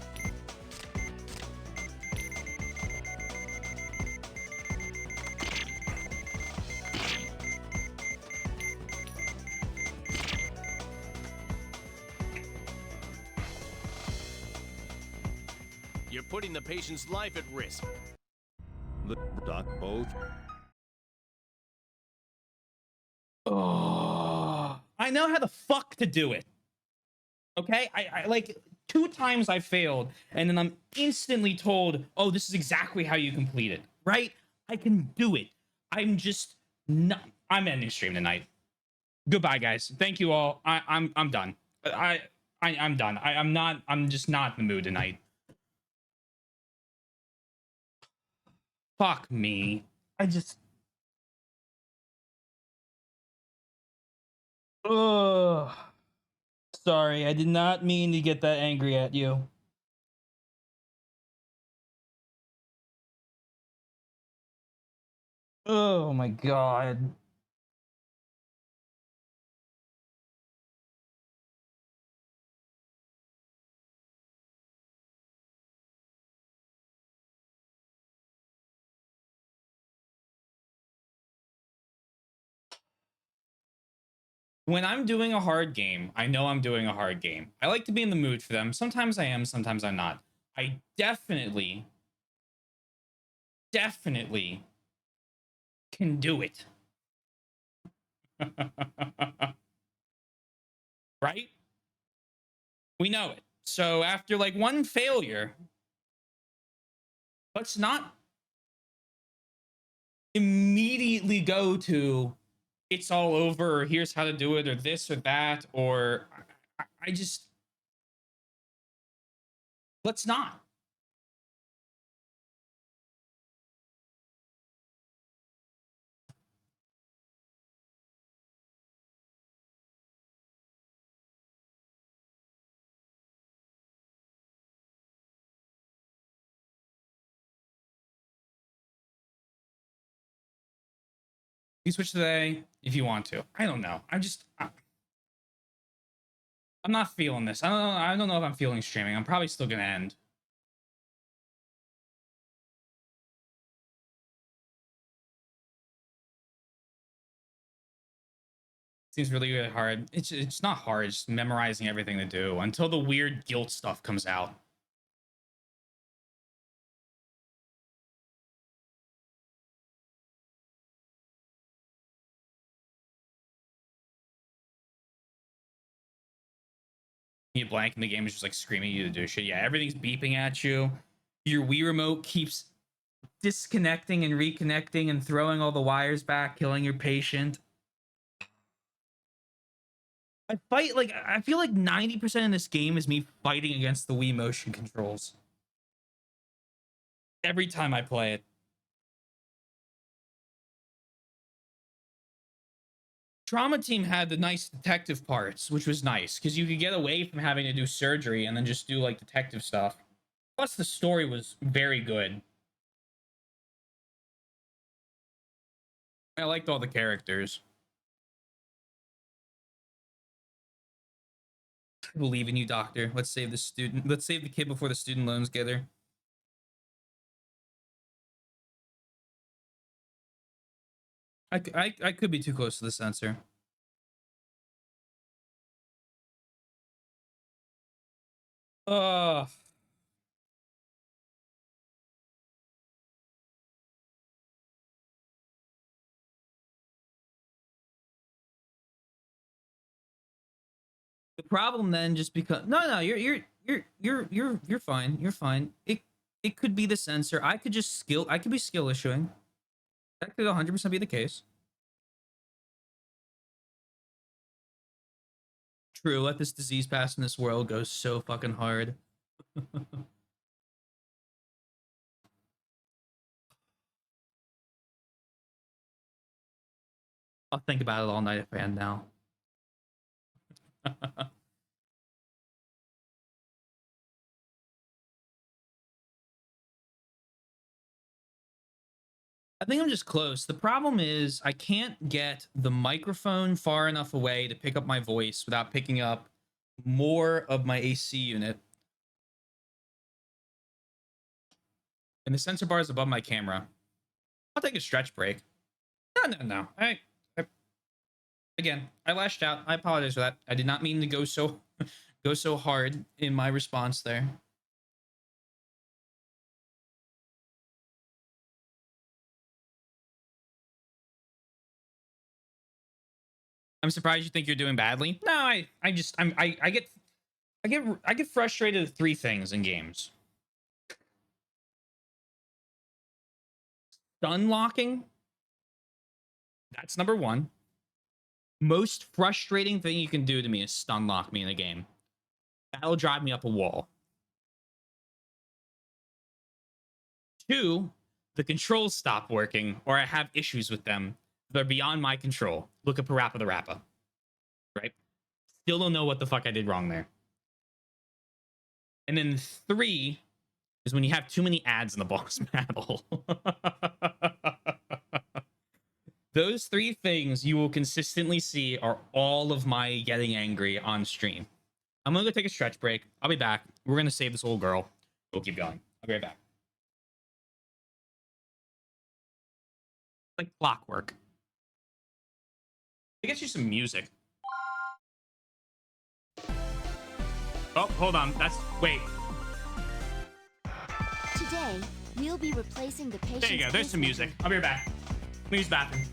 You're putting the patient's life at risk. The doc both. Oh, I know how the fuck to do it. Okay, I like 2 times I failed, and then I'm instantly told, "Oh, this is exactly how you complete it." Right? I can do it. I'm just not. I'm ending stream tonight. Goodbye, guys. Thank you all. I'm done. I'm done. I'm not. I'm just not in the mood tonight. Fuck me. I just. Ugh. Sorry, I did not mean to get that angry at you. Oh my god. When I'm doing a hard game, I know I'm doing a hard game. I like to be in the mood for them. Sometimes I am, sometimes I'm not. I definitely can do it. Right? We know it. So after like one failure, let's not immediately go to it's all over, or here's how to do it, or this or that, or I just, let's not. You switch today if you want to. I don't know. I'm not feeling this. I don't know if I'm feeling streaming. I'm probably still gonna end. Seems really hard. It's not hard. It's just memorizing everything to do until the weird guilt stuff comes out. You blank and the game is just like screaming at you to do shit. Yeah, everything's beeping at you. Your Wii remote keeps disconnecting and reconnecting and throwing all the wires back, killing your patient. I feel like 90% of this game is me fighting against the Wii motion controls. Every time I play it. Trauma Team had the nice detective parts, which was nice because you could get away from having to do surgery and then just do like detective stuff. Plus, the story was very good. I liked all the characters. I believe in you, doctor. Let's save the student. Let's save the kid before the student loans get her. I could be too close to the sensor. The problem then just because no, you're fine. You're fine. It could be the sensor. I could be skill issuing. That could 100% be the case. True, let this disease pass in this world goes so fucking hard. I'll think about it all night if I am now. I think I'm just close. The problem is I can't get the microphone far enough away to pick up my voice without picking up more of my AC unit. And the sensor bar is above my camera. I'll take a stretch break. No. Again, I lashed out. I apologize for that. I did not mean to go so hard in my response there. I'm surprised you think you're doing badly. No, I get frustrated at three things in games. Stun locking. That's number one. Most frustrating thing you can do to me is stun lock me in a game. That'll drive me up a wall. Two, the controls stop working, or I have issues with them. They're beyond my control. Look at Parappa the Rappa. Right? Still don't know what the fuck I did wrong there. And then three is when you have too many ads in the boss battle. Those three things you will consistently see are all of my getting angry on stream. I'm gonna go take a stretch break. I'll be back. We're gonna save this little girl. We'll keep going. I'll be right back. Like clockwork. I get you some music. Oh, hold on. Wait. Today, we'll be replacing the patient's There you go. There's some music. I'll be right back. Let me use the bathroom.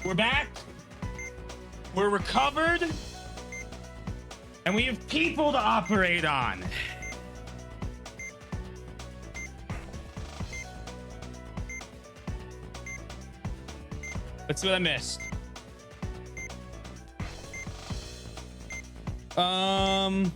We're back. We're recovered. And we have people to operate on. Let's see what I missed. Parappa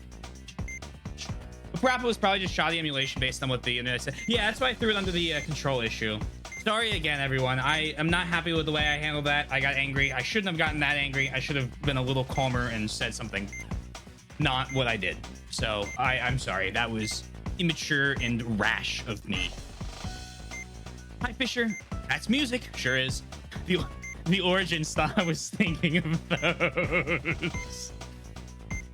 was probably just shoddy emulation based on what the internet said. Yeah, that's why I threw it under the control issue. Sorry again, everyone. I am not happy with the way I handled that. I got angry. I shouldn't have gotten that angry. I should have been a little calmer and said something. Not what I did. So I'm sorry. That was immature and rash of me. Hi, Fisher. That's music. Sure is. The origin style I was thinking of those.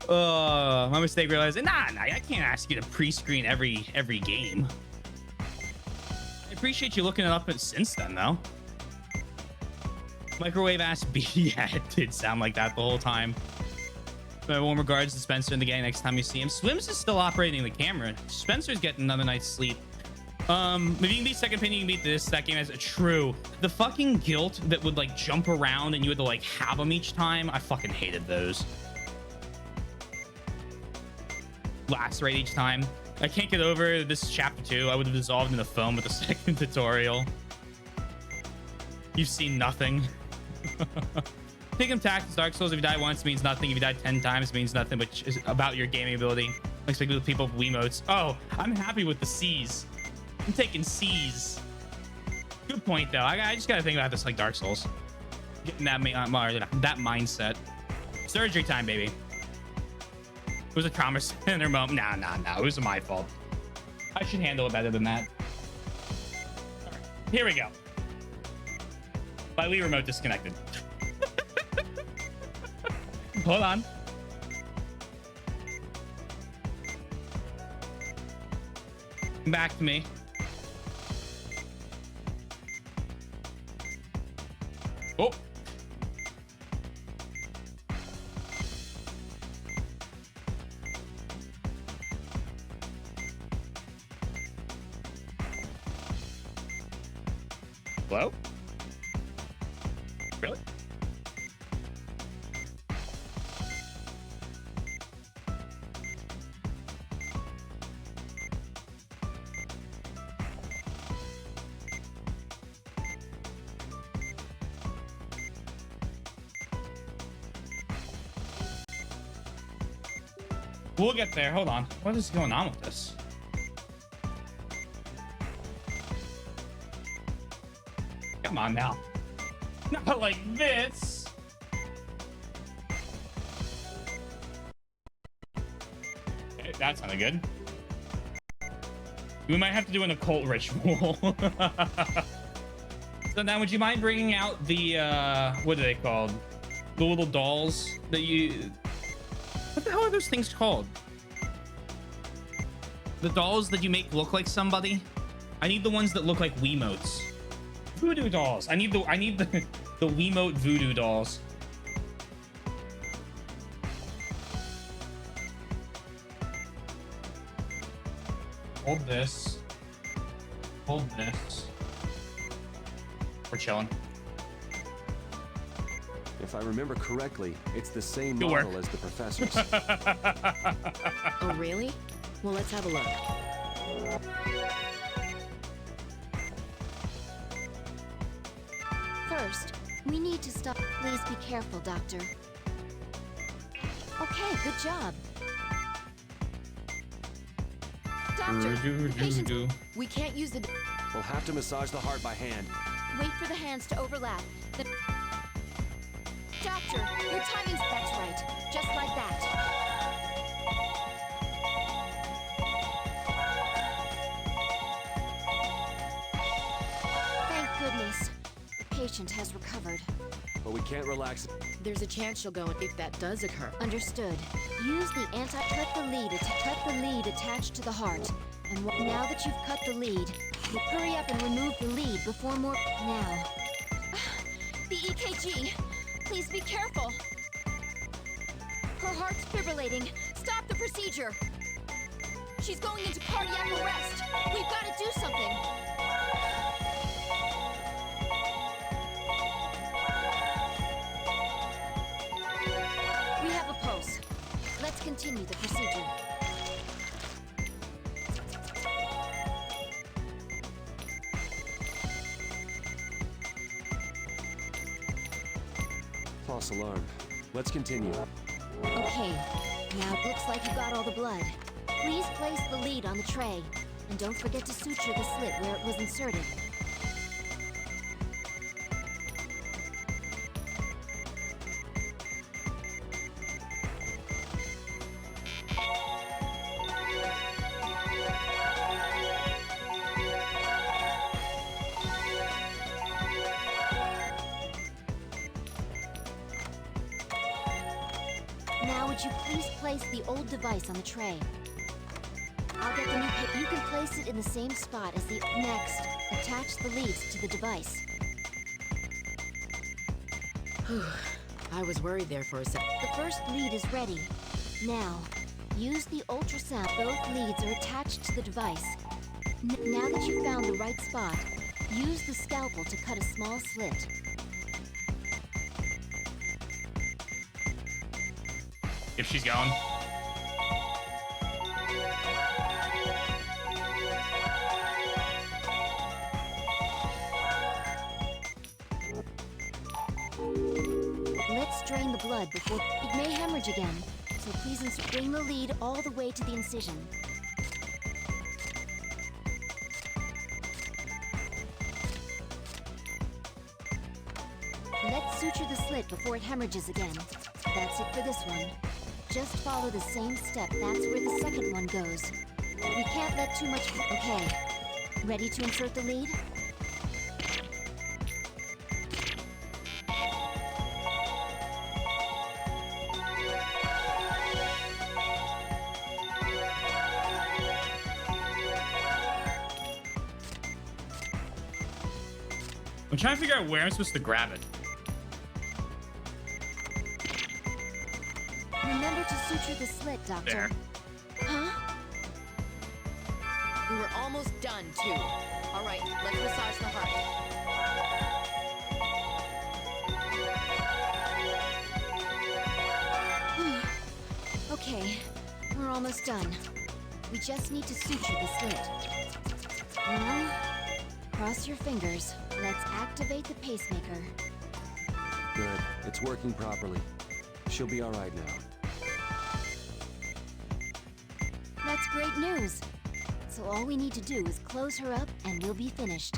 My mistake. Realizing, nah, I can't ask you to pre-screen every game. I appreciate you looking it up since then, though. Microwave ass B. Yeah, it did sound like that the whole time. My warm regards to Spencer and the gang next time you see him. Swims is still operating the camera. Spencer's getting another night's sleep. If you can beat second pin, you can beat this. That game has a true. The fucking guilt that would like jump around and you had to like have them each time. I fucking hated those. Lacerate each time. I can't get over this is chapter 2. I would have dissolved in the foam with the second tutorial. You've seen nothing. Picking Tactics Dark Souls, if you die once means nothing. If you die 10 times means nothing, which is about your gaming ability. Like speaking with people with Wiimotes. Oh, I'm happy with the C's. I'm taking C's. Good point though. I just gotta think about this like Dark Souls. Getting that mindset. Surgery time, baby. It was a trauma center moment. Nah. It was my fault. I should handle it better than that. All right, here we go. My Wii remote disconnected. Hold on. Come back to me. Oh. Hello? Really? We'll get there. Hold on. What is going on with this? Come on now. Not like this. Okay, that's not good. We might have to do an occult ritual. So now, would you mind bringing out the, what are they called? The little dolls that you... What the hell are those things called? The dolls that you make look like somebody? I need the ones that look like Wiimotes. Voodoo dolls. I need the Wiimote voodoo dolls. Hold this. Hold this. We're chilling. If I remember correctly, it's the same Good model work. as the professor's. Oh, really? Well, let's have a look. First, we need to stop. Please be careful, Doctor. Okay, good job. Doctor, we can't use the... We'll have to massage the heart by hand. Wait for the hands to overlap. Doctor, your timing's... That's right. Just like that. Thank goodness. The patient has recovered. But we can't relax. There's a chance she'll go if that does occur. Understood. Use the cut the lead attached to the heart. And now that you've cut the lead, you hurry up and remove the lead before more... Now. The EKG. Please be careful. Her heart's fibrillating. Stop the procedure. She's going into cardiac arrest. We've got to do something. false alarm. Let's continue. Okay, now it looks like you got all the blood. Please place the lead on the tray. And don't forget to suture the slit where it was inserted. Now would you please place the old device on the tray? I'll get the new You can place it in the same spot as the... Next, attach the leads to the device. I was worried there for a sec. The first lead is ready. Now, use the ultrasound. Both leads are attached to the device. Now that you've found the right spot, use the scalpel to cut a small slit. If she's going. Let's drain the blood before... It may hemorrhage again, so please bring the lead all the way to the incision. Let's suture the slit before it hemorrhages again. That's it for this one. Just follow the same step. That's where the second one goes. We can't let too much... Okay. Ready to insert the lead? I'm trying to figure out where I'm supposed to grab it. Remember to suture the slit, Doctor. There. Huh? We were almost done, too. All right, let's massage the heart. Okay, we're almost done. We just need to suture the slit. Now, cross your fingers. Let's activate the pacemaker. Good. It's working properly. She'll be all right now. That's great news. So all we need to do is close her up and we'll be finished.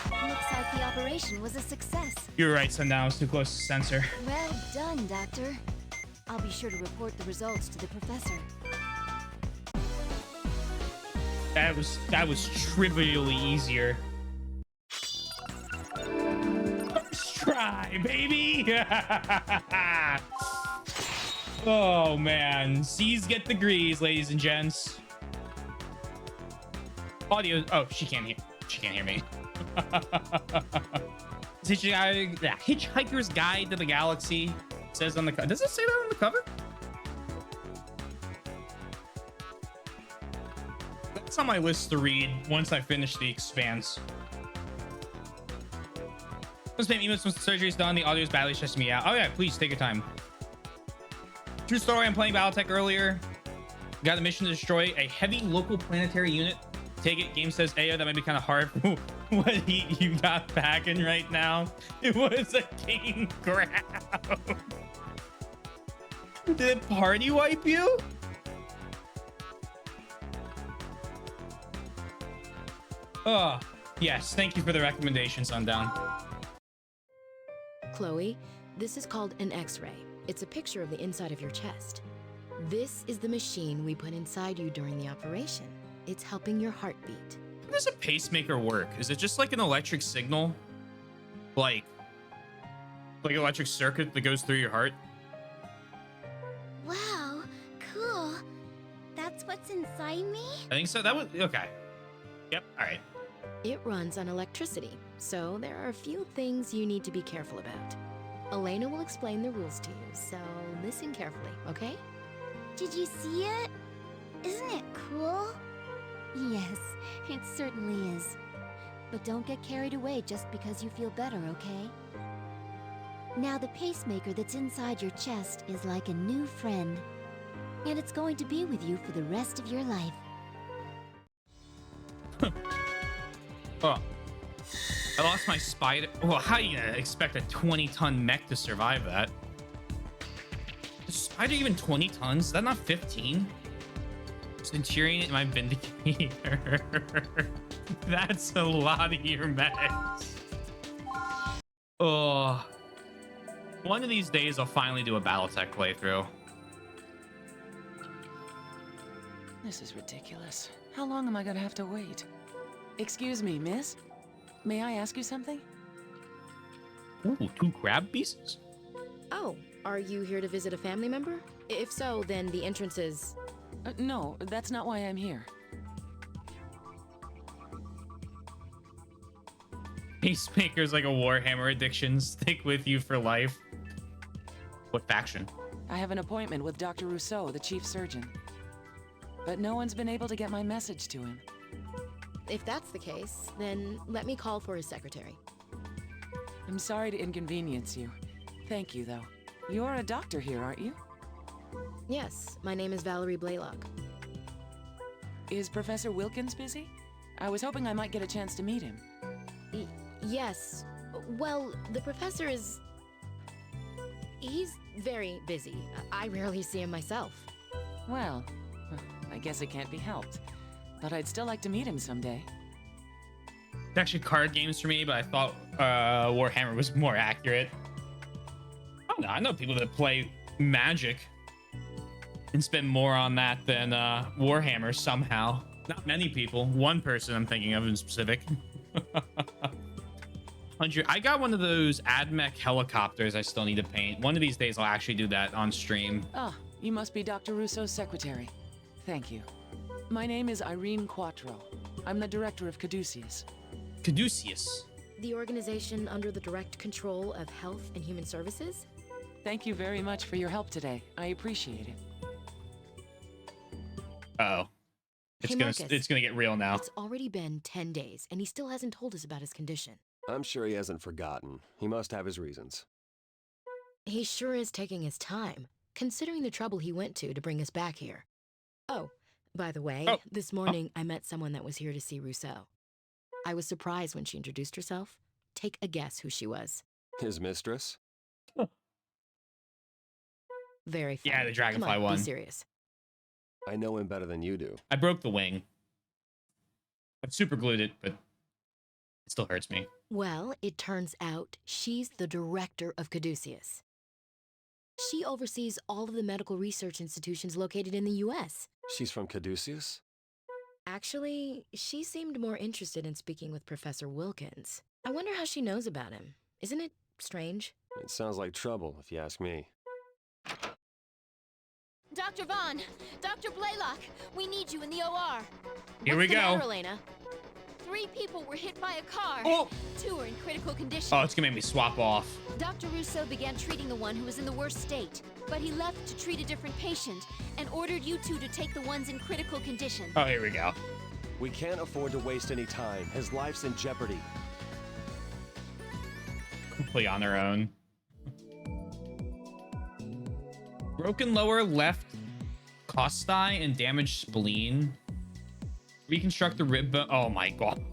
Looks like the operation was a success. You're right, Sundown. I was too close to the sensor. Well done, Doctor. I'll be sure to report the results to the professor. That was trivially easier. First try, baby! Oh man, C's get degrees, ladies and gents. Audio. Oh, she can't hear. She can't hear me. Hitchhiker's Guide to the Galaxy says on the cover. Does it say that on the cover? That's on my list to read once I finish The Expanse. Let's make once the surgery's done. The audio is badly stressing me out. Oh yeah, please take your time. True story. I'm playing Battletech earlier. Got a mission to destroy a heavy local planetary unit. Take it. Game says, Ayo, that might be kind of hard for what you got packing right now. It was a king crowd. Did it party wipe you? Oh, yes. Thank you for the recommendation, Sundown. Chloe, this is called an X-ray. It's a picture of the inside of your chest. This is the machine we put inside you during the operation. It's helping your heart beat. How does a pacemaker work? Is it just like an electric signal? Like electric circuit that goes through your heart? Wow, cool. That's what's inside me? I think so. That was okay. Yep. All right. It runs on electricity, so there are a few things you need to be careful about. Elena will explain the rules to you, so listen carefully, okay? Did you see it? Isn't it cool? Yes, it certainly is. But don't get carried away just because you feel better, okay? Now the pacemaker that's inside your chest is like a new friend. And it's going to be with you for the rest of your life. Oh. I lost my spider. Well, how do you expect a 20-ton mech to survive that? Is spider even 20 tons? Is that not 15? Centurion in my Vindicator. That's a lot of your mechs. Oh. One of these days, I'll finally do a Battletech playthrough. This is ridiculous. How long am I gonna have to wait? Excuse me, miss? May I ask you something? Ooh, 2 crab pieces? Oh, are you here to visit a family member? If so, then the entrance is... No, that's not why I'm here. Peacemaker's like a Warhammer addiction. Stick with you for life. What faction? I have an appointment with Dr. Rousseau, the chief surgeon. But no one's been able to get my message to him. If that's the case, then let me call for his secretary. I'm sorry to inconvenience you. Thank you, though. You're a doctor here, aren't you? Yes, my name is Valerie Blaylock. Is Professor Wilkins busy? I was hoping I might get a chance to meet him. Yes. Well, the professor is... He's very busy. I rarely see him myself. Well, I guess it can't be helped. But I'd still like to meet him someday. It's actually card games for me, but I thought Warhammer was more accurate. I don't know. I know people that play Magic and spend more on that than Warhammer somehow. Not many people. One person I'm thinking of in specific. 100. I got one of those AdMech helicopters I still need to paint. One of these days I'll actually do that on stream. Ah, you must be Dr. Rousseau's secretary. Thank you. My name is Irene Quattro. I'm the director of Caduceus. Caduceus? The organization under the direct control of Health and Human Services? Thank you very much for your help today. I appreciate it. Uh-oh. Hey, Marcus, it's gonna get real now. It's already been 10 days, and he still hasn't told us about his condition. I'm sure he hasn't forgotten. He must have his reasons. He sure is taking his time, considering the trouble he went to bring us back here. Oh, by the way, this morning I met someone that was here to see Rousseau. I was surprised when she introduced herself. Take a guess who she was. His mistress? Very funny. Yeah, the Dragonfly Come on, one. Be serious. I know him better than you do. I broke the wing. I've super glued it, but it still hurts me. Well, it turns out she's the director of Caduceus. She oversees all of the medical research institutions located in the U.S. She's from Caduceus? Actually, she seemed more interested in speaking with Professor Wilkins. I wonder how she knows about him. Isn't it strange? It sounds like trouble, if you ask me. Dr. Vaughn! Dr. Blaylock! We need you in the OR! Here we What's the go. matter, Elena? 3 people were hit by a car. Oh. 2 are in critical condition. Oh, it's gonna make me swap off. Dr. Rousseau began treating the one who was in the worst state, but he left to treat a different patient and ordered you 2 to take the ones in critical condition. Oh, here we go. We can't afford to waste any time. His life's in jeopardy. Complete on their own. Broken lower left costi and damaged spleen. Reconstruct the rib bone. Oh my god.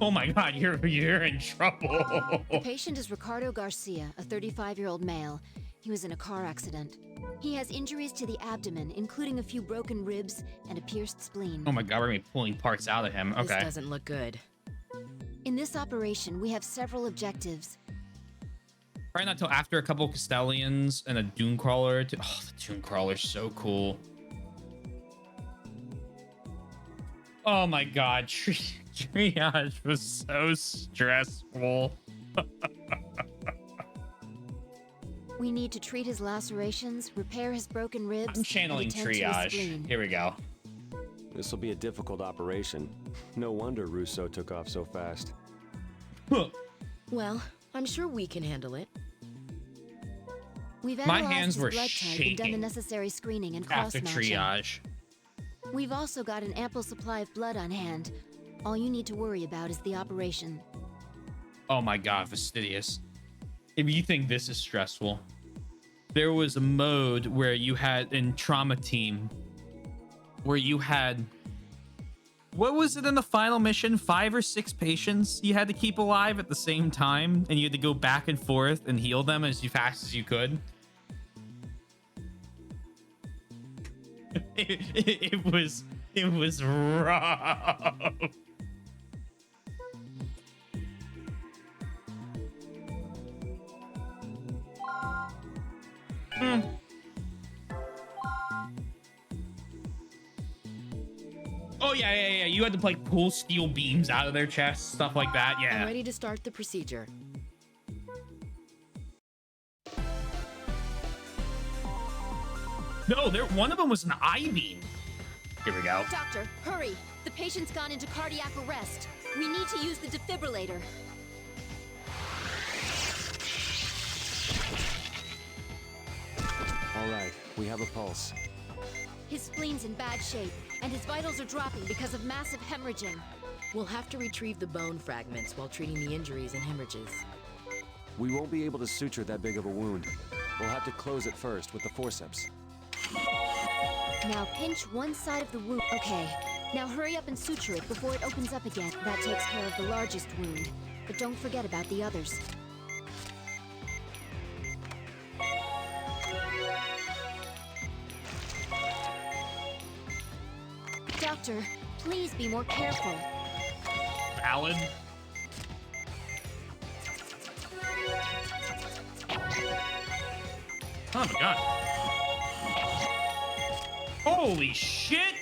Oh my god, you're in trouble. The patient is Ricardo Garcia, a 35-year-old male. He was in a car accident. He has injuries to the abdomen, including a few broken ribs and a pierced spleen. Oh my god, we're gonna be pulling parts out of him. Okay. This doesn't look good. In this operation, we have several objectives. Probably not till after a couple Castellians and a Dune Crawler. Oh, the Dune Crawler's so cool. Oh my god, triage was so stressful. We need to treat his lacerations, repair his broken ribs, I'm channeling and attend to his triage. spleen. Here we go. This will be a difficult operation. No wonder Rousseau took off so fast. Well, I'm sure we can handle it. We've My analyzed hands his were blood type and done the shaking necessary screening and after cross-matching. triage. We've also got an ample supply of blood on hand. All you need to worry about is the operation. Oh my god, fastidious. If you think this is stressful. there was a mode where you had in Trauma Team where you had, what was it in the final mission? 5 or 6 patients you had to keep alive at the same time, and you had to go back and forth and heal them as fast as you could. It was rough. Oh yeah. You had to like pull steel beams out of their chests, stuff like that. I'm Yeah. ready to start the procedure. No, one of them was an I-beam. Here we go. Doctor, hurry! The patient's gone into cardiac arrest. We need to use the defibrillator. All right, we have a pulse. His spleen's in bad shape, and his vitals are dropping because of massive hemorrhaging. We'll have to retrieve the bone fragments while treating the injuries and hemorrhages. We won't be able to suture that big of a wound. We'll have to close it first with the forceps. Now pinch one side of the wound. Okay, now hurry up and suture it before it opens up again. That takes care of the largest wound. But don't forget about the others. Doctor, please be more careful. Valid. Oh my god. Holy shit!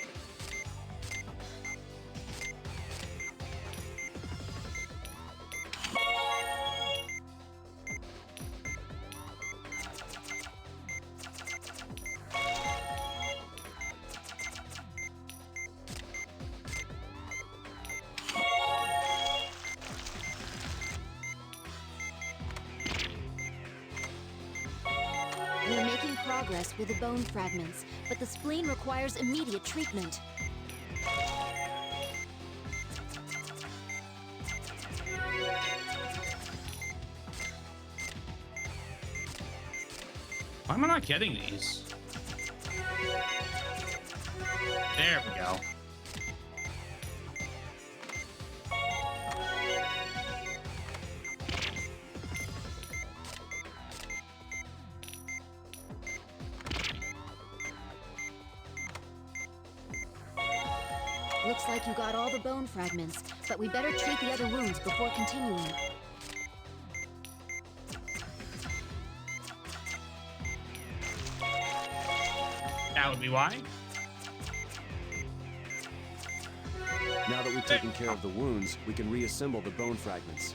We're making progress with the bone fragments, but the spleen requires immediate treatment. Why am I not getting these? There we go. Looks like you got all the bone fragments, but we better treat the other wounds before continuing. That would be why. Now that we've taken care of the wounds, we can reassemble the bone fragments.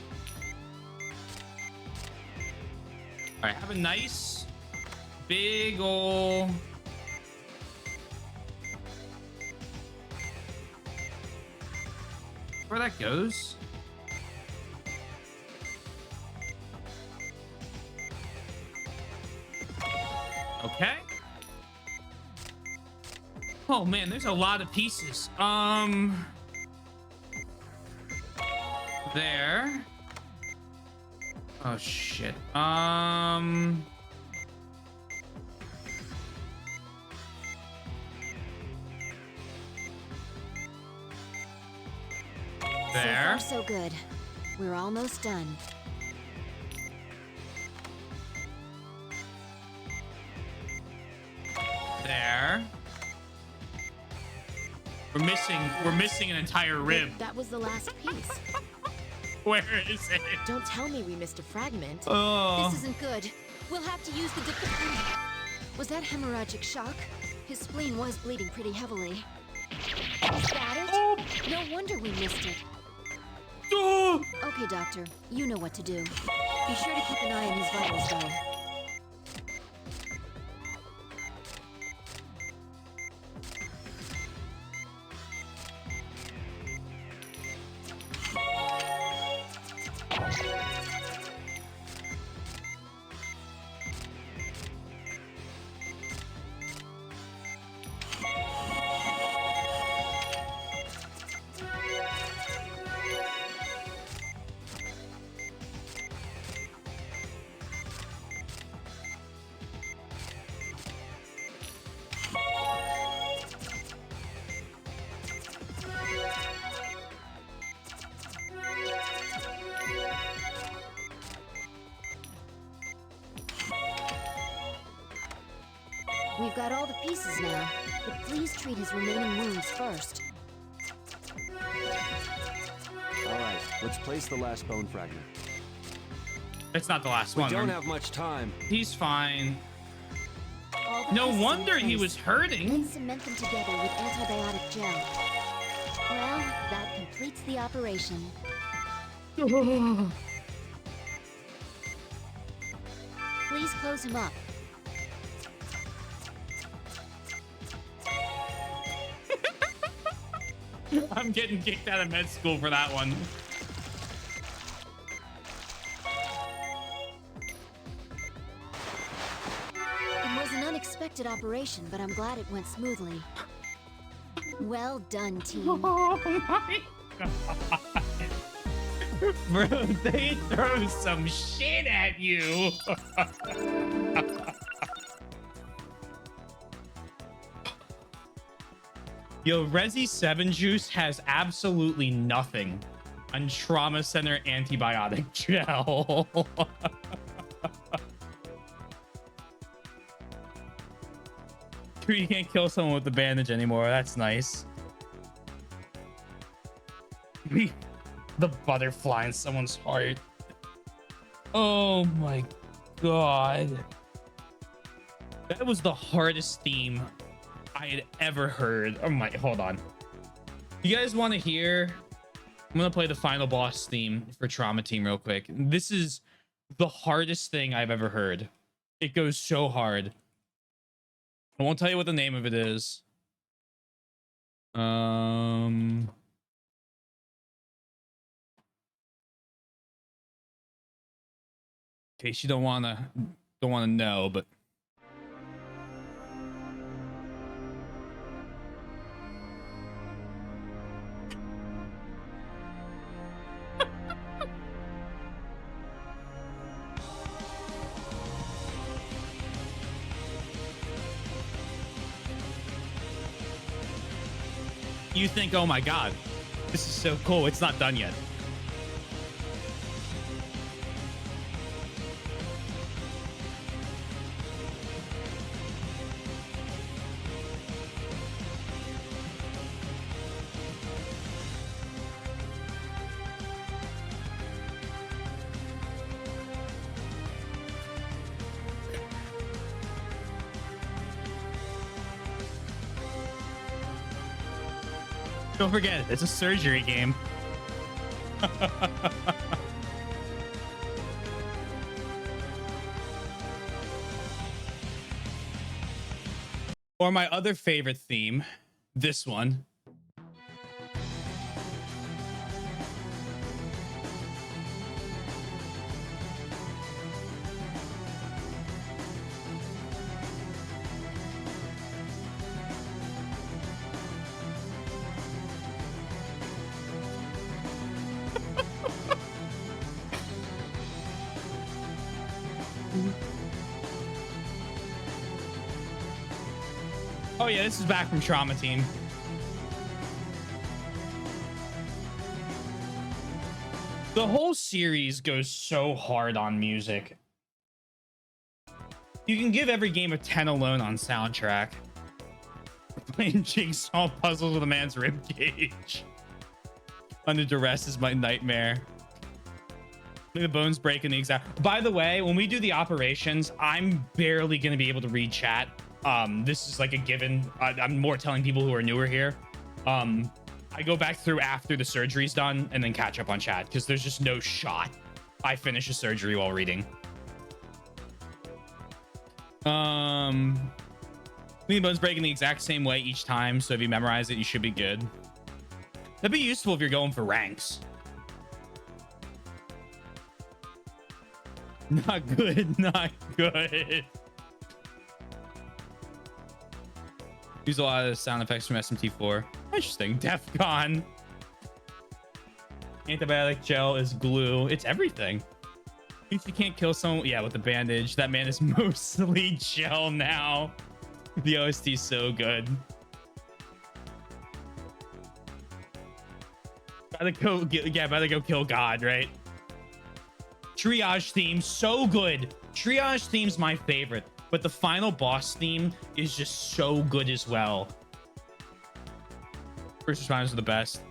All right, have a nice, big ol'. Where that goes? Okay. Oh man, there's a lot of pieces. There. Oh shit. So There. far, so good. We're almost done. There. We're missing an entire rib. That was the last piece. Where is it? Don't tell me we missed a fragment. Oh. This isn't good. We'll have to use the Was that hemorrhagic shock? His spleen was bleeding pretty heavily. Is that it? No wonder we missed it. Okay, Doctor. You know what to do. Be sure to keep an eye on his vitals, though. We've got all the pieces now, but please treat his remaining wounds first. All right, let's place the last bone fragment. It's not the last one. We don't have much time. He's fine. All the No pieces in wonder he place. was hurting. Then cement them together with antibiotic gel. Well, that completes the operation. Please close him up. I'm getting kicked out of med school for that one. It was an unexpected operation, but I'm glad it went smoothly. Well done, team. Oh my god. Bro, they throw some shit at you. Yo, Resi 7 Juice has absolutely nothing on Trauma Center antibiotic gel. You can't kill someone with the bandage anymore. That's nice. The butterfly in someone's heart. Oh my god. That was the hardest theme I had ever heard. Oh my, hold on. You guys want to hear? I'm gonna play the final boss theme for Trauma Team real quick. This is the hardest thing I've ever heard. It goes so hard. I won't tell you what the name of it is. In case you don't wanna know, but you think, oh my god, this is so cool. It's not done yet. Don't forget, it's a surgery game. Or my other favorite theme, this one. Oh yeah, this is back from Trauma Team. The whole series goes so hard on music. You can give every game a 10 alone on soundtrack. Playing jigsaw puzzles with a man's ribcage. Under duress is my nightmare. The bones breaking the exact. By the way, when we do the operations, I'm barely going to be able to read chat. This is like a given. I'm more telling people who are newer here. I go back through after the surgery's done and then catch up on chat because there's just no shot I finish a surgery while reading. The bones breaking the exact same way each time, so if you memorize it, you should be good. That'd be useful if you're going for ranks. Not good, not good. Use a lot of sound effects from SMT4. Interesting. Defcon. Antibiotic gel is glue. It's everything. If you can't kill someone, yeah, with the bandage. That man is mostly gel now. The OST is so good. Gotta go kill God, right? Triage theme, so good. Triage theme's my favorite. but the final boss theme is just so good as well. First responders are the best.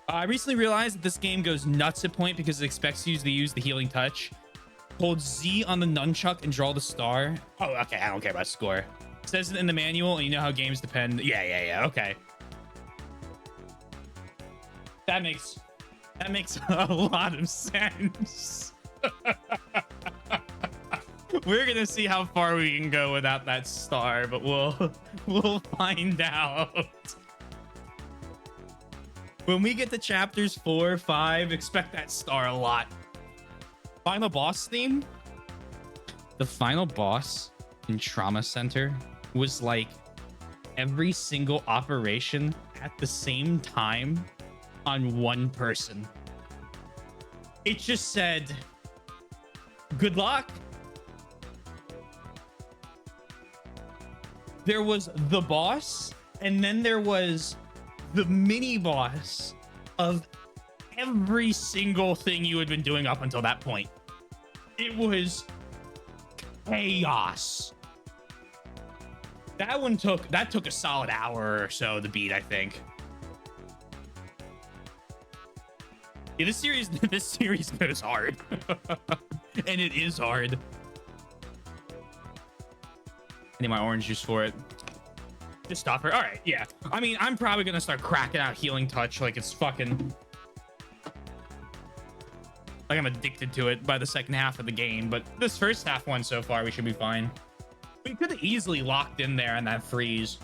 I recently realized that this game goes nuts at point because it expects you to use the healing touch. Hold Z on the nunchuck and draw the star. Oh, okay. I don't care about score. It says it in the manual, and you know how games depend. Yeah. Okay. That makes a lot of sense. We're gonna see how far we can go without that star, but we'll find out. When we get to chapters 4, 5, expect that star a lot. Final boss theme. The final boss in Trauma Center was like every single operation at the same time on one person. It just said, good luck. There was the boss, and then there was the mini boss of every single thing you had been doing up until that point. It was chaos. That took a solid hour or so to beat, I think. Yeah, this series goes hard. And it is hard. I need my orange juice for it. Just stop her. All right, yeah. I mean, I'm probably gonna start cracking out healing touch like it's fucking... like I'm addicted to it by the second half of the game, but this first half one so far, we should be fine. We could have easily locked in there on that freeze.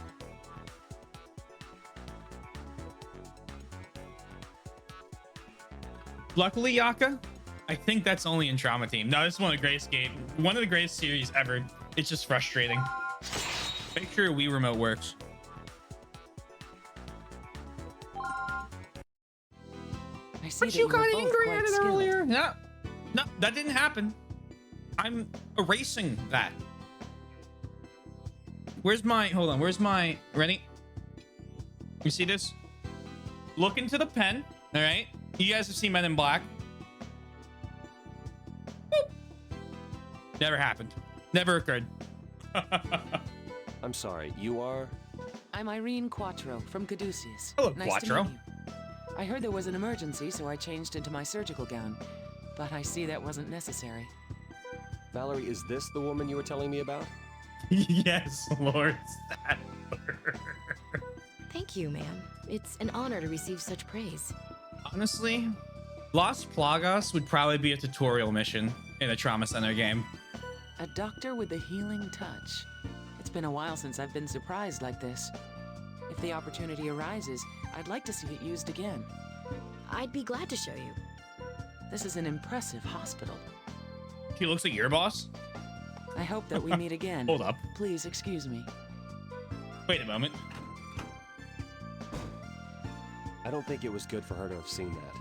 Luckily, Yaka, I think that's only in Trauma Team. No, this is one of the greatest series ever. It's just frustrating. Make sure Wii remote works. But you got angry at it earlier. No, that didn't happen. I'm erasing that. Where's my... hold on. Where's my... ready? You see this? Look into the pen. All right. You guys have seen Men in Black. Boop. Never happened. Never occurred. I'm sorry, you are? I'm Irene Quattro from Caduceus. Hello, nice Quattro. To meet you. I heard there was an emergency, so I changed into my surgical gown. But I see that wasn't necessary. Valerie, is this the woman you were telling me about? Yes, Lord Sadler. Thank you, ma'am. It's an honor to receive such praise. Honestly, Las Plagas would probably be a tutorial mission in a Trauma Center game. A doctor with a healing touch. It's been a while since I've been surprised like this. If the opportunity arises, I'd like to see it used again. I'd be glad to show you. This is an impressive hospital. He looks like your boss? I hope that we meet again. Hold up. Please excuse me. Wait a moment. I don't think it was good for her to have seen that.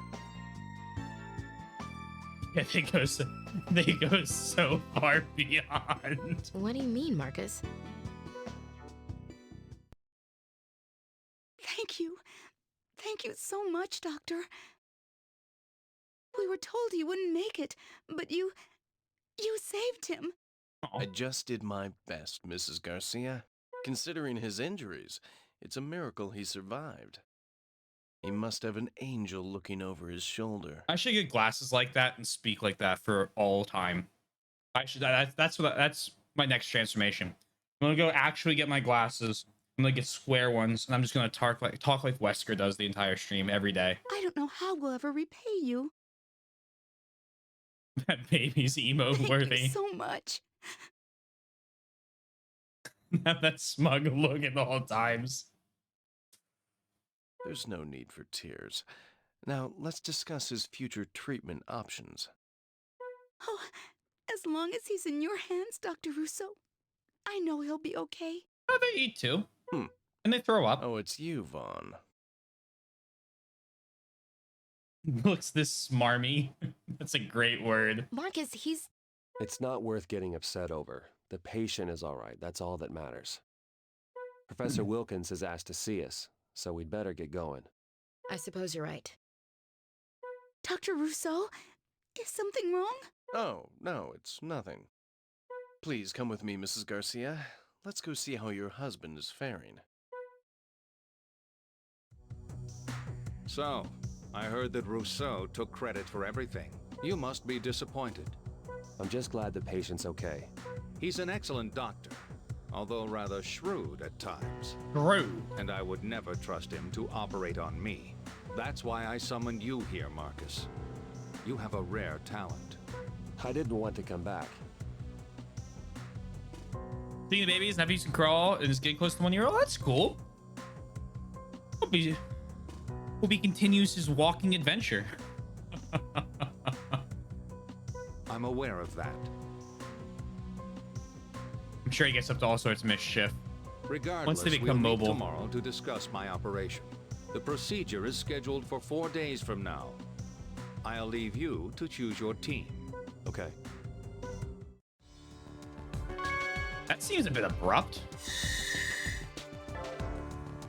Yeah, they go so far beyond. What do you mean, Marcus? Thank you. Thank you so much, Doctor. We were told he wouldn't make it, but you saved him. I just did my best, Mrs. Garcia. Considering his injuries, it's a miracle he survived. He must have an angel looking over his shoulder. I should get glasses like that and speak like that for all time. That's my next transformation. I'm gonna go actually get my glasses. I'm gonna get square ones, and I'm just gonna talk like Wesker does the entire stream every day. I don't know how we'll ever repay you. That baby's emo worthy. Thank you so much. Have that smug look at all times. There's no need for tears. Now, let's discuss his future treatment options. Oh, as long as he's in your hands, Dr. Russo, I know he'll be okay. Oh, they eat too. And they throw up. Oh, it's you, Vaughn. Looks this smarmy. That's a great word. Marcus, he's... It's not worth getting upset over. The patient is all right. That's all that matters. Professor Wilkins has asked to see us, so we'd better get going. I suppose you're right. Dr. Russo, is something wrong? Oh, no, it's nothing. Please come with me, Mrs. Garcia. Let's go see how your husband is faring. So, I heard that Rousseau took credit for everything. You must be disappointed. I'm just glad the patient's okay. He's an excellent doctor, although rather shrewd at times. Shrewd. And I would never trust him to operate on me. That's why I summoned you here, Marcus. You have a rare talent. I didn't want to come back. Seeing the babies, nephews can crawl, and is getting close to 1 year old. That's cool. Hope he continues his walking adventure. I'm aware of that. I'm sure he gets up to all sorts of mischief. Regardless, once they we'll become meet mobile. tomorrow to discuss my operation. The procedure is scheduled for 4 days from now. I'll leave you to choose your team. Okay. That seems a bit abrupt.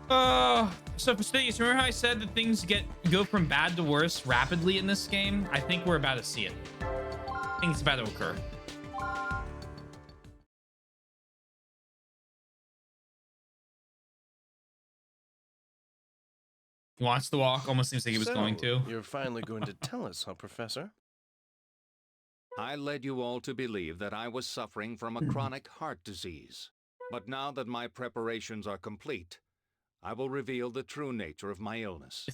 So Fastidious, remember how I said that things go from bad to worse rapidly in this game? I think we're about to see it. I think it's about to occur. He wants to walk. Almost seems like he was going to. You're finally going to tell us, huh, Professor? I led you all to believe that I was suffering from a chronic heart disease. But now that my preparations are complete, I will reveal the true nature of my illness.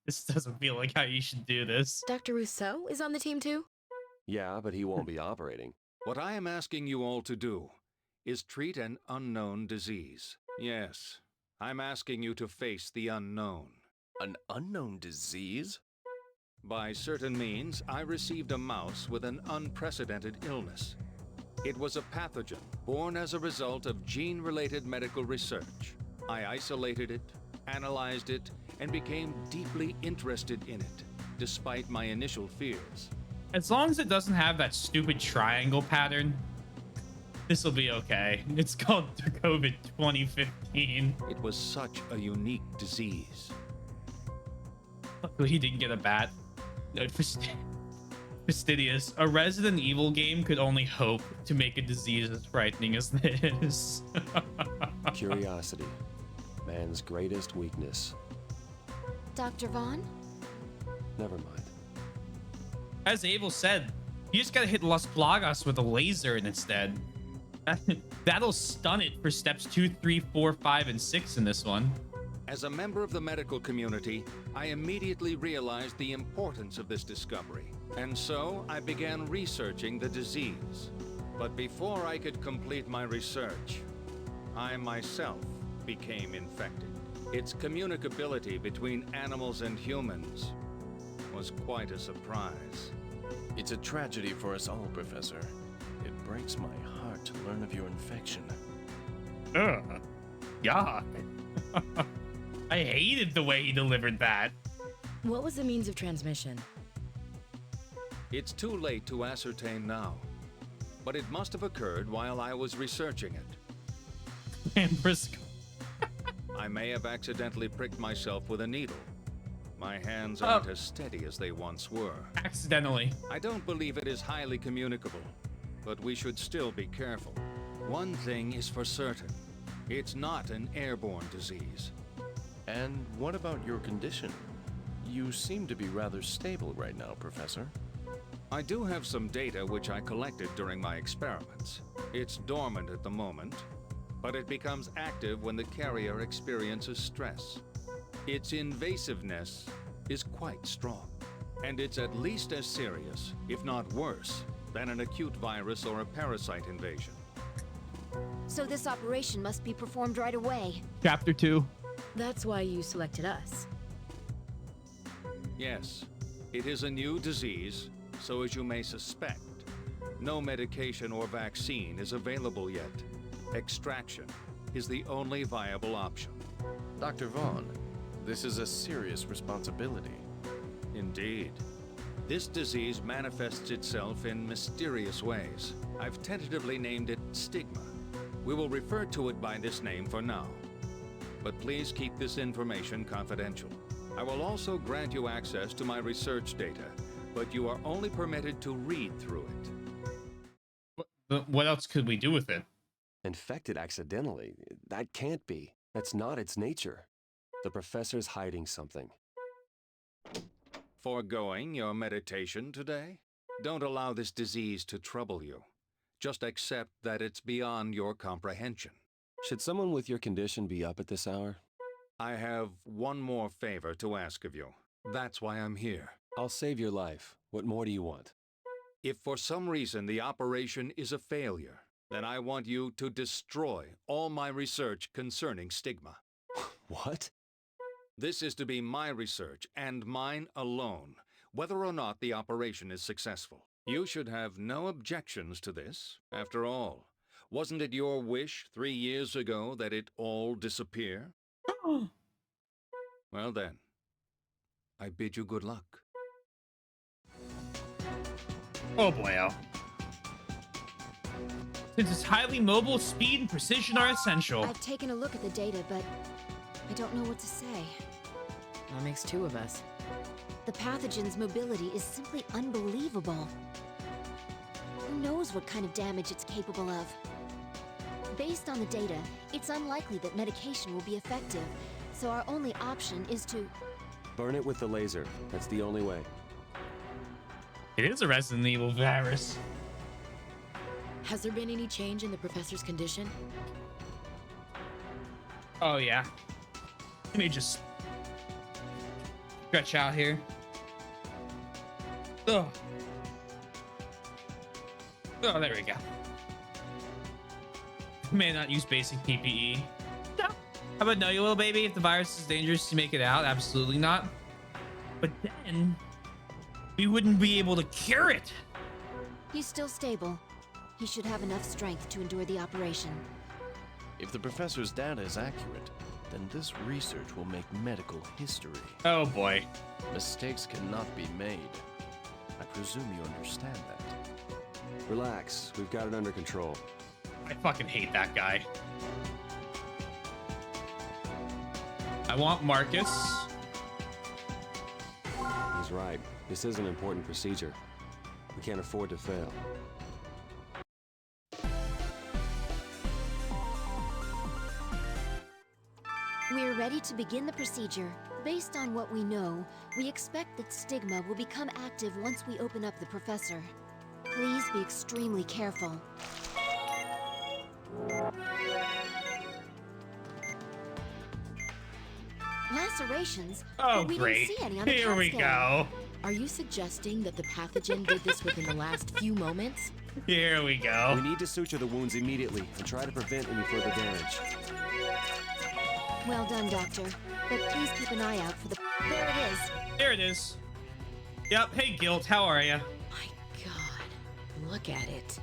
This doesn't feel like how you should do this. Dr. Rousseau is on the team too? Yeah, but he won't be operating. What I am asking you all to do is treat an unknown disease. Yes, I'm asking you to face the unknown. An unknown disease? By certain means, I received a mouse with an unprecedented illness. It was a pathogen born as a result of gene-related medical research. I isolated it, analyzed it, and became deeply interested in it, despite my initial fears. As long as it doesn't have that stupid triangle pattern, this will be okay. It's called COVID 2015. It was such a unique disease. Luckily, he didn't get a bat. No, Fastidious. A Resident Evil game could only hope to make a disease as frightening as this. Curiosity. Man's greatest weakness. Dr. Vaughn? Never mind. As Abel said, you just gotta hit Las Plagas with a laser instead. That'll stun it for steps 2, 3, 4, 5, and 6 in this one. As a member of the medical community, I immediately realized the importance of this discovery, and so I began researching the disease. But before I could complete my research, I myself became infected. Its communicability between animals and humans was quite a surprise. It's a tragedy for us all, Professor. It breaks my heart to learn of your infection. Ugh. Yuck. I hated the way he delivered that. What was the means of transmission? It's too late to ascertain now, but it must have occurred while I was researching it. And Briscoe. I may have accidentally pricked myself with a needle. My hands aren't as steady as they once were. Accidentally. I don't believe it is highly communicable, but we should still be careful. One thing is for certain. It's not an airborne disease. And what about your condition? You seem to be rather stable right now, Professor. I do have some data which I collected during my experiments. It's dormant at the moment, but it becomes active when the carrier experiences stress. Its invasiveness is quite strong, and it's at least as serious, if not worse, than an acute virus or a parasite invasion. So this operation must be performed right away. Chapter 2. That's why you selected us. Yes, it is a new disease, so as you may suspect, no medication or vaccine is available yet. Extraction is the only viable option. Dr. Vaughn, this is a serious responsibility. Indeed. This disease manifests itself in mysterious ways. I've tentatively named it stigma. We will refer to it by this name for now. But please keep this information confidential. I will also grant you access to my research data, but you are only permitted to read through it. But what else could we do with it? Infected accidentally? That can't be. That's not its nature. The professor's hiding something. Foregoing your meditation today? Don't allow this disease to trouble you. Just accept that it's beyond your comprehension. Should someone with your condition be up at this hour? I have one more favor to ask of you. That's why I'm here. I'll save your life. What more do you want? If for some reason the operation is a failure, then I want you to destroy all my research concerning stigma. What? This is to be my research, and mine alone, whether or not the operation is successful. You should have no objections to this. After all, wasn't it your wish 3 years ago that it all disappear? Well then, I bid you good luck. Oh boy, oh. Since it's highly mobile, speed and precision are essential. I've taken a look at the data, but I don't know what to say. That makes two of us. The pathogen's mobility is simply unbelievable. Who knows what kind of damage it's capable of? Based on the data, it's unlikely that medication will be effective, so our only option is to... Burn it with the laser. That's the only way. It is a Resident Evil virus. Has there been any change in the professor's condition? Oh, yeah. Let me just stretch out here. Oh. Oh, there we go. May not use basic PPE. No. How about no, you little baby? If the virus is dangerous to make it out, absolutely not. But then we wouldn't be able to cure it. He's still stable. He should have enough strength to endure the operation. If the professor's data is accurate, then this research will make medical history. Oh boy. Mistakes cannot be made. I presume you understand that. Relax, we've got it under control. I fucking hate that guy. I want Marcus. He's right. This is an important procedure. We can't afford to fail. We're ready to begin the procedure. Based on what we know, we expect that stigma will become active once we open up the professor. Please be extremely careful. Lacerations? Oh, but we great. didn't see any on the Here CAT we scan. go. Are you suggesting that the pathogen did this within the last few moments? Here we go. We need to suture the wounds immediately and try to prevent any further damage. Well done, Doctor. But please keep an eye out for the... There it is. There it is. Yep. Hey, Guilt. How are you? My God. Look at it.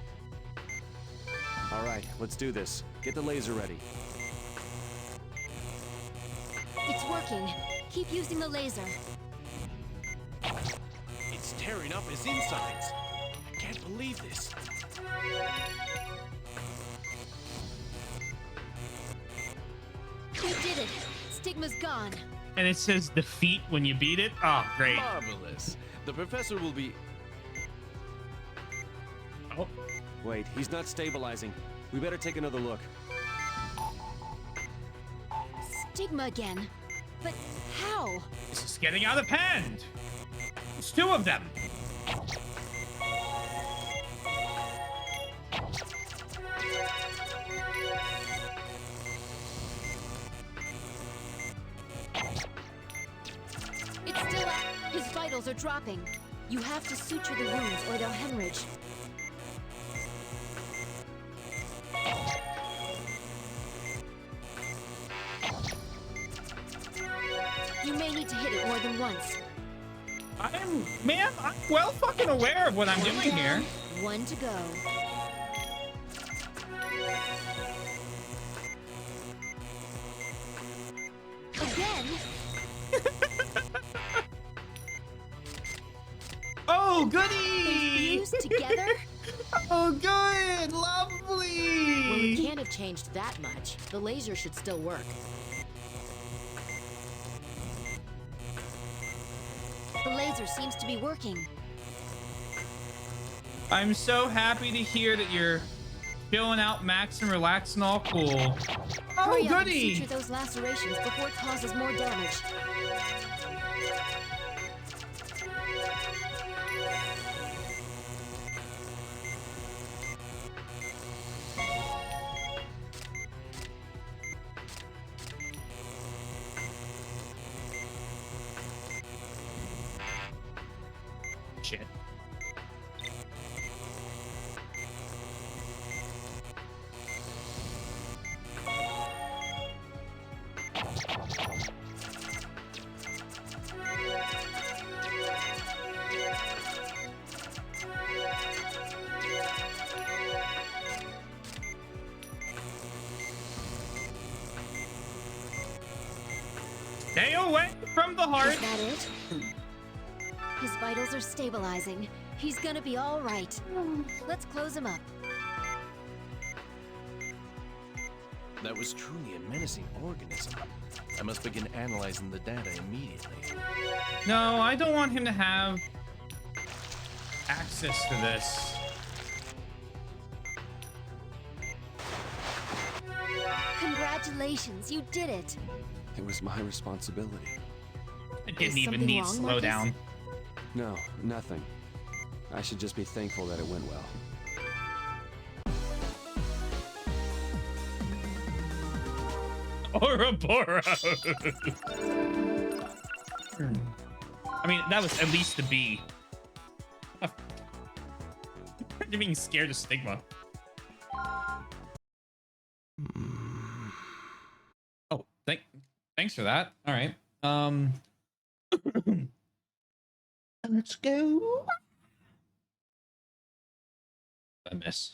All right, let's do this. Get the laser ready. It's working. Keep using the laser. It's tearing up his insides. I can't believe this. We did it. Stigma's gone. And it says defeat when you beat it. Oh, great. Marvelous. The professor will be... Oh. Wait, he's not stabilizing. We better take another look. Stigma again. But how? This is getting out of hand. It's two of them. It's still up. His vitals are dropping. You have to suture the wounds or they'll hemorrhage. You may need to hit it more than once. I'm well fucking aware of what I'm doing here. One to go. Again? Oh, goody! They fused together? Oh, good! Lovely! Well, it can't have changed that much. The laser should still work. The laser seems to be working. I'm so happy to hear that you're chilling out, Max, and relaxing, all cool. Oh, Hurry up and goody! suture those lacerations before it causes more damage. Shit. Stay away from the heart. Is that it? His vitals are stabilizing. He's gonna be all right. Let's close him up. That was truly a menacing organism. I must begin analyzing the data immediately. No, I don't want him to have access to this. Congratulations, you did it. It was my responsibility. It didn't even need slow down. No, nothing. I should just be thankful that it went well. Ouroboros. I mean, that was at least the B. You're being scared of Stigma. Oh, thanks for that. All right. Let's go. I miss.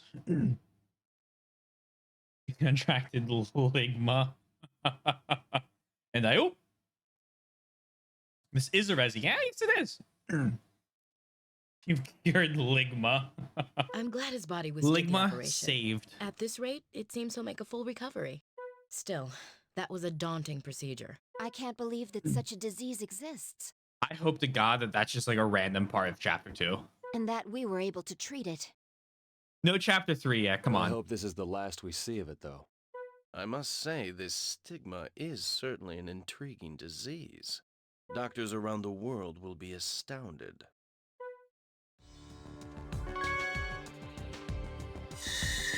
Contracted ligma. And I hope this is a resi. Yeah, yes, it is. You've cured ligma. I'm glad his body was ligma saved. At this rate, it seems he'll make a full recovery. Still, that was a daunting procedure. I can't believe that such a disease exists. I hope to God that that's just like a random part of chapter 2. And that we were able to treat it. No chapter 3 yet. Come on. I hope this is the last we see of it, though. I must say, this stigma is certainly an intriguing disease. Doctors around the world will be astounded.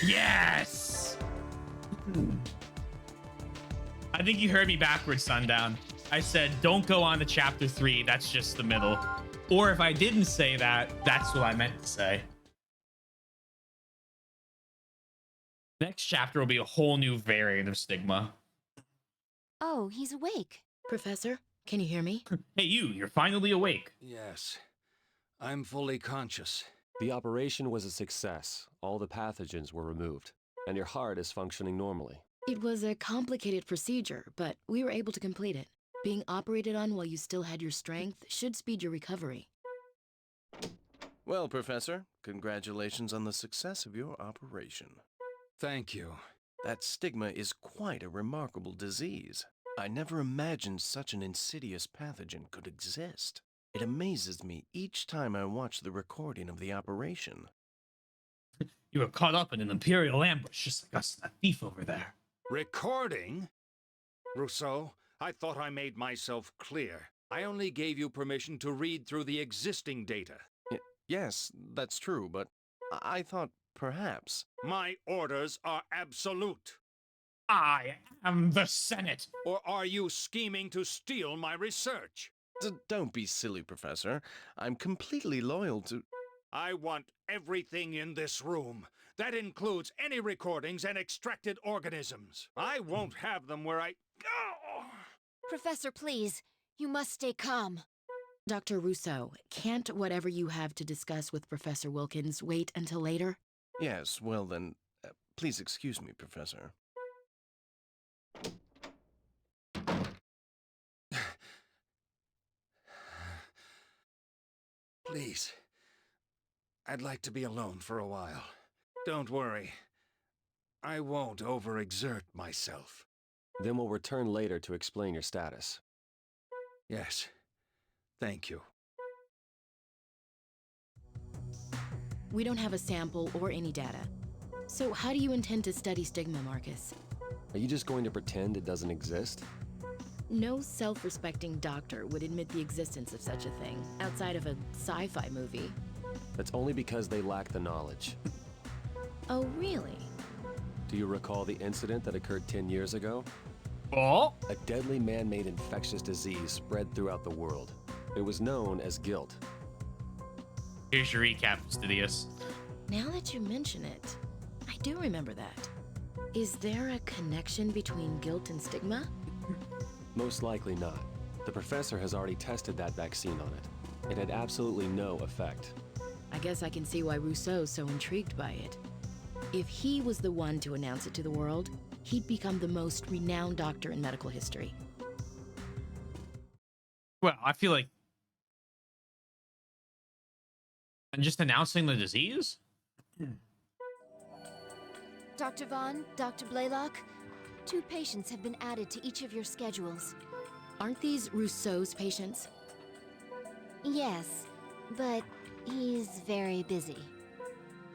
Yes! I think you heard me backwards, Sundown. I said, don't go on to chapter 3. That's just the middle. Or if I didn't say that, that's what I meant to say. Next chapter will be a whole new variant of Stigma. Oh, he's awake. Professor, can you hear me? Hey, you're finally awake. Yes, I'm fully conscious. The operation was a success. All the pathogens were removed, and your heart is functioning normally. It was a complicated procedure, but we were able to complete it. Being operated on while you still had your strength should speed your recovery. Well, Professor, congratulations on the success of your operation. Thank you. That stigma is quite a remarkable disease. I never imagined such an insidious pathogen could exist. It amazes me each time I watch the recording of the operation. You were caught up in an Imperial ambush, just like us and that thief over there. Recording? Rousseau, I thought I made myself clear. I only gave you permission to read through the existing data. Yes, that's true, but I thought perhaps... My orders are absolute. I am the Senate. Or are you scheming to steal my research? Don't be silly, Professor. I'm completely loyal to... I want everything in this room. That includes any recordings and extracted organisms. I won't have them where I... Oh! Professor, please. You must stay calm. Dr. Rousseau, can't whatever you have to discuss with Professor Wilkins wait until later? Yes, well then, please excuse me, Professor. Please. I'd like to be alone for a while. Don't worry. I won't overexert myself. Then we'll return later to explain your status. Yes. Thank you. We don't have a sample or any data. So how do you intend to study stigma, Marcus? Are you just going to pretend it doesn't exist? No self-respecting doctor would admit the existence of such a thing, outside of a sci-fi movie. That's only because they lack the knowledge. Oh, really? Do you recall the incident that occurred 10 years ago? Oh? A deadly man-made infectious disease spread throughout the world. It was known as guilt. Here's your recap, Studious. Now that you mention it, I do remember that. Is there a connection between guilt and stigma? Most likely not. The professor has already tested that vaccine on it. It had absolutely no effect. I guess I can see why Rousseau's so intrigued by it. If he was the one to announce it to the world, he'd become the most renowned doctor in medical history. Well, I feel like... And just announcing the disease? Dr. Vaughn, Dr. Blaylock, 2 patients have been added to each of your schedules. Aren't these Rousseau's patients? Yes, but he's very busy.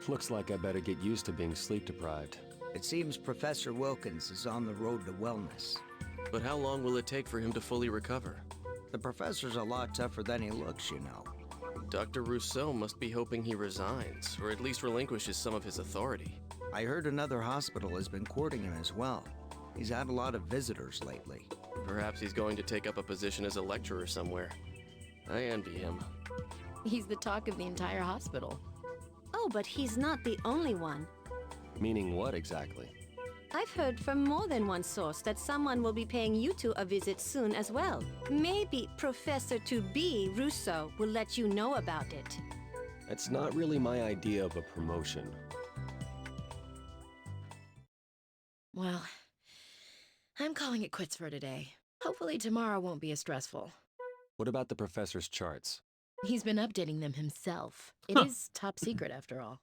Looks like I better get used to being sleep deprived. It seems Professor Wilkins is on the road to wellness. But how long will it take for him to fully recover? The professor's a lot tougher than he looks, you know. Dr. Rousseau must be hoping he resigns, or at least relinquishes some of his authority. I heard another hospital has been courting him as well. He's had a lot of visitors lately. Perhaps he's going to take up a position as a lecturer somewhere. I envy him. He's the talk of the entire hospital. Oh, but he's not the only one. Meaning what exactly? I've heard from more than one source that someone will be paying you two a visit soon as well. Maybe Professor to-be Rousseau will let you know about it. It's not really my idea of a promotion. Well, I'm calling it quits for today. Hopefully tomorrow won't be as stressful. What about the professor's charts? He's been updating them himself. It is top secret after all.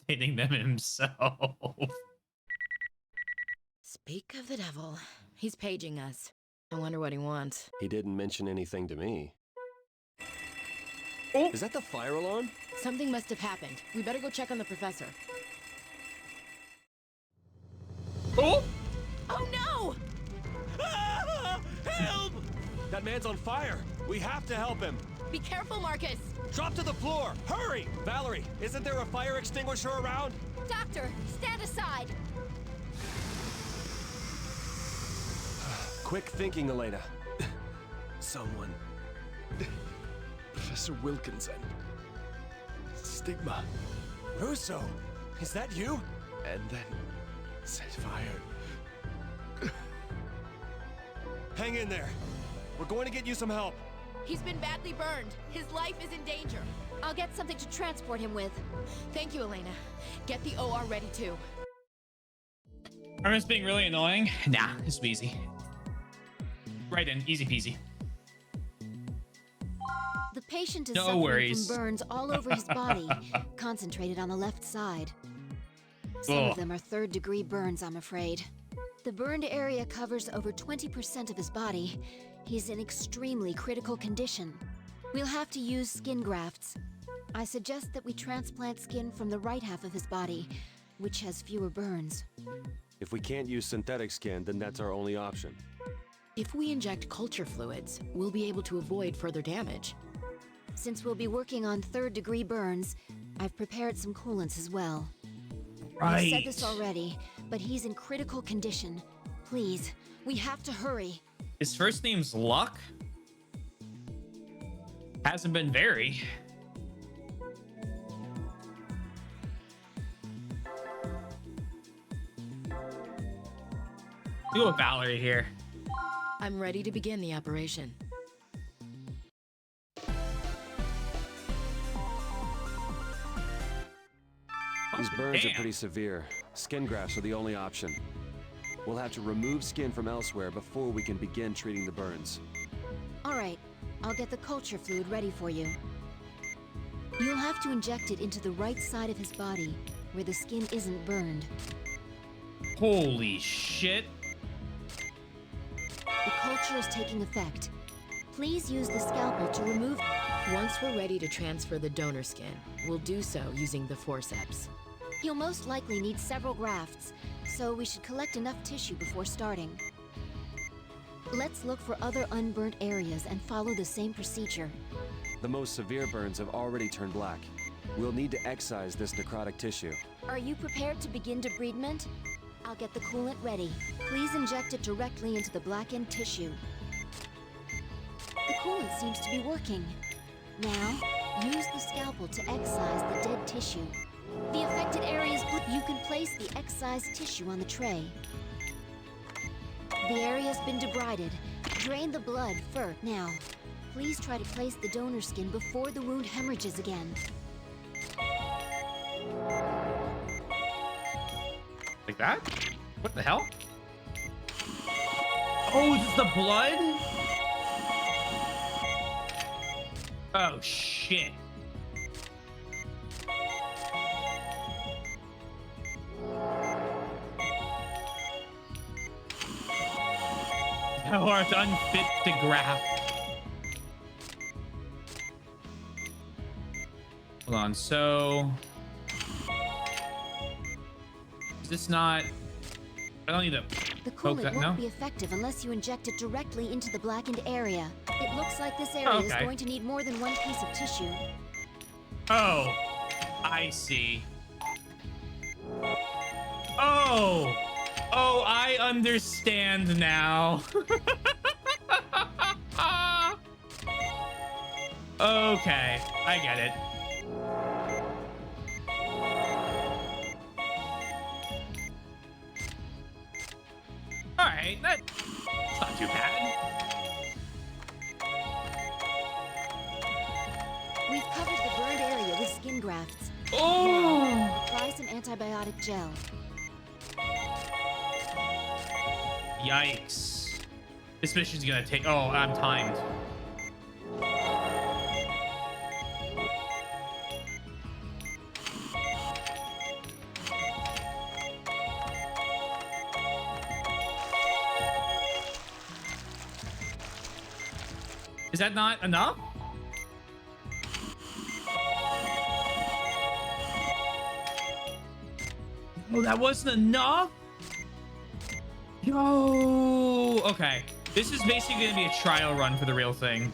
Updating them himself. Speak of the devil. He's paging us. I wonder what he wants. He didn't mention anything to me. Oh. Is that the fire alarm? Something must have happened. We better go check on the professor. Oh! Oh no! Help! That man's on fire. We have to help him. Be careful, Marcus! Drop to the floor! Hurry! Valerie, isn't there a fire extinguisher around? Doctor, stand aside! Quick thinking, Elena. Someone. Professor Wilkins and Stigma. Russo, is that you? And then set fire. Hang in there. We're going to get you some help. He's been badly burned. His life is in danger. I'll get something to transport him with. Thank you, Elena. Get the OR ready too. Herman's being really annoying. Nah, this will be easy. Right in, easy peasy. The patient is No suffering worries. from burns all over his body, concentrated on the left side. Some of them are 3rd-degree burns, I'm afraid. The burned area covers over 20% of his body. He's in extremely critical condition. We'll have to use skin grafts. I suggest that we transplant skin from the right half of his body, which has fewer burns. If we can't use synthetic skin, then that's our only option. If we inject culture fluids, we'll be able to avoid further damage. Since we'll be working on 3rd-degree burns, I've prepared some coolants as well. I've said this already, but he's in critical condition. Please, we have to hurry. His first name's Luck? Hasn't been very. Do a Valerie here. I'm ready to begin the operation. These burns Damn. are pretty severe. Skin grafts are the only option. We'll have to remove skin from elsewhere before we can begin treating the burns. All right, I'll get the culture fluid ready for you. You'll have to inject it into the right side of his body, where the skin isn't burned. Holy shit. The culture is taking effect. Please use the scalpel to remove... Once we're ready to transfer the donor skin, we'll do so using the forceps. You'll most likely need several grafts, so we should collect enough tissue before starting. Let's look for other unburnt areas and follow the same procedure. The most severe burns have already turned black. We'll need to excise this necrotic tissue. Are you prepared to begin debridement? I'll get the coolant ready. Please inject it directly into the blackened tissue. The coolant seems to be working. Now, use the scalpel to excise the dead tissue. The affected areas, you can place the excised tissue on the tray. The area's been debrided. Drain the blood first. Now, please try to place the donor skin before the wound hemorrhages again. Like that? What the hell? Oh, is this the blood? Oh, shit. Thou art unfit to graft. Hold on, so... Is this not... I don't need to The poke coolant that, won't no? be effective unless you inject it directly into the blackened area. It looks like this area is Okay. going to need more than one piece of tissue. Oh, I see. Oh, oh, I understand now. Okay, I get it. All right, that's not too bad. We've covered the burned area with skin grafts. Oh! Apply some antibiotic gel. Yikes. This mission's gonna take... Oh, I'm timed. Is that not enough? Oh, that wasn't enough? Yo, okay. This is basically gonna be a trial run for the real thing.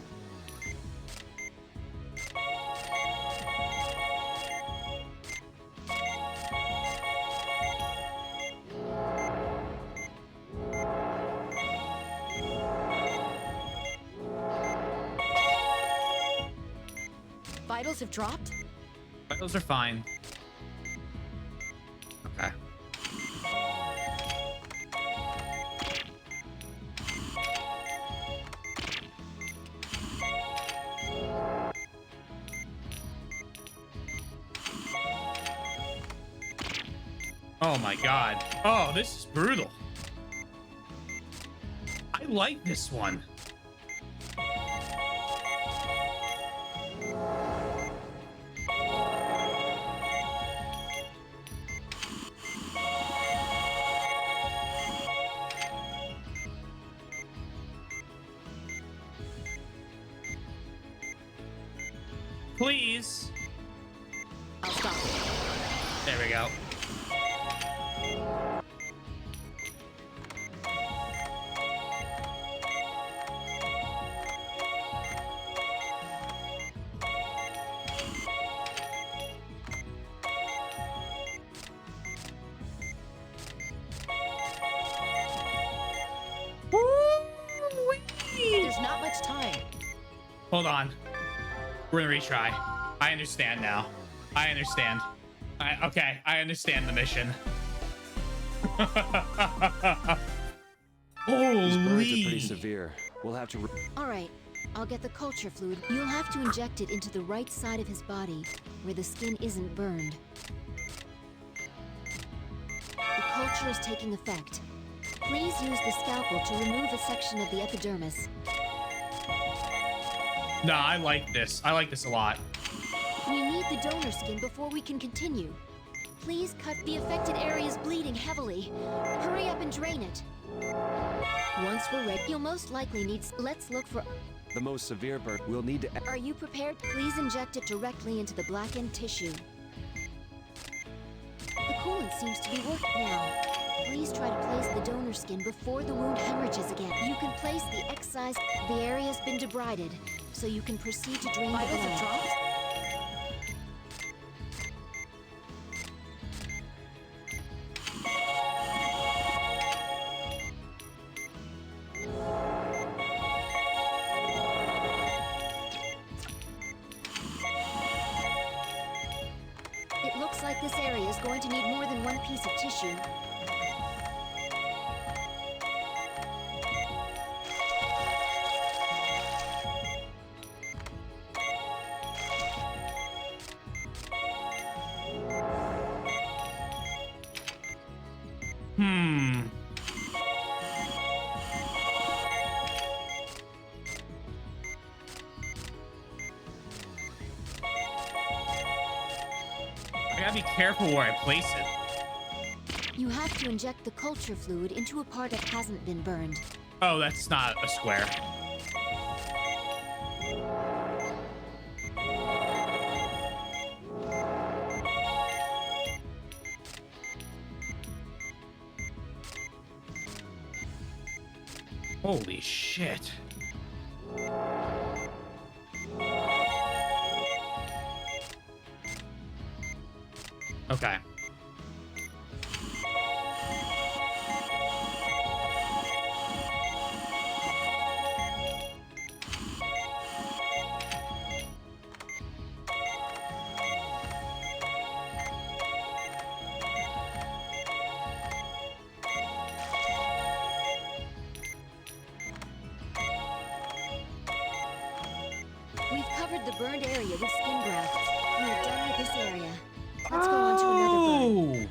Vitals have dropped? Those are fine. Okay. Oh my god. Oh, this is brutal. I like this one. Please. I'll stop it. There we go. There's not much time. Hold on. We're gonna retry. I understand now. I understand. Okay, I understand the mission. These burns are pretty Holy. severe. We'll have to... All right, I'll get the culture fluid. You'll have to inject it into the right side of his body, where the skin isn't burned. The culture is taking effect. Please use the scalpel to remove a section of the epidermis. Nah, I like this. I like this a lot. We need the donor skin before we can continue. Please cut the affected areas bleeding heavily. Hurry up and drain it. Once we're ready, you'll most likely need... Let's look for... The most severe burn... We'll need to... Are you prepared? Please inject it directly into the blackened tissue. coolant seems to be working now. Please try to place the donor skin before the wound hemorrhages again. You can place the excised. The area's been debrided, so you can proceed to drain the blood. It looks like this area is going to need more than one piece of tissue. I gotta be careful where I place it. You have to inject the culture fluid into a part that hasn't been burned. Oh, that's not a square. Holy shit. Okay. We've covered the burned area with skin grafts. We're done with this area. Let's go on to another burn.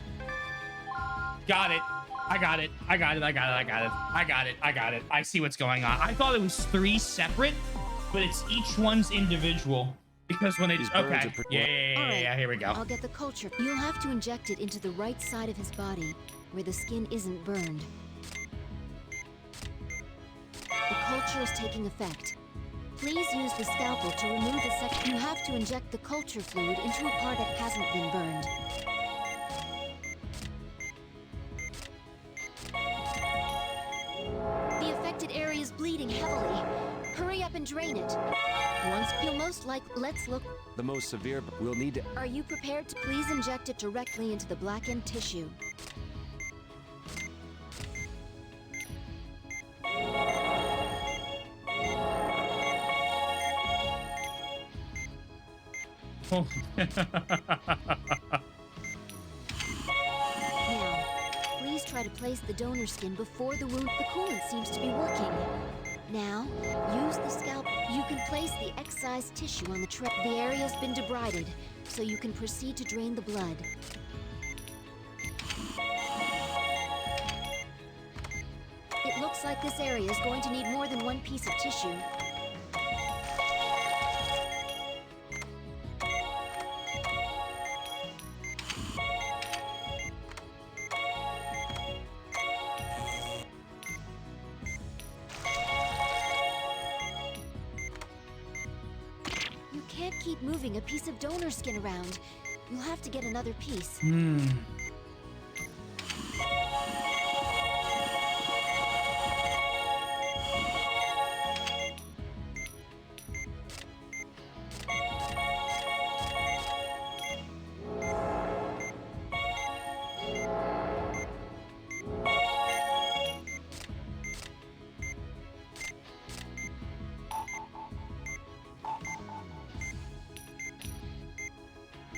Got it. I got it. I got it. I got it. I got it. I got it. I got it. I see what's going on. I thought it was 3 separate, but it's each one's individual. Because when it's okay. Yeah, here we go. I'll get the culture. You'll have to inject it into the right side of his body, where the skin isn't burned. The culture is taking effect. Please use the scalpel to remove the section. You have to inject the culture fluid into a part that hasn't been burned. The affected area is bleeding heavily. Hurry up and drain it. Once you'll most like, let's look. The most severe, we'll need to... Are you prepared to please inject it directly into the blackened tissue? Oh. Now, please try to place the donor skin before the wound. The coolant seems to be working. Now, use the scalpel. You can place the excised tissue on the tray. The area's been debrided, so you can proceed to drain the blood. It looks like this area is going to need more than one piece of tissue. You can't keep moving a piece of donor skin around. You'll have to get another piece.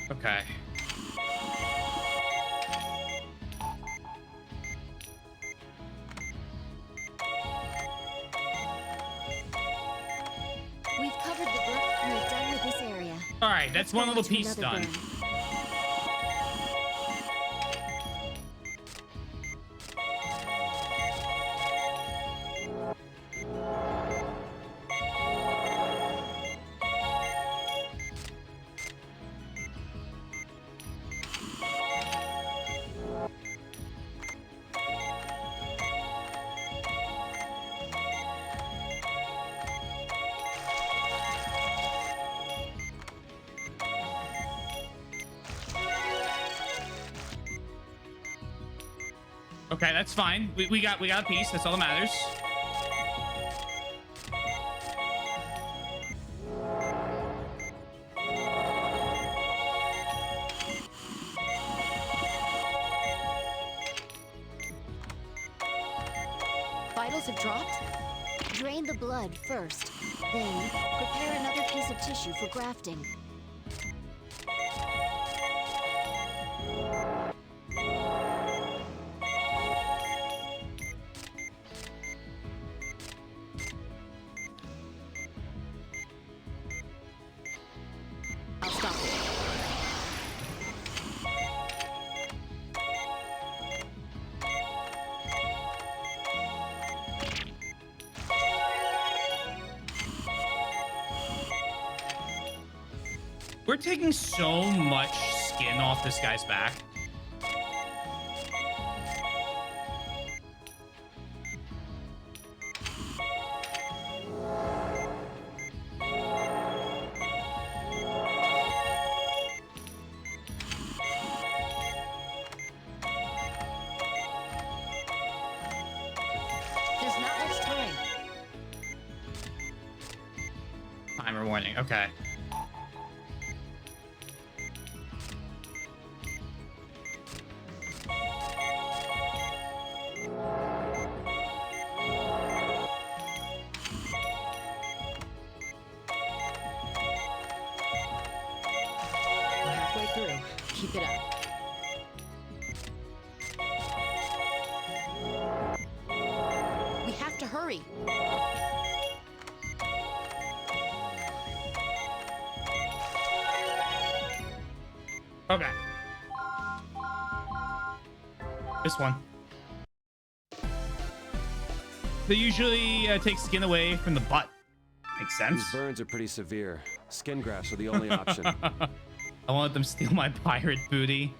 Okay. We've covered the burn. We're done with this area. All right, that's one little to piece another done. burn. Okay, that's fine. We got a piece. That's all that matters. Vitals have dropped? Drain the blood first. Then, prepare another piece of tissue for grafting. I'll stop it. We're taking so much skin off this guy's back. There's not much time. Timer warning. Okay. We're halfway through. Keep it up. We have to hurry. Okay. This one. They usually take skin away from the butt. Makes sense. These burns are pretty severe. Skin grafts are the only option. I won't let them steal my pirate booty.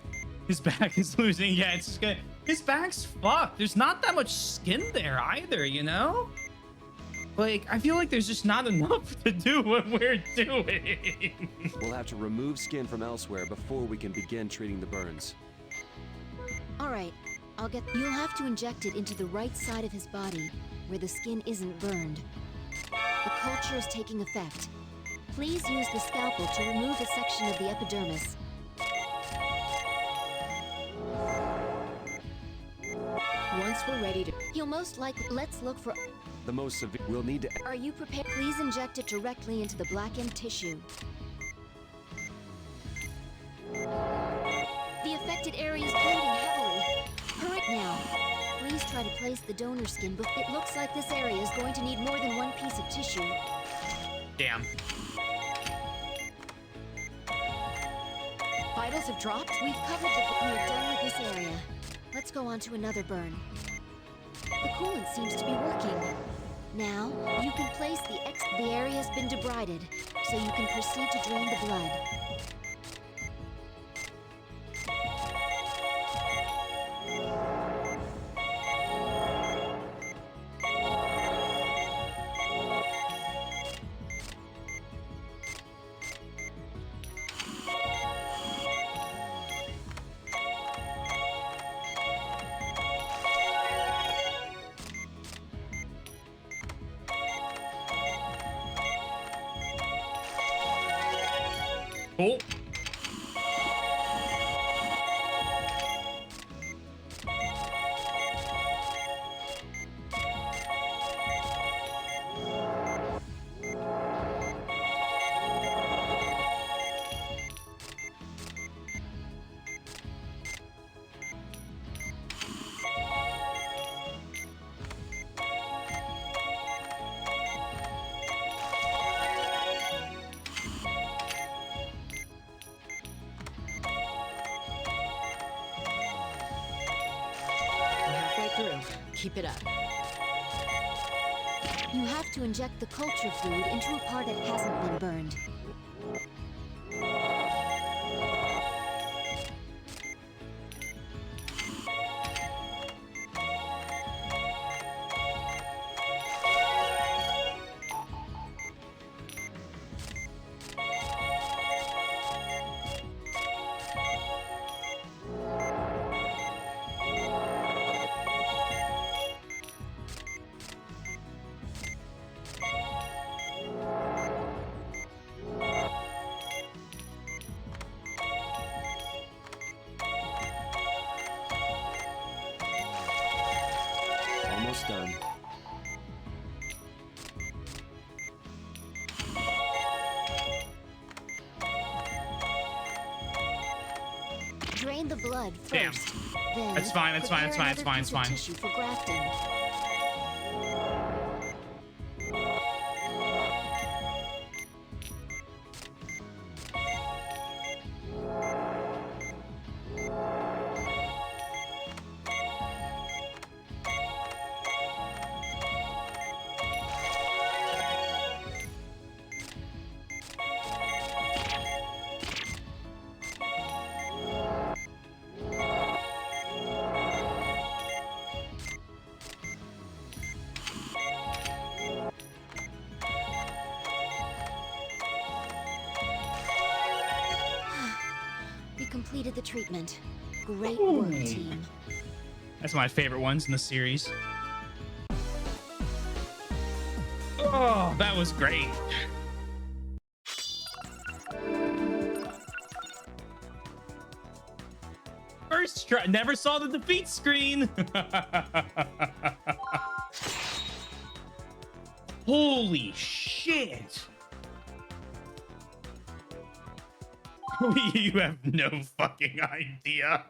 His back is losing. Yeah, it's just gonna... His back's fucked. There's not that much skin there either, you know? Like, I feel like there's just not enough to do what we're doing. We'll have to remove skin from elsewhere before we can begin treating the burns. All right, You'll have to inject it into the right side of his body, where the skin isn't burned. The culture is taking effect. Please use the scalpel to remove a section of the epidermis. Once we're ready to... He'll most likely... Let's look for... The most severe... We'll need to... Are you prepared? Please inject it directly into the blackened tissue. The affected area is bleeding heavily. Hurry now. Please try to place the donor skin, but it looks like this area is going to need more than one piece of tissue. Damn. Vitals have dropped? We've covered the... We're done with this area. Let's go on to another burn. The coolant seems to be working. Now, you can place the area has been debrided, so you can proceed to drain the blood. Cool. Keep it up. You have to inject the culture fluid into a part that hasn't been burned. blood Damn. first. Then It's fine, it's fine, it's fine, it's prepare fine, it's another fine. piece of tissue for grafting. We completed the treatment. Great work, team. That's my favorite ones in the series. Oh, that was great. First try. Never saw the defeat screen. Holy shit. You have no fucking idea.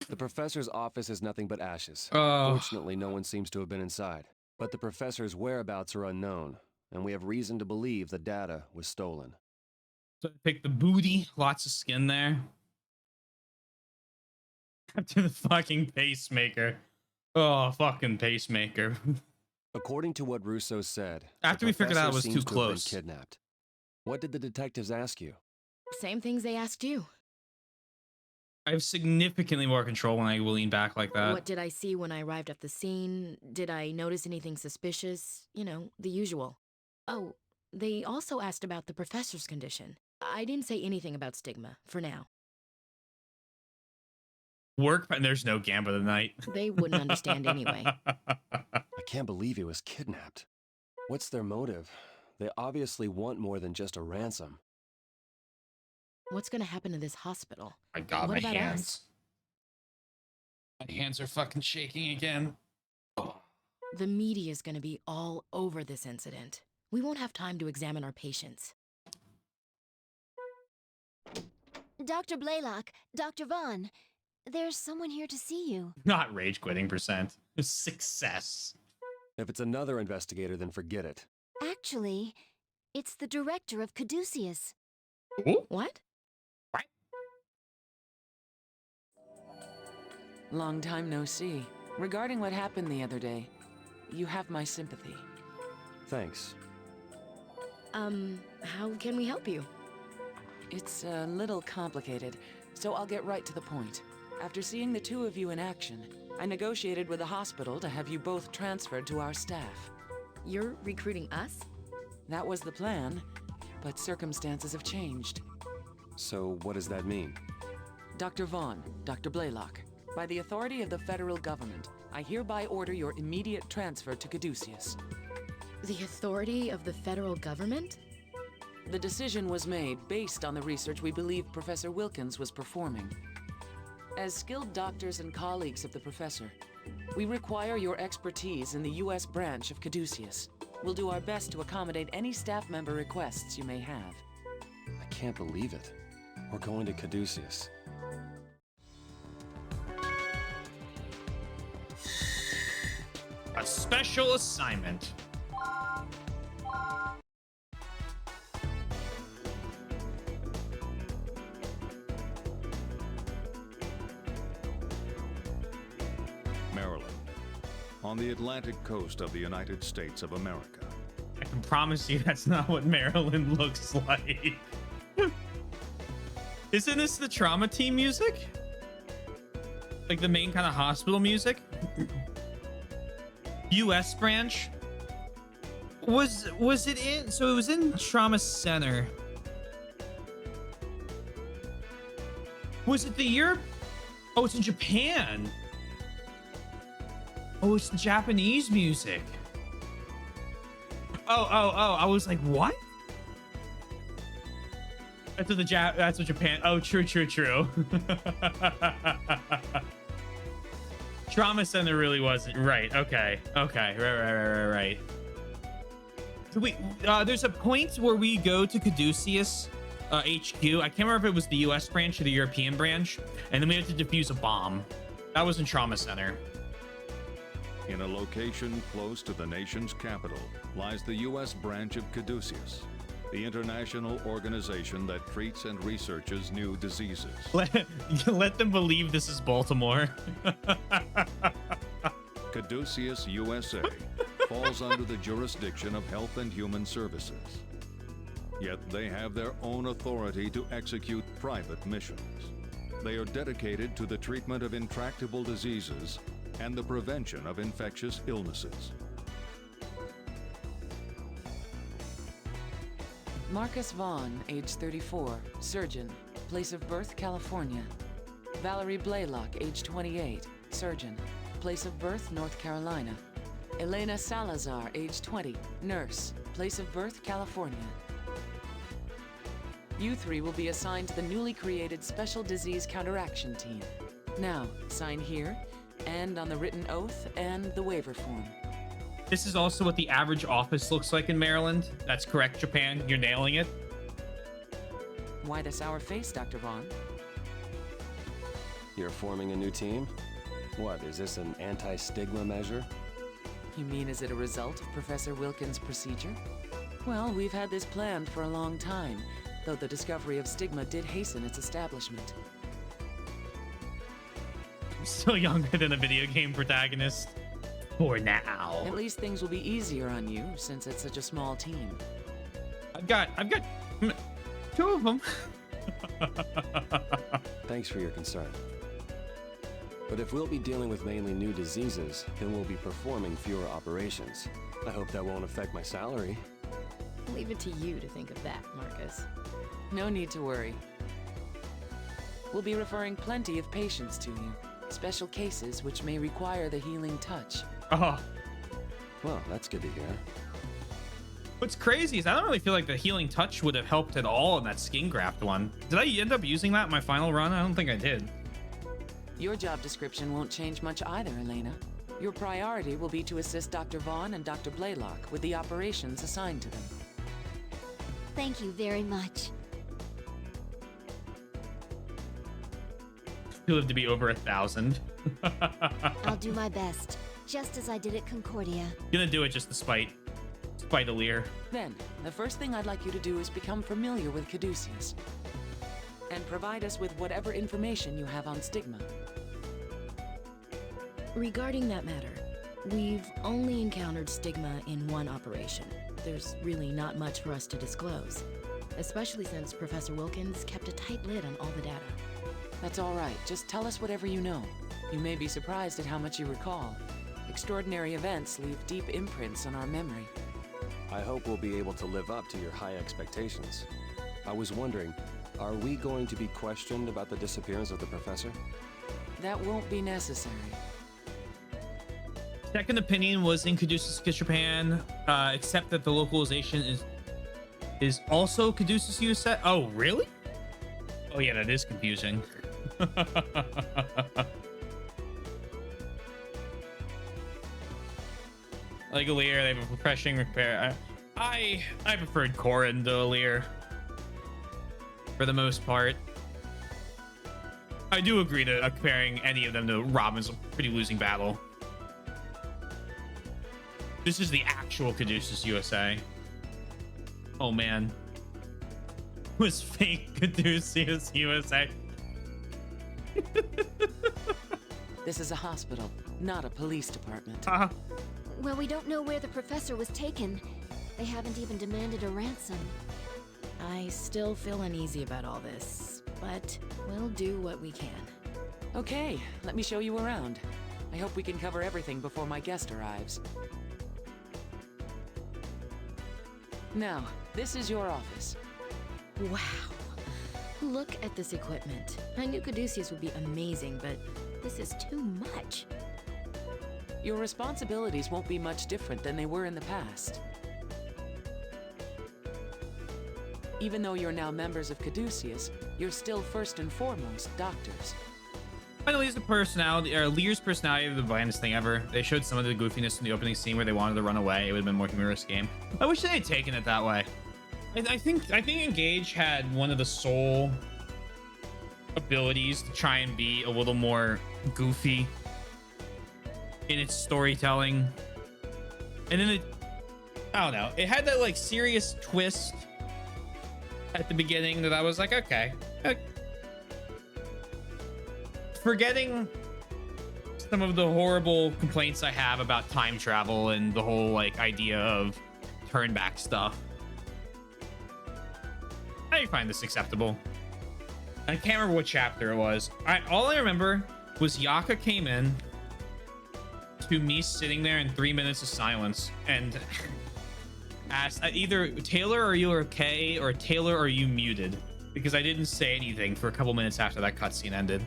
The professor's office is nothing but ashes. Oh. Fortunately, no one seems to have been inside. But the professor's whereabouts are unknown, and we have reason to believe the data was stolen. So pick the booty. Lots of skin there. After the fucking pacemaker. Oh, fucking pacemaker. According to what Russo said, After the we figured out it professor was seems too to have been close. kidnapped. What did the detectives ask you? Same things they asked you. I have significantly more control when I lean back like that. What did I see when I arrived at the scene? Did I notice anything suspicious? You know, the usual. Oh, they also asked about the professor's condition. I didn't say anything about stigma, for now. Work, and there's no Gamba tonight. They wouldn't understand anyway. I can't believe he was kidnapped. What's their motive? They obviously want more than just a ransom. What's gonna happen to this hospital? My God, What my about hands. us? My hands are fucking shaking again. The media's gonna be all over this incident. We won't have time to examine our patients. Dr. Blaylock, Dr. Vaughn, there's someone here to see you. Not rage quitting percent. Success. If it's another investigator, then forget it. Actually, it's the director of Caduceus. What? Long time no see. Regarding what happened the other day, you have my sympathy. Thanks. How can we help you? It's a little complicated, so I'll get right to the point. After seeing the two of you in action, I negotiated with the hospital to have you both transferred to our staff. You're recruiting us? That was the plan, but circumstances have changed. So what does that mean? Dr. Vaughn, Dr. Blaylock, by the authority of the federal government, I hereby order your immediate transfer to Caduceus. The authority of the federal government? The decision was made based on the research we believe Professor Wilkins was performing. As skilled doctors and colleagues of the professor, we require your expertise in the U.S. branch of Caduceus. We'll do our best to accommodate any staff member requests you may have. I can't believe it. We're going to Caduceus. A special assignment. Maryland, on the Atlantic coast of the United States of America. I can promise you that's not what Maryland looks like. Isn't this the trauma team music? Like the main kind of hospital music? US branch? Was it in, so it was in Trauma Center. Was it the Europe? Oh, it's in Japan. Oh, it's the Japanese music. Oh, I was like, what? That's what that's what Japan. Oh, true. Trauma Center really wasn't right. Okay. Right. Wait, there's a point where we go to Caduceus HQ. I can't remember if it was the US branch or the European branch. And then we had to defuse a bomb. That was in Trauma Center. In a location close to the nation's capital lies the U.S. branch of Caduceus, the international organization that treats and researches new diseases. Let them believe this is Baltimore. Caduceus USA falls under the jurisdiction of Health and Human Services. Yet they have their own authority to execute private missions. They are dedicated to the treatment of intractable diseases and the prevention of infectious illnesses. Marcus Vaughn, age 34, surgeon, place of birth, California. Valerie Blaylock, age 28, surgeon, place of birth, North Carolina. Elena Salazar, age 20, nurse, place of birth, California. You three will be assigned to the newly created Special Disease Counteraction Team. Now, sign here, and on the written oath and the waiver form. This is also what the average office looks like in Maryland. That's correct, Japan. You're nailing it. Why the sour face, Dr. Vaughn? You're forming a new team? What, is this an anti-stigma measure? You mean is it a result of Professor Wilkins' procedure? Well, we've had this planned for a long time, though the discovery of stigma did hasten its establishment. Still younger than a video game protagonist. For now. At least things will be easier on you, since it's such a small team. I've got 2 of them. Thanks for your concern. But if we'll be dealing with mainly new diseases, then we'll be performing fewer operations. I hope that won't affect my salary. Leave it to you to think of that, Marcus. No need to worry. We'll be referring plenty of patients to you. Special cases which may require the healing touch. Oh. Well, that's good to hear. What's crazy is I don't really feel like the healing touch would have helped at all in that skin graft one. Did I end up using that in my final run? I don't think I did. Your job description won't change much either, Elena. Your priority will be to assist Dr. Vaughn and Dr. Blaylock with the operations assigned to them. Thank you very much. You live to be over 1,000. I'll do my best, just as I did at Concordia. Gonna do it just to spite Alir. Then, the first thing I'd like you to do is become familiar with Caduceus. And provide us with whatever information you have on stigma. Regarding that matter, we've only encountered stigma in one operation. There's really not much for us to disclose, especially since Professor Wilkins kept a tight lid on all the data. That's all right. Just tell us whatever you know. You may be surprised at how much you recall. Extraordinary events leave deep imprints on our memory. I hope we'll be able to live up to your high expectations. I was wondering, are we going to be questioned about the disappearance of the professor? That won't be necessary. Second opinion was in Caduceus, Japan, except that the localization is also Caduceus USA. Oh, really? Oh yeah, that is confusing. Like Alir, they have a refreshing repair. I preferred Corrin to Alir for the most part. I do agree that comparing any of them to Robin's a pretty losing battle. This is the actual Caduceus USA. Oh man. It was fake Caduceus USA. This is a hospital, not a police department. Well, we don't know where the professor was taken. They haven't even demanded a ransom. I still feel uneasy about all this, but we'll do what we can. Okay, let me show you around. I hope we can cover everything before my guest arrives. Now, this is your office. Wow. Look at this equipment. I knew Caduceus would be amazing, but this is too much. Your responsibilities won't be much different than they were in the past. Even though you're now members of Caduceus, you're still first and foremost doctors. Finally, is the personality, or Lear's personality, the blandest thing ever. They showed some of the goofiness in the opening scene where they wanted to run away. It would have been more humorous game. I wish they had taken it that way. I think Engage had one of the sole abilities to try and be a little more goofy in its storytelling. And then I don't know, it had that like serious twist at the beginning that I was like, okay. Forgetting some of the horrible complaints I have about time travel and the whole like idea of turn back stuff, I find this acceptable. I can't remember what chapter it was. All I remember was Yaka came in to me sitting there in 3 minutes of silence and asked either Taylor, are you okay? Or Taylor, are you muted? Because I didn't say anything for a couple minutes after that cutscene ended.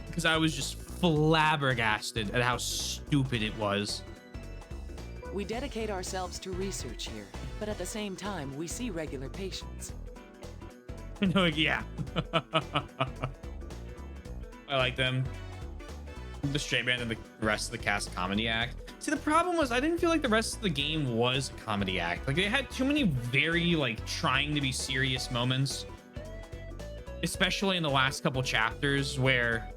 Because I was just flabbergasted at how stupid it was. We dedicate ourselves to research here, but at the same time, we see regular patients. No, yeah. I like them. The straight man and the rest of the cast comedy act. See, the problem was I didn't feel like the rest of the game was a comedy act. Like, they had too many very, like, trying to be serious moments. Especially in the last couple chapters where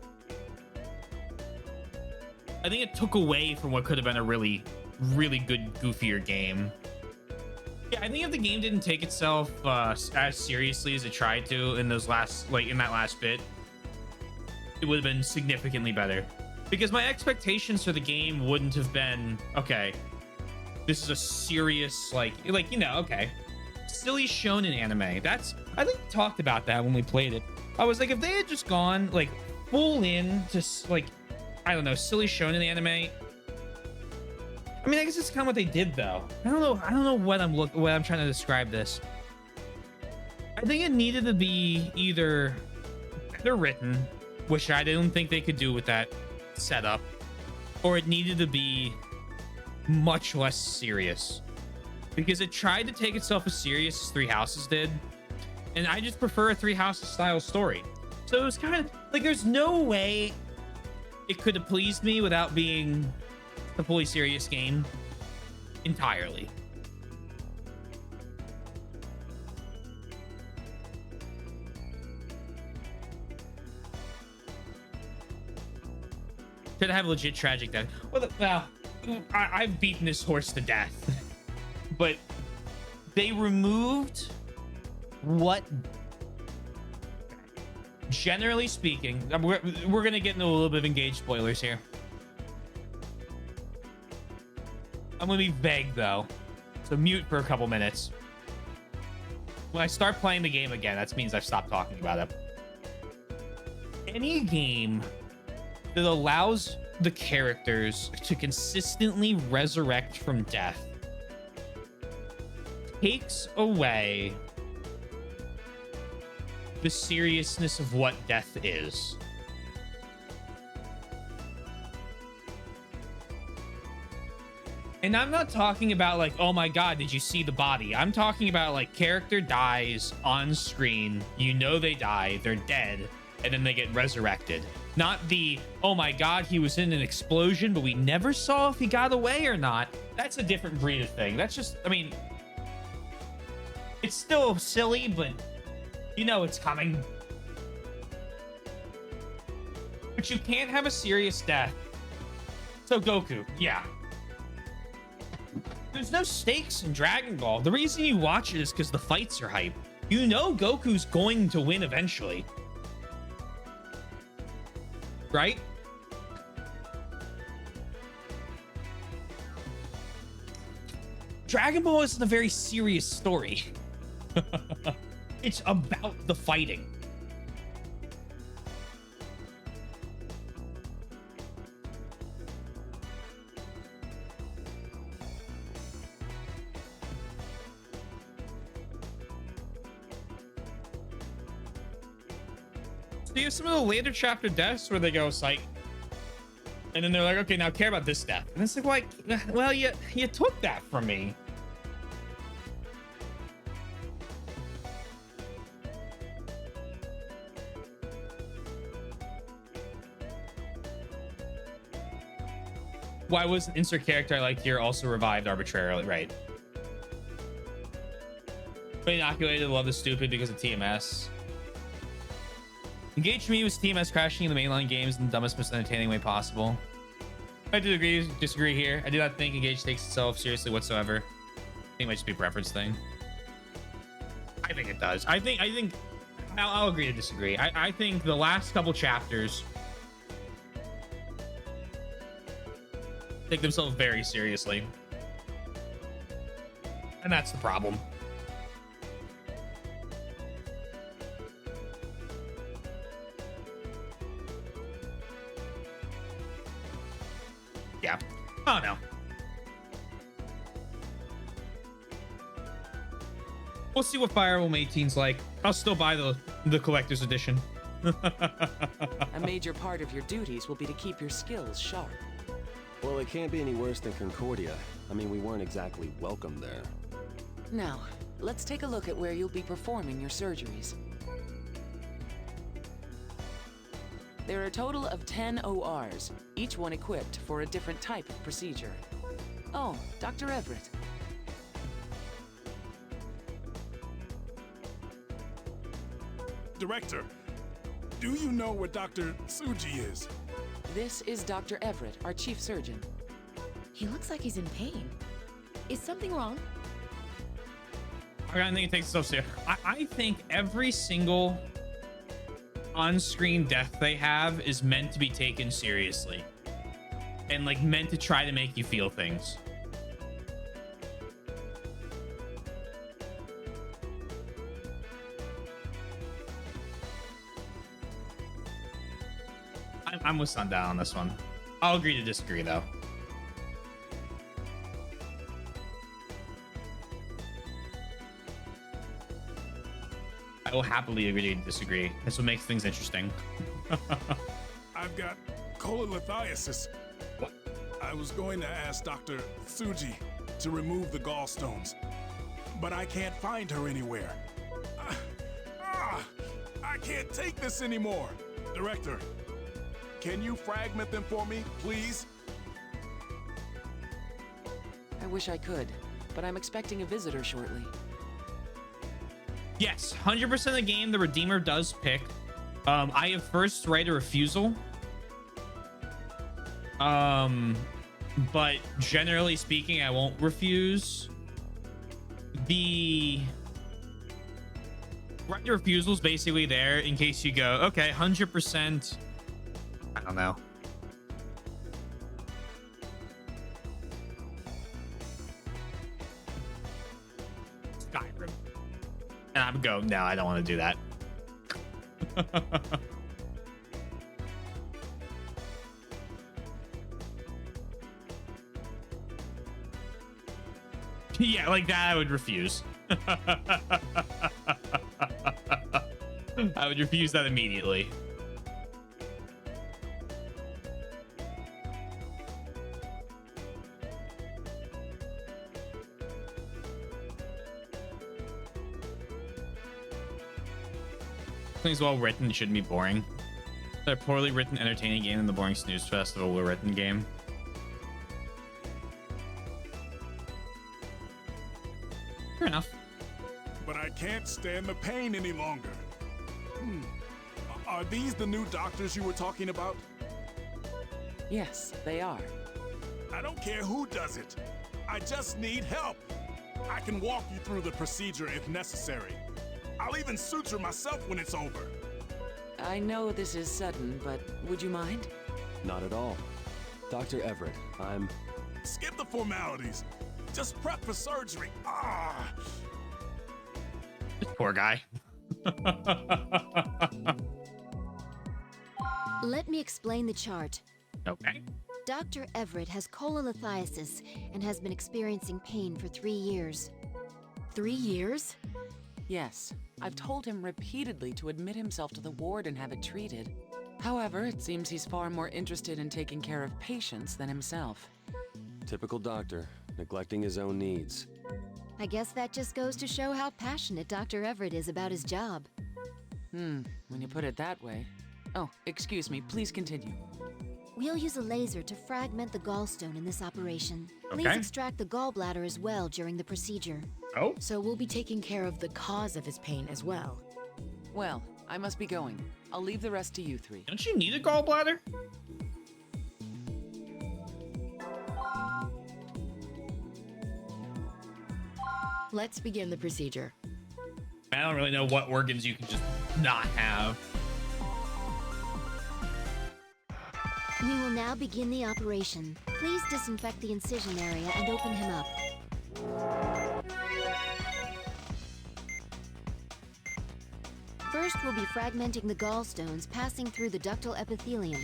I think it took away from what could have been a really, really good, goofier game. Yeah, I think if the game didn't take itself as seriously as it tried to in those last, like, in that last bit, it would have been significantly better. Because my expectations for the game wouldn't have been, okay, this is a serious, like, you know, okay, silly shonen anime. That's, I think we talked about that when we played it. I was like, if they had just gone, like, full in to, like, I don't know, silly shonen anime. I mean, I guess it's kind of what they did, though. I don't know what I'm trying to describe this. I think it needed to be either better written, which I didn't think they could do with that setup, or it needed to be much less serious, because it tried to take itself as serious as Three Houses did, and I just prefer a Three Houses style story. So it was kind of like there's no way it could have pleased me without being a fully serious game entirely. Should have legit tragic death. Well, I've beaten this horse to death, but they removed what, generally speaking, we're gonna get into a little bit of Engage spoilers here. I'm gonna be vague though, so mute for a couple minutes. When I start playing the game again, that means I've stopped talking about it. Any game that allows the characters to consistently resurrect from death takes away the seriousness of what death is. And I'm not talking about like, oh my god, did you see the body? I'm talking about like character dies on screen, you know they die, they're dead, and then they get resurrected. Not the, oh my god, he was in an explosion, but we never saw if he got away or not. That's a different breed of thing. That's just, I mean, it's still silly, but you know it's coming. But you can't have a serious death. So Goku, yeah. There's no stakes in Dragon Ball. The reason you watch it is because the fights are hype. You know Goku's going to win eventually. Right? Dragon Ball isn't a very serious story. It's about the fighting. So you have some of the later chapter deaths where they go psych, and then they're like, okay, now care about this death, and it's like, well, you took that from me. Why was insert character I liked here also revived arbitrarily? Right. Inoculated love is stupid because of TMS. Engage me was TMS crashing in the mainline games in the dumbest, most entertaining way possible. I disagree here. I do not think Engage takes itself seriously whatsoever. I think it might just be a preference thing. I think it does. I think I'll agree to disagree. I think the last couple chapters take themselves very seriously. And that's the problem. Yeah. Oh no. We'll see what Fire Emblem 18's like. I'll still buy the collector's edition. A major part of your duties will be to keep your skills sharp. Well, it can't be any worse than Concordia. I mean, we weren't exactly welcome there. Now, let's take a look at where you'll be performing your surgeries. There are a total of 10 ORs, each one equipped for a different type of procedure. Oh, Dr. Everett. Director, do you know where Dr. Tsuji is? This is Dr. Everett, our chief surgeon. He looks like he's in pain. Is something wrong? I think it takes itself seriously. I think every single on-screen death they have is meant to be taken seriously. And like meant to try to make you feel things. I'm with Sundown on this one. I'll agree to disagree though. I will happily agree to disagree. That's what makes things interesting. I've got cholelithiasis. What? I was going to ask Dr. Tsuji to remove the gallstones, but I can't find her anywhere. I can't take this anymore. Director, can you fragment them for me, please? I wish I could, but I'm expecting a visitor shortly. Yes, 100% of the game, the Redeemer does pick. I have first right of refusal. But generally speaking, I won't refuse. The right of refusal is basically there in case you go, okay, 100%. I don't know. Skyrim. And I'm go, no, I don't want to do that. Yeah, like that I would refuse. I would refuse that immediately. Things well written shouldn't be boring. They're poorly written, entertaining game in the boring snooze fest of a well-written game. Fair enough. But I can't stand the pain any longer. Are these the new doctors you were talking about? Yes, they are. I don't care who does it. I just need help. I can walk you through the procedure if necessary. I'll even suture myself when it's over. I know this is sudden, but would you mind? Not at all. Dr. Everett, I'm... Skip the formalities. Just prep for surgery. Poor guy. Let me explain the chart. Okay. Dr. Everett has cholelithiasis and has been experiencing pain for 3 years. 3 years? Yes. I've told him repeatedly to admit himself to the ward and have it treated. However, it seems he's far more interested in taking care of patients than himself. Typical doctor, neglecting his own needs. I guess that just goes to show how passionate Dr. Everett is about his job. When you put it that way. Oh, excuse me, please continue. We'll use a laser to fragment the gallstone in this operation. Please Okay. extract the gallbladder as well during the procedure. Oh. So we'll be taking care of the cause of his pain as well. Well, I must be going. I'll leave the rest to you three. Don't you need a gallbladder? Let's begin the procedure. I don't really know what organs you can just not have. We will now begin the operation. Please disinfect the incision area and open him up. First, we'll be fragmenting the gallstones passing through the ductal epithelium.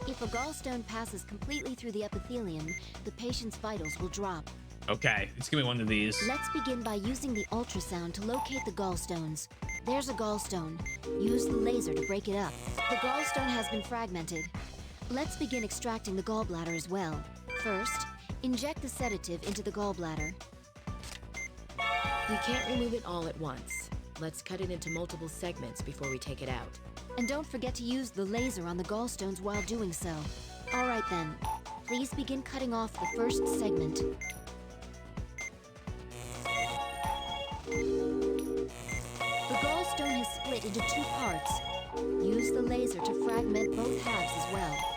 If a gallstone passes completely through the epithelium, the patient's vitals will drop. Okay, it's gonna be one of these. Let's begin by using the ultrasound to locate the gallstones. There's a gallstone. Use the laser to break it up. The gallstone has been fragmented. Let's begin extracting the gallbladder as well. First, inject the sedative into the gallbladder. We can't remove it all at once. Let's cut it into multiple segments before we take it out. And don't forget to use the laser on the gallstones while doing so. All right then. Please begin cutting off the first segment. The gallstone has split into two parts. Use the laser to fragment both halves as well.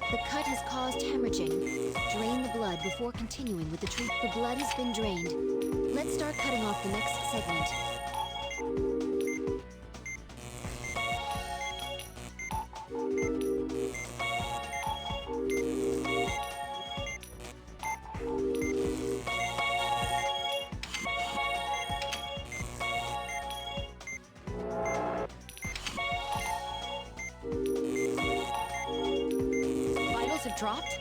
The cut has caused hemorrhaging. Drain the blood before continuing with the treatment. The blood has been drained. Let's start cutting off the next segment. Vitals have dropped?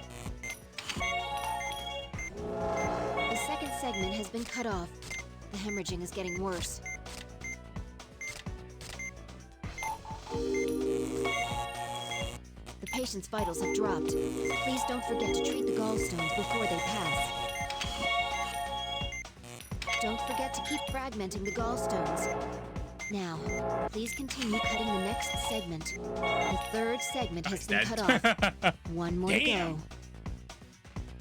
The second segment has been cut off. The hemorrhaging is getting worse. The patient's vitals have dropped. Please don't forget to treat the gallstones before they pass. Don't forget to keep fragmenting the gallstones. Now, please continue cutting the next segment. The third segment has been cut off. One more to go.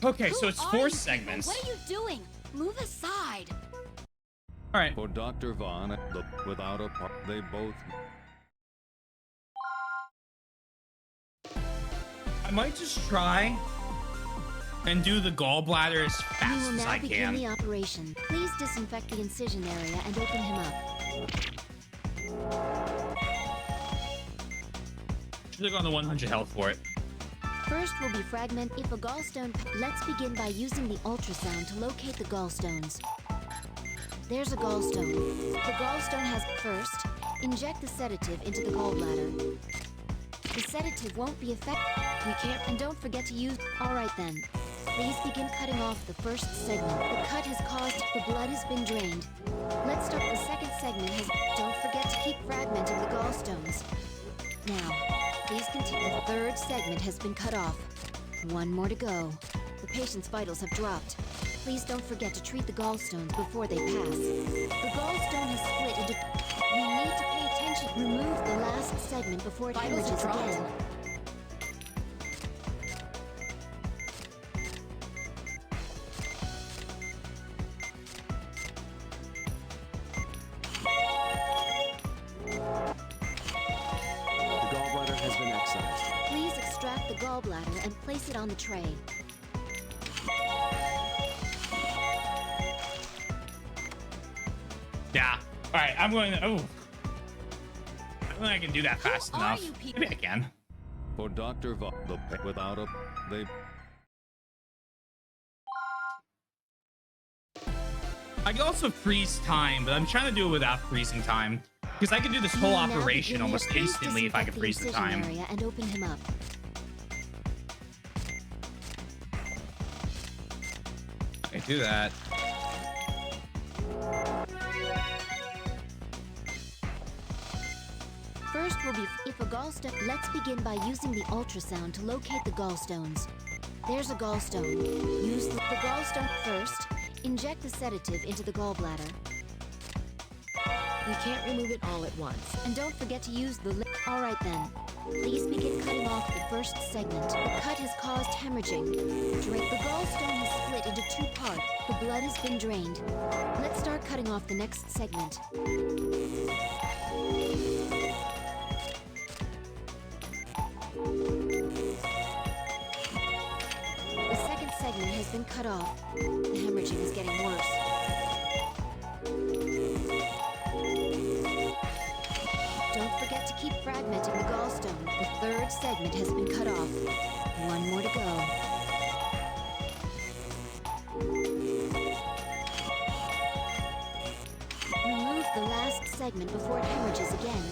Okay, so it's 4 segments. What are you doing? Move aside. All right. For Dr. Vaughn, without a part, they both. I might just try and do the gallbladder as We fast will as now I begin can. the operation. Please disinfect the incision area and open him up. Should have gone to 100 health for it. First will be fragment if a gallstone. Let's begin by using the ultrasound to locate the gallstones. There's a gallstone. The gallstone has first inject the sedative into the gallbladder. The sedative won't be effective. We can't. And don't forget to use. All right then. Please begin cutting off the first segment. The cut has caused. The blood has been drained. Let's start. The second segment has. Don't forget to keep fragmenting the gallstones. Now, please continue. The third segment has been cut off. One more to go. The patient's vitals have dropped. Please don't forget to treat the gallstones before they pass. The gallstone has split into. We need to pay attention. Remove the last segment before it Vitals have hemorrhages dropped. again. The gallbladder has been excised. Please extract the gallbladder and place it on the tray. Yeah. All right, I'm going to. Oh. I don't think I can do that fast enough. Maybe I can. For Dr. Vaughn, without a. They. I can also freeze time, but I'm trying to do it without freezing time. Because I can do this whole We will now operation begin almost here. Please instantly if I can disinfect freeze the incision time. area and open him up. I do that. First will be if a gallstone. Let's begin by using the ultrasound to locate the gallstones. There's a gallstone. Use the gallstone first. Inject the sedative into the gallbladder. We can't remove it all at once. And don't forget to use the All right then. Please begin cutting off the first segment. The cut has caused hemorrhaging. The gallstone has split into 2 parts. The blood has been drained. Let's start cutting off the next segment. The second segment has been cut off. The hemorrhaging is getting worse. Don't forget to keep fragmenting the gallstone. The third segment has been cut off. 1 more to go. Remove the last segment before it hemorrhages again.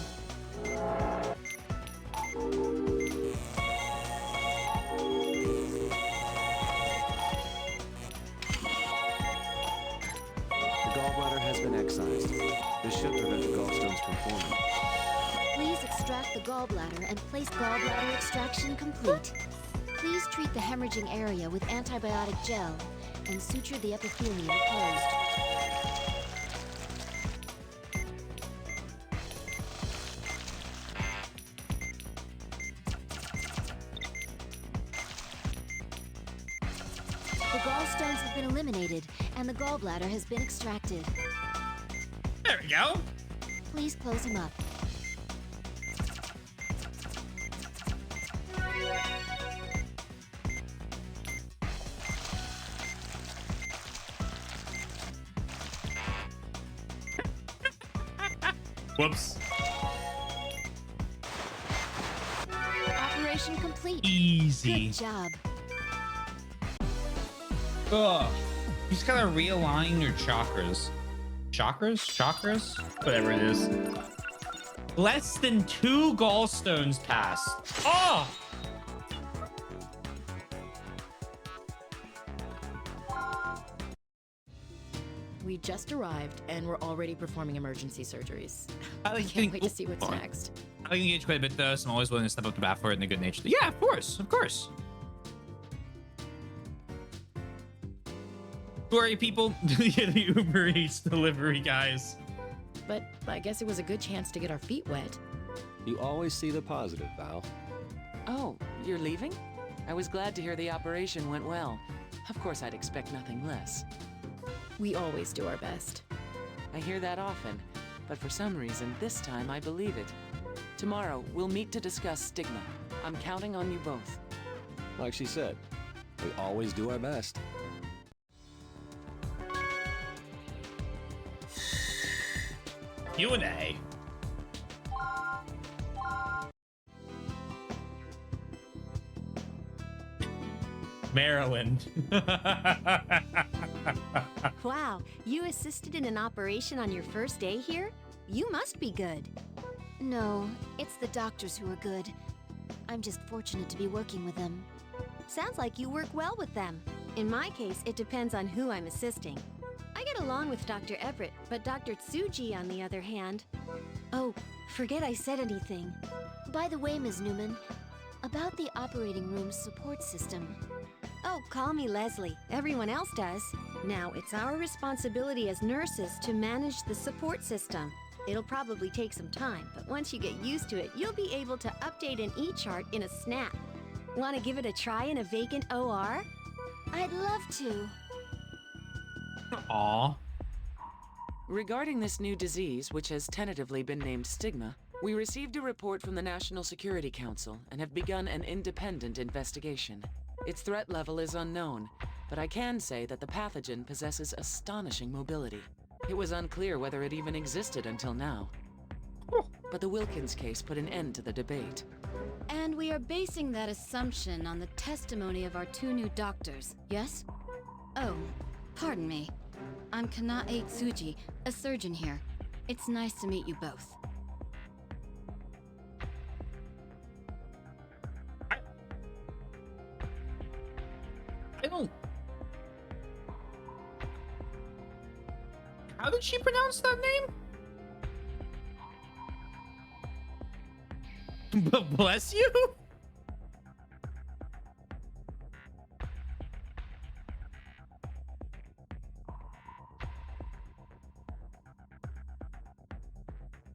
The gallbladder has been excised. This should prevent the gallstones from forming. Please extract the gallbladder and place gallbladder extraction complete. Please treat the hemorrhaging area with antibiotic gel and suture the epithelium closed. The gallstones have been eliminated and the gallbladder has been extracted. There we go. Please close him up. Whoops. Operation complete. Easy. Good job. Ugh. You just gotta realign your chakras. Chakras? Whatever it is. Less than 2 gallstones passed. Oh! We just arrived, and we're already performing emergency surgeries. I can't wait to see what's next. I can engage quite a bit though, so I'm always willing to step up to bat for it in a good nature. Yeah, of course. Who are you people? Yeah, the Uber Eats delivery guys. But I guess it was a good chance to get our feet wet. You always see the positive, Val. Oh, you're leaving? I was glad to hear the operation went well. Of course, I'd expect nothing less. We always do our best. I hear that often, but for some reason, this time I believe it. Tomorrow, we'll meet to discuss stigma. I'm counting on you both. Like she said, we always do our best. Q&A. Maryland. Wow, you assisted in an operation on your first day here? You must be good. No, it's the doctors who are good. I'm just fortunate to be working with them. Sounds like you work well with them. In my case, it depends on who I'm assisting. I get along with Dr. Everett, but Dr. Tsuji, on the other hand... Oh, forget I said anything. By the way, Ms. Newman, about the operating room's support system. Oh, call me Leslie. Everyone else does. Now, it's our responsibility as nurses to manage the support system. It'll probably take some time, but once you get used to it, you'll be able to update an E-chart in a snap. Want to give it a try in a vacant OR? I'd love to. Aww. Regarding this new disease, which has tentatively been named stigma, we received a report from the National Security Council and have begun an independent investigation. Its threat level is unknown, but I can say that the pathogen possesses astonishing mobility. It was unclear whether it even existed until now. But the Wilkins case put an end to the debate. And we are basing that assumption on the testimony of our 2 new doctors, yes? Oh, pardon me. I'm Kanae Tsuji, a surgeon here. It's nice to meet you both. I don't... How did she pronounce that name? Bless you?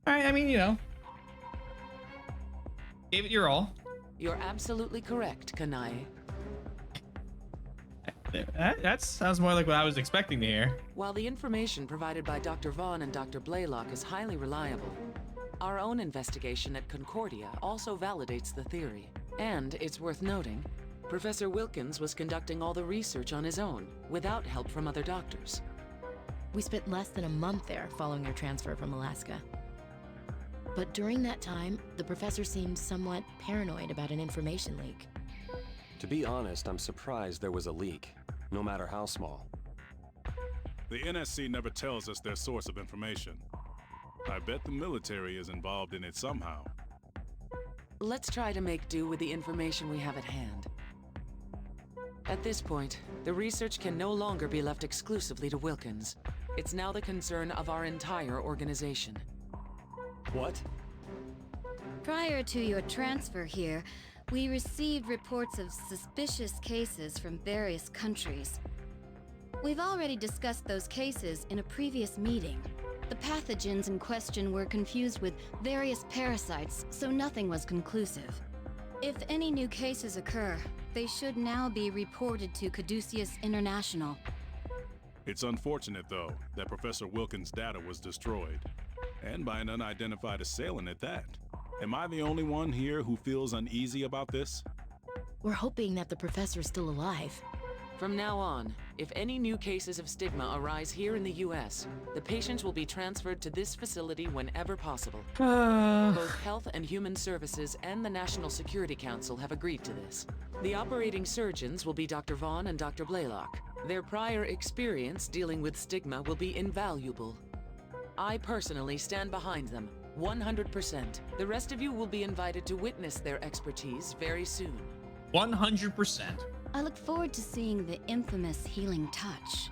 All right, I mean, you know, gave it your all. You're absolutely correct, Kanae. That sounds more like what I was expecting to hear. While the information provided by Dr. Vaughn and Dr. Blaylock is highly reliable, our own investigation at Concordia also validates the theory. And it's worth noting, Professor Wilkins was conducting all the research on his own, without help from other doctors. We spent less than a month there following our transfer from Alaska. But during that time, the professor seemed somewhat paranoid about an information leak. To be honest, I'm surprised there was a leak, no matter how small. The NSC never tells us their source of information. I bet the military is involved in it somehow. Let's try to make do with the information we have at hand. At this point, the research can no longer be left exclusively to Wilkins. It's now the concern of our entire organization. What? Prior to your transfer here, we received reports of suspicious cases from various countries. We've already discussed those cases in a previous meeting. The pathogens in question were confused with various parasites, so nothing was conclusive. If any new cases occur, they should now be reported to Caduceus International. It's unfortunate, though, that Professor Wilkins' data was destroyed. And by an unidentified assailant at that. Am I the only one here who feels uneasy about this? We're hoping that the professor's still alive. From now on, if any new cases of stigma arise here in the US, the patients will be transferred to this facility whenever possible. Both Health and Human Services and the National Security Council have agreed to this. The operating surgeons will be Dr. Vaughn and Dr. Blaylock. Their prior experience dealing with stigma will be invaluable. I personally stand behind them, 100%. The rest of you will be invited to witness their expertise very soon. 100%. I look forward to seeing the infamous healing touch.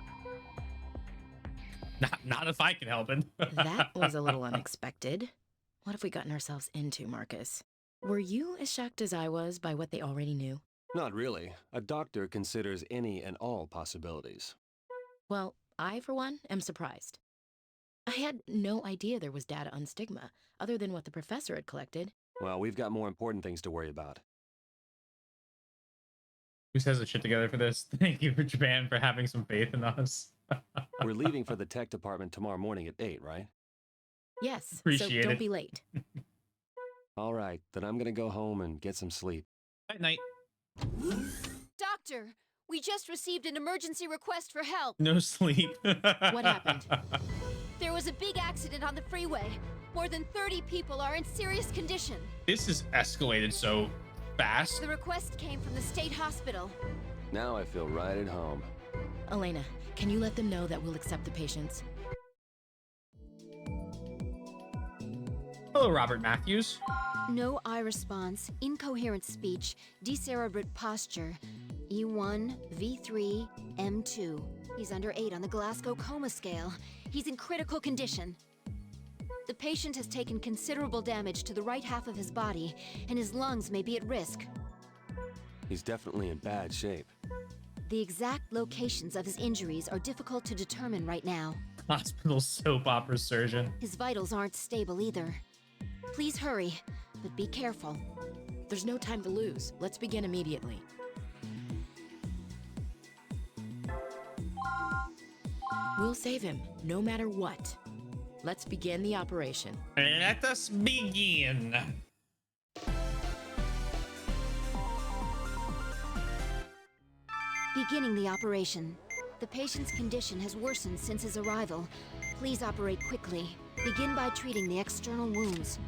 Not if I can help it. That was a little unexpected. What have we gotten ourselves into, Marcus? Were you as shocked as I was by what they already knew? Not really. A doctor considers any and all possibilities. Well, I, for one, am surprised. I had no idea there was data on stigma, other than what the professor had collected. Well, we've got more important things to worry about. Who says the shit together for this? Thank you for Japan for having some faith in us. We're leaving for the tech department tomorrow morning at 8, right? Yes, Appreciate so don't it. be late. All right, then I'm gonna go home and get some sleep. At night. Doctor, we just received an emergency request for help. No sleep. What happened? There was a big accident on the freeway. More than 30 people are in serious condition. This is escalated so fast. The request came from the state hospital. Now I feel right at home. Elena, can you let them know that we'll accept the patients? Hello, Robert Matthews. No eye response, incoherent speech, decerebrate posture, E1, V3, M2. He's under 8 on the Glasgow Coma Scale. He's in critical condition. The patient has taken considerable damage to the right half of his body, and his lungs may be at risk. He's definitely in bad shape. The exact locations of his injuries are difficult to determine right now. Hospital soap opera surgeon. His vitals aren't stable either. Please hurry, but be careful. There's no time to lose. Let's begin immediately. We'll save him, no matter what. Let's begin the operation. Let us begin. Beginning the operation. The patient's condition has worsened since his arrival. Please operate quickly. Begin by treating the external wounds.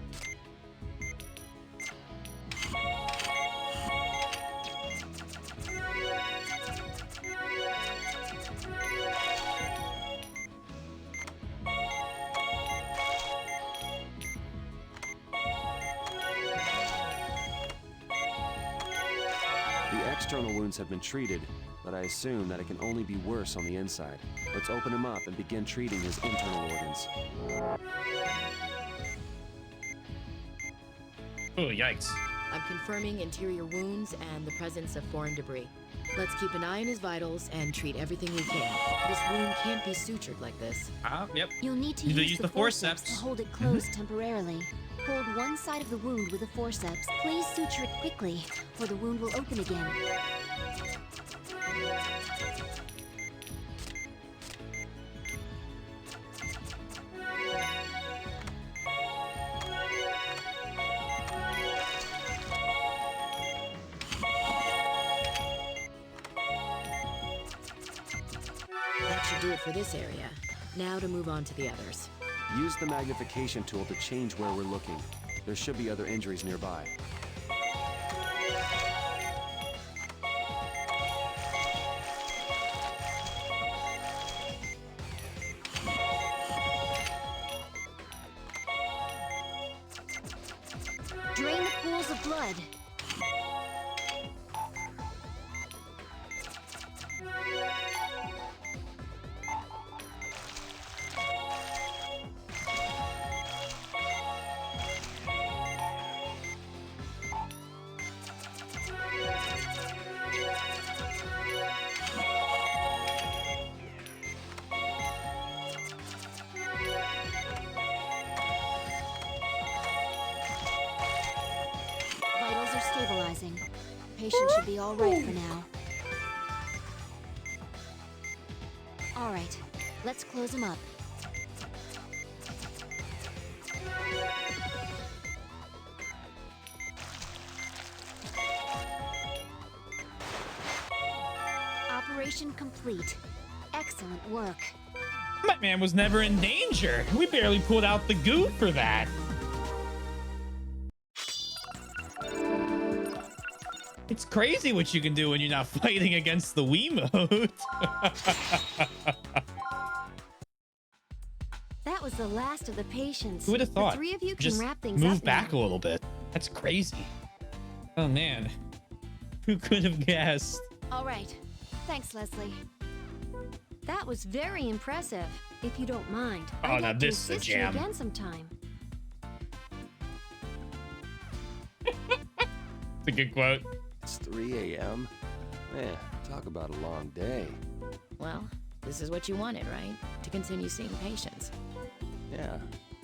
The external wounds have been treated, but I assume that it can only be worse on the inside. Let's open him up and begin treating his internal organs. Oh, yikes. I'm confirming interior wounds and the presence of foreign debris. Let's keep an eye on his vitals and treat everything we can. This wound can't be sutured like this. Yep. You'll need to Either use the forceps to forceps. hold it closed temporarily. Hold one side of the wound with the forceps. Please suture it quickly, or the wound will open again. That should do it for this area. Now to move on to the others. Use the magnification tool to change where we're looking. There should be other injuries nearby. Drain the pools of blood. Vitals are stabilizing. Patient should be all right for now. All right, let's close him up. Operation complete. Excellent work. My man was never in danger. We barely pulled out the goo for that. It's crazy what you can do when you're not fighting against the Wiimote. That was the last of the patients. Who would have thought? The three of you can Just wrap things move up back now. a little bit. That's crazy. Oh man, who could have guessed? All right. Thanks, Leslie. That was very impressive. If you don't mind, Oh, I'd now like to this is a assist you jam. again sometime. It's a good quote. It's 3 a.m. Man, talk about a long day. Well, this is what you wanted, right? To continue seeing patients. Yeah,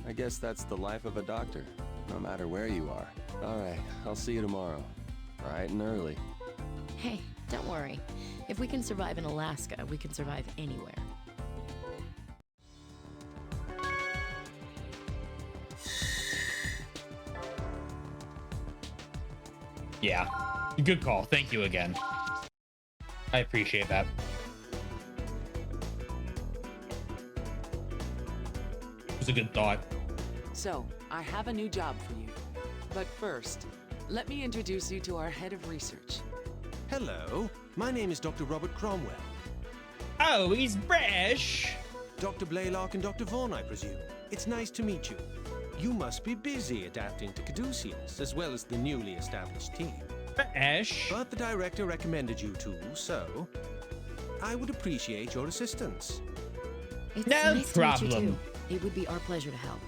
I guess that's the life of a doctor, no matter where you are. All right, I'll see you tomorrow. Bright and early. Hey, don't worry. If we can survive in Alaska, we can survive anywhere. Yeah, good call. Thank you again. I appreciate that. It was a good thought. So, I have a new job for you. But first, let me introduce you to our head of research. Hello, my name is Dr. Robert Cromwell. Oh, he's British. Dr. Blaylock and Dr. Vaughn, I presume. It's nice to meet you. You must be busy adapting to Caduceus, as well as the newly established team. British. But the director recommended you to, so I would appreciate your assistance. It's No nice to meet you problem. too. It would be our pleasure to help.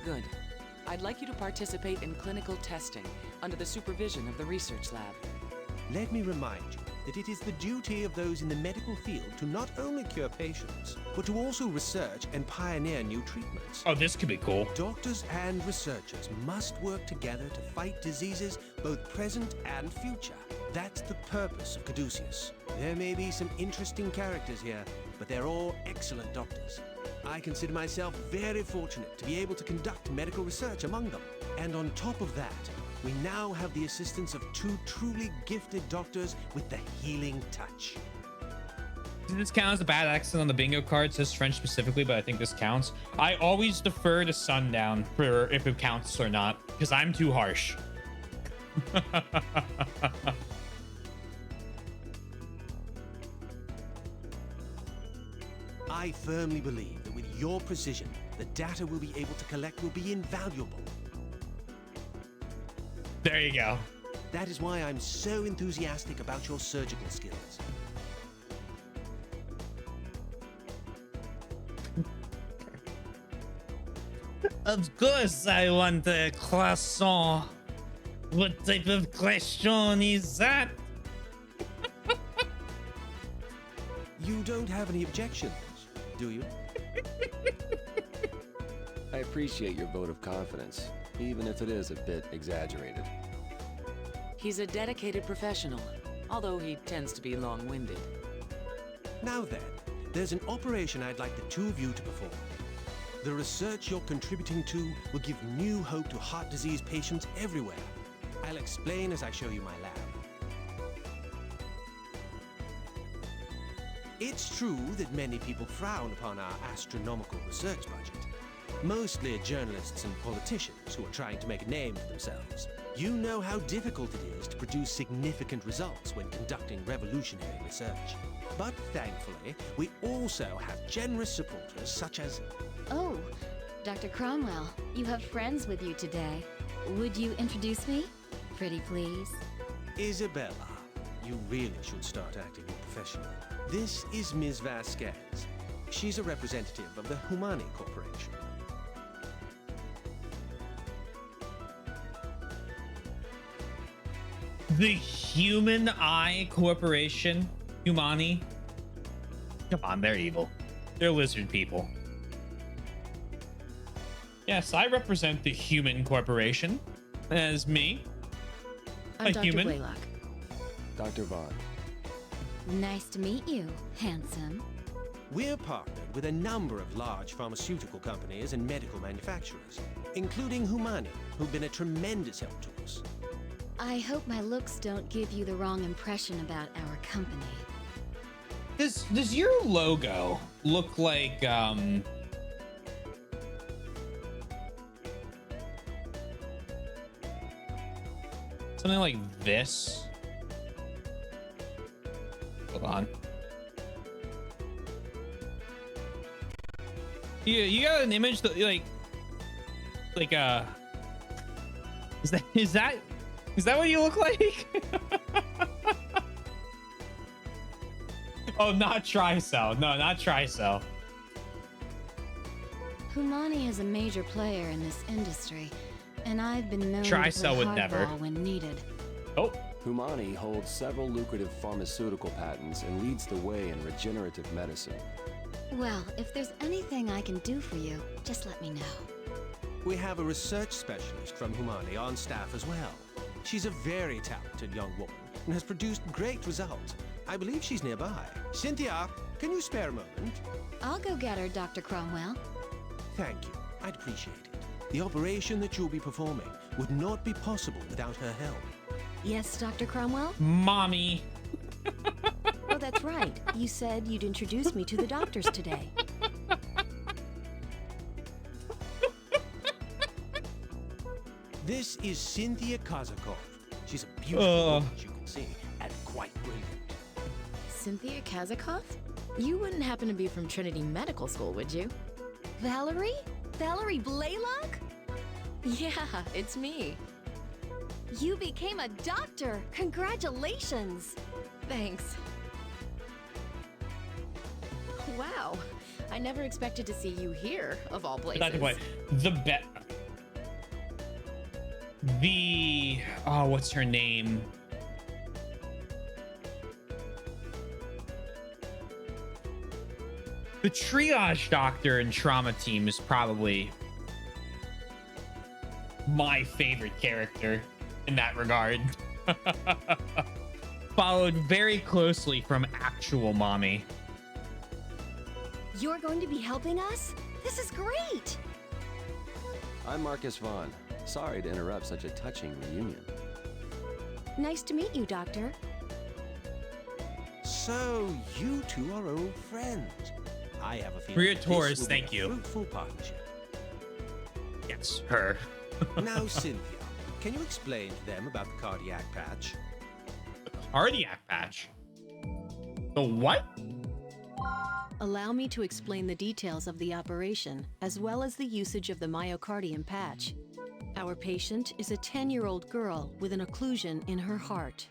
Good. I'd like you to participate in clinical testing under the supervision of the research lab. Let me remind you that it is the duty of those in the medical field to not only cure patients, but to also research and pioneer new treatments. Oh, this could be cool. Doctors and researchers must work together to fight diseases both present and future. That's the purpose of Caduceus. There may be some interesting characters here, but they're all excellent doctors. I consider myself very fortunate to be able to conduct medical research among them. And on top of that, we now have the assistance of two truly gifted doctors with the healing touch. Does this count as a bad accent on the bingo card? It says French specifically, but I think this counts. I always defer to Sundown for if it counts or not, because I'm too harsh. I firmly believe that with your precision, the data we'll be able to collect will be invaluable. There you go. That is why I'm so enthusiastic about your surgical skills. Of course I want a croissant. What type of question is that? You don't have any objections, do you? I appreciate your vote of confidence, even if it is a bit exaggerated. He's a dedicated professional, although he tends to be long-winded. Now then, there's an operation I'd like the two of you to perform. The research you're contributing to will give new hope to heart disease patients everywhere. I'll explain as I show you my lab. It's true that many people frown upon our astronomical research budget. Mostly journalists and politicians who are trying to make a name for themselves. You know how difficult it is to produce significant results when conducting revolutionary research. But thankfully, we also have generous supporters such as... Oh, Dr. Cromwell, you have friends with you today. Would you introduce me? Pretty please. Isabella. You really should start acting more professional. This is Ms. Vasquez. She's a representative of the Humani Corporation. The Human Eye Corporation, Humani. Come on, they're evil. They're lizard people. Yes, I represent the Human Corporation. As me. I'm Dr. Human. Blaylock. Dr. Vaughn. Nice to meet you, handsome. We're partnered with a number of large pharmaceutical companies and medical manufacturers, including Humani, who've been a tremendous help to us. I hope my looks don't give you the wrong impression about our company. Does your logo look like something like this? Hold on. You got an image that like is that what you look like? Oh, not Tricell. No, not Tricell. Humani is a major player in this industry, and I've been known Tricell to would play never. hardball when needed. Oh. Humani holds several lucrative pharmaceutical patents and leads the way in regenerative medicine. Well, if there's anything I can do for you, just let me know. We have a research specialist from Humani on staff as well. She's a very talented young woman and has produced great results. I believe she's nearby. Cynthia, can you spare a moment? I'll go get her, Dr. Cromwell. Thank you. I'd appreciate it. The operation that you'll be performing would not be possible without her help. Yes, Dr. Cromwell? Mommy. Oh, that's right. You said you'd introduce me to the doctors today. This is Cynthia Kazakov. She's a beautiful woman, as you can see, and quite brilliant. Cynthia Kazakov? You wouldn't happen to be from Trinity Medical School, would you? Valerie? Valerie Blaylock? Yeah, it's me. You became a doctor! Congratulations! Thanks. Wow, I never expected to see you here, of all places. Dr. Boy, what's her name? The triage doctor and trauma team is probably my favorite character in that regard. Followed very closely from actual mommy. You're going to be helping us? This is great! I'm Marcus Vaughn. Sorry to interrupt such a touching reunion. Nice to meet you, Doctor. So, you two are old friends. I have a feeling Maria this Torres, will thank be a you. fruitful partnership. Yes, her. Now, Cynthia, can you explain to them about the cardiac patch? Cardiac patch? The what? Allow me to explain the details of the operation, as well as the usage of the myocardium patch. Our patient is a 10-year-old girl with an occlusion in her heart.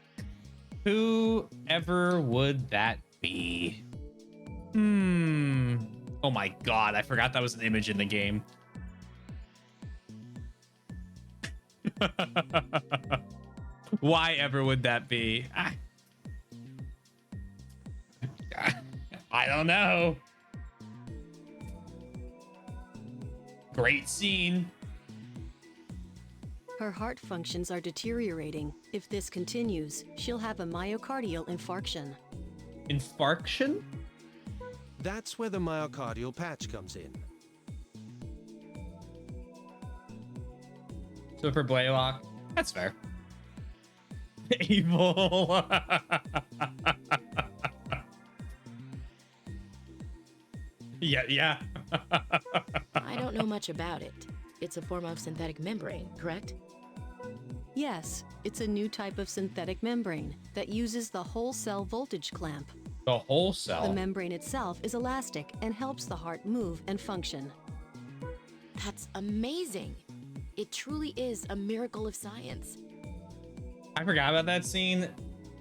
Whoever would that be? Oh my god, I forgot that was an image in the game. Why ever would that be? I don't know. Great scene. Her heart functions are deteriorating. If this continues, she'll have a myocardial infarction. Infarction? That's where the myocardial patch comes in. So for Blaylock, that's fair. Evil. Yeah. I don't know much about it. It's a form of synthetic membrane, correct? Yes, it's a new type of synthetic membrane that uses the whole cell voltage clamp. The whole cell? The membrane itself is elastic and helps the heart move and function. That's amazing. It truly is a miracle of science. I forgot about that scene.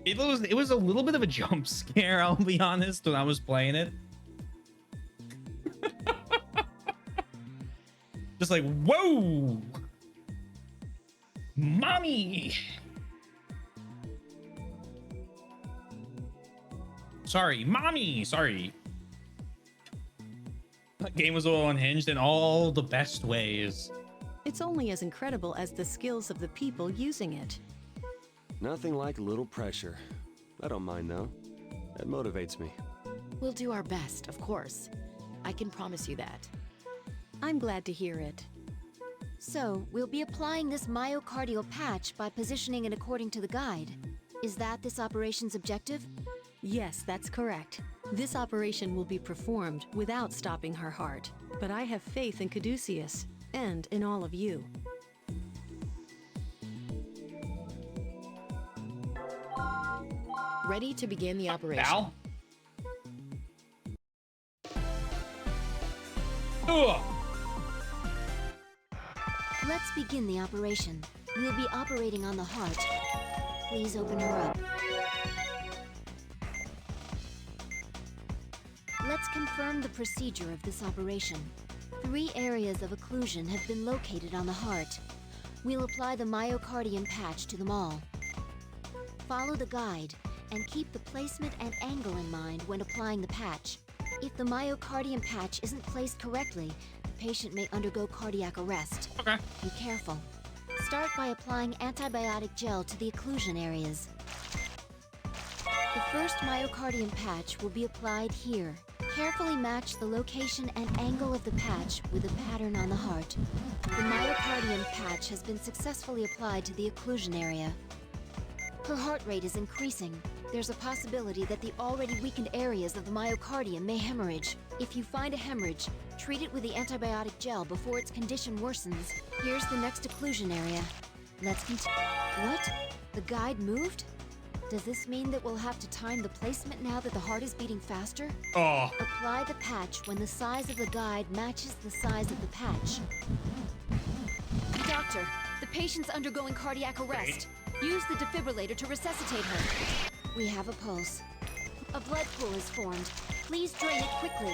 It was a little bit of a jump scare, I'll be honest, when I was playing it. Just like, whoa! Mommy! Sorry, mommy! Sorry. That game was a little unhinged in all the best ways. It's only as incredible as the skills of the people using it. Nothing like a little pressure. I don't mind, though. That motivates me. We'll do our best, of course. I can promise you that. I'm glad to hear it. So, we'll be applying this myocardial patch by positioning it according to the guide. Is that this operation's objective? Yes, that's correct. This operation will be performed without stopping her heart. But I have faith in Caduceus, and in all of you. Ready to begin the operation. Val? Ugh. Let's begin the operation. We'll be operating on the heart. Please open her up. Let's confirm the procedure of this operation. 3 areas of occlusion have been located on the heart. We'll apply the myocardium patch to them all. Follow the guide and keep the placement and angle in mind when applying the patch. If the myocardium patch isn't placed correctly, the patient may undergo cardiac arrest. Okay. Be careful. Start by applying antibiotic gel to the occlusion areas. The first myocardium patch will be applied here. Carefully match the location and angle of the patch with the pattern on the heart. The myocardium patch has been successfully applied to the occlusion area. Her heart rate is increasing. There's a possibility that the already weakened areas of the myocardium may hemorrhage. If you find a hemorrhage, treat it with the antibiotic gel before its condition worsens. Here's the next occlusion area. Let's continue. What? The guide moved? Does this mean that we'll have to time the placement now that the heart is beating faster? Oh. Apply the patch when the size of the guide matches the size of the patch. Doctor, the patient's undergoing cardiac arrest. Use the defibrillator to resuscitate her. We have a pulse. A blood pool is formed. Please drain it quickly.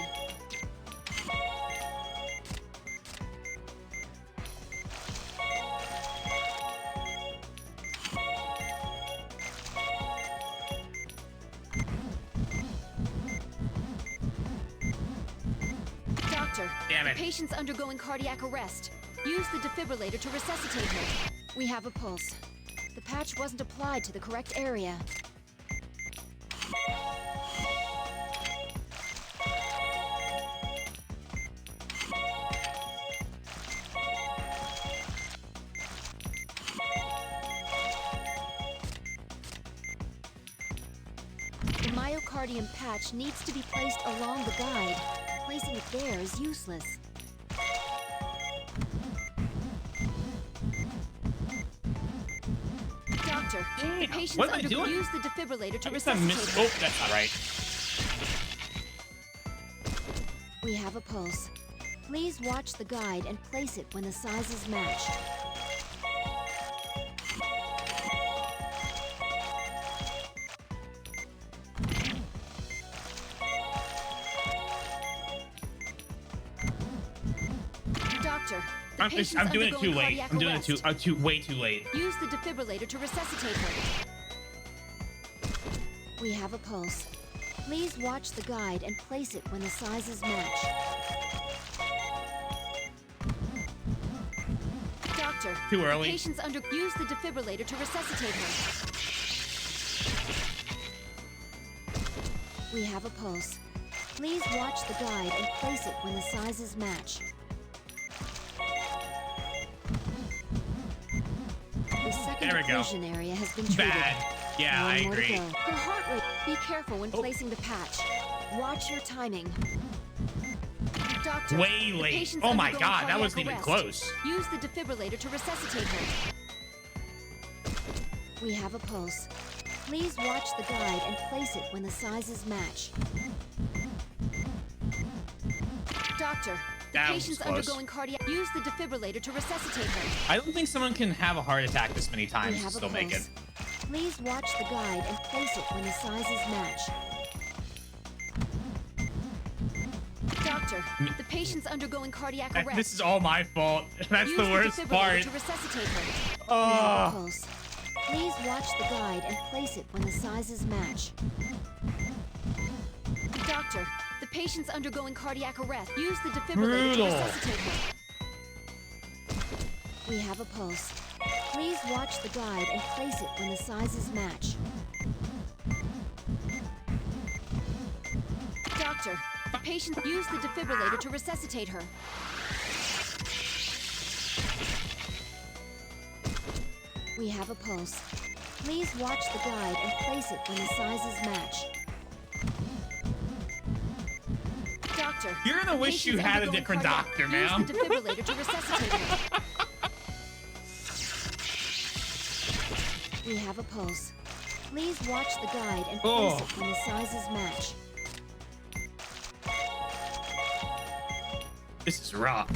Doctor, Damn it. the patient's undergoing cardiac arrest. Use the defibrillator to resuscitate her. We have a pulse. The patch wasn't applied to the correct area. The myocardium patch needs to be placed along the guide. Placing it there is useless. Doctor, the patient's What am I doing? Use the defibrillator to I resuscitate missed. her. Oh, that's not right. We have a pulse. Please watch the guide and place it when the sizes match. Doctor, the patient's I'm doing it too undergoing late. cardiac I'm doing it arrest. way too late. Use the defibrillator to resuscitate her. We have a pulse. Please watch the guide and place it when the sizes match. Doctor, Too early. The patient's use the defibrillator to resuscitate her. We have a pulse. Please watch the guide and place it when the sizes match. The second There we go. occlusion area has been treated. Bad. Yeah, One I more to agree. go. Her heart rate. Be careful when placing the patch. Watch your timing. Doctor, Way the late. patient's Oh my undergoing God, that cardiac wasn't even arrest. close. Use the defibrillator to resuscitate her. We have a pulse. Please watch the guide and place it when the sizes match. Doctor, the That was patient's close. undergoing cardiac. Use the defibrillator to resuscitate her. I don't think someone can have a heart attack this many We times and have a still make it. pulse. Please watch the guide and place it when the sizes match. Doctor, the patient's undergoing cardiac arrest. This is all my fault. That's Use the worst defibrillator part. to resuscitate her. We have a Oh. pulse. Please watch the guide and place it when the sizes match. Doctor, the patient's undergoing cardiac arrest. Use the defibrillator Brutal. to resuscitate her. We have a pulse. Please watch the guide and place it when the sizes match. Doctor, the patient use the defibrillator to resuscitate her. We have a pulse. Please watch the guide and place it when the sizes match. Doctor, You're gonna the wish you patient's had a undergoing different cardiac- doctor, Use ma'am. the defibrillator to resuscitate her. We have a pulse. Please watch the guide and place Oh. it when the sizes match. This is rough.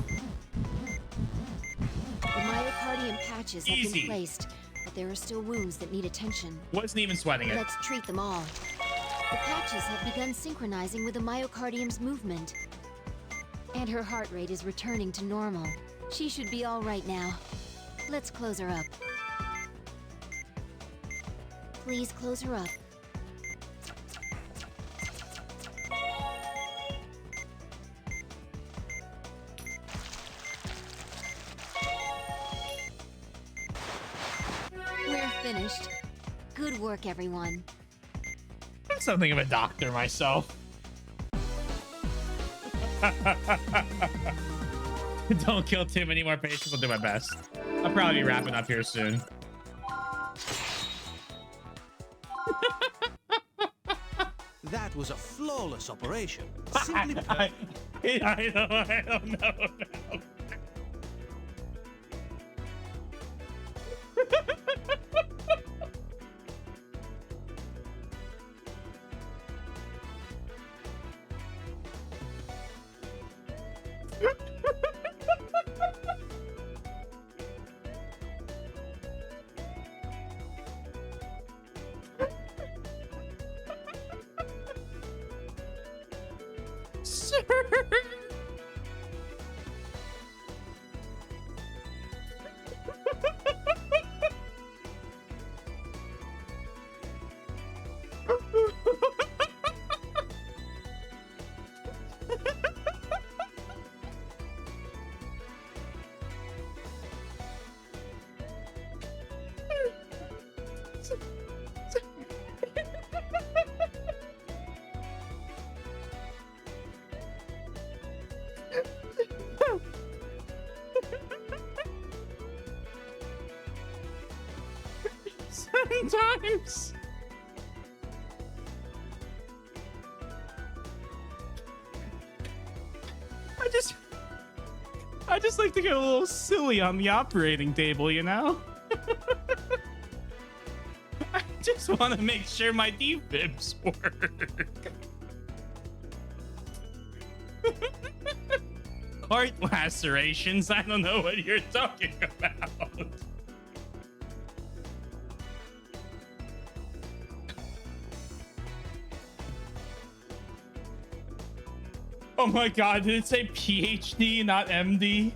The myocardium patches have Easy. been placed, but there are still wounds that need attention. Wasn't even sweating it. Let's treat them all. The patches have begun synchronizing with the myocardium's movement. And her heart rate is returning to normal. She should be all right now. Let's close her up. Please close her up. We're finished. Good work, everyone. I'm something of a doctor myself. Don't kill too many more patients. I'll do my best. I'll probably be wrapping up here soon. That was a flawless operation. Simply I don't know. Sir. Sometimes. I just like to get a little silly on the operating table, you know? I just want to make sure my defibs work. Heart lacerations? I don't know what you're talking about. Oh my god, did it say PhD, not MD?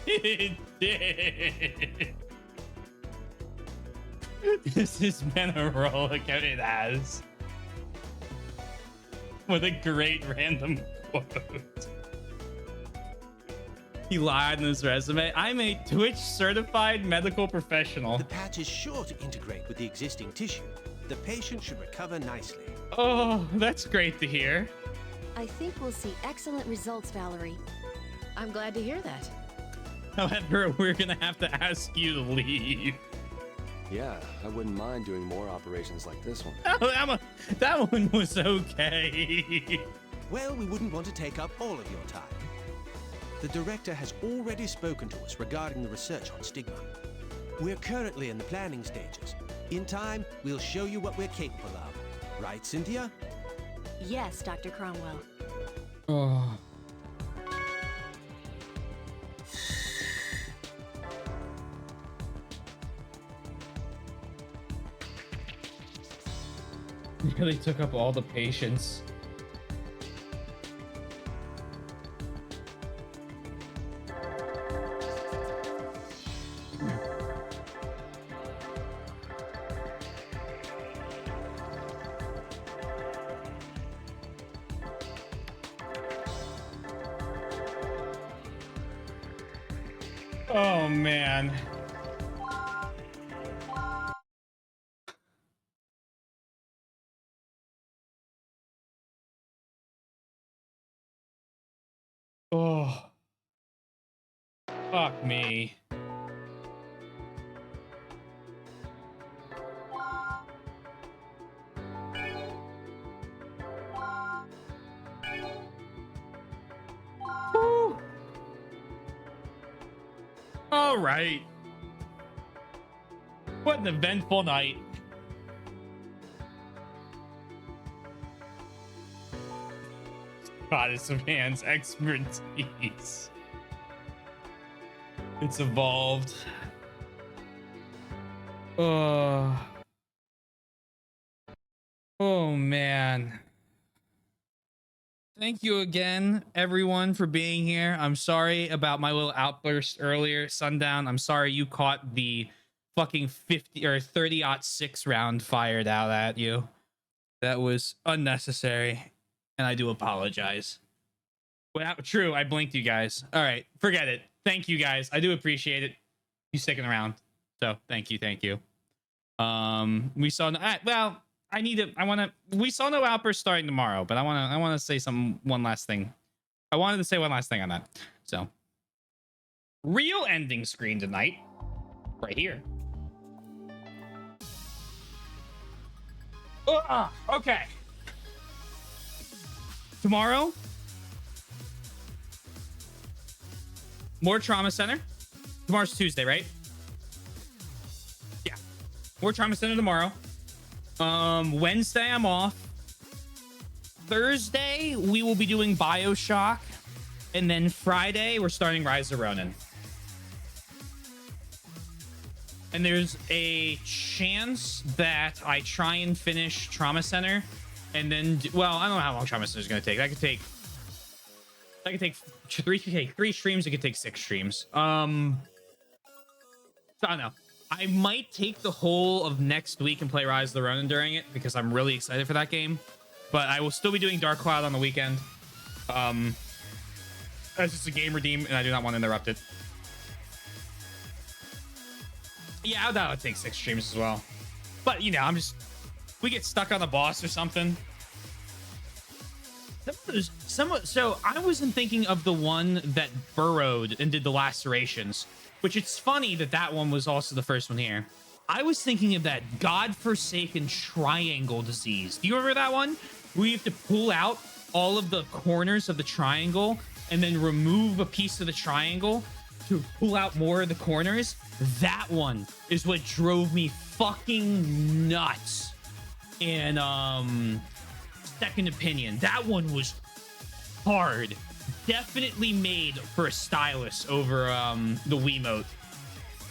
It did. This has been a roller coaster. It has. What a great random quote. He lied in his resume. I'm a Twitch certified medical professional. The patch is sure to integrate with the existing tissue. The patient should recover nicely. Oh, that's great to hear. I think we'll see excellent results, Valerie. I'm glad to hear that. However, we're gonna have to ask you to leave. Yeah, I wouldn't mind doing more operations like this one. Oh, that one was okay. Well, we wouldn't want to take up all of your time. The director has already spoken to us regarding the research on stigma. We're currently in the planning stages. In time, we'll show you what we're capable of. Right, Cynthia? Yes, Dr. Cromwell. Oh. Really took up all the patience. Oh man. Oh. Fuck me. Woo. All right. What an eventful night. Goddess of Hands expertise. It's evolved. Oh man. Thank you again, everyone, for being here. I'm sorry about my little outburst earlier, Sundown. I'm sorry you caught the fucking 50 or 30-06 round fired out at you. That was unnecessary. And I do apologize. Well, true, I blinked you guys. All right, forget it. Thank you guys. I do appreciate it. You sticking around. So thank you. We saw no, well, we saw no outburst starting tomorrow, but I want to say one last thing. I wanted to say one last thing on that. So real ending screen tonight, right here. Okay. Tomorrow, more Trauma Center. Tomorrow's Tuesday, right? Yeah. More Trauma Center tomorrow. Wednesday, I'm off. Thursday, we will be doing BioShock. And then Friday, we're starting Rise of Ronin. And there's a chance that I try and finish Trauma Center. And then, well, I don't know how long Trauma Center is going to take. That could take 3 streams. It could take 6 streams. So I don't know. I might take the whole of next week and play Rise of the Ronin during it because I'm really excited for that game. But I will still be doing Dark Cloud on the weekend. That's just a game redeem, and I do not want to interrupt it. Yeah, that would take 6 streams as well. But, you know, we get stuck on the boss or something. So I wasn't thinking of the one that burrowed and did the lacerations, which it's funny that one was also the first one here. I was thinking of that godforsaken triangle disease. Do you remember that one? Where you have to pull out all of the corners of the triangle and then remove a piece of the triangle to pull out more of the corners. That one is what drove me fucking nuts. And Second Opinion, that one was hard. Definitely made for a stylus over the Wiimote.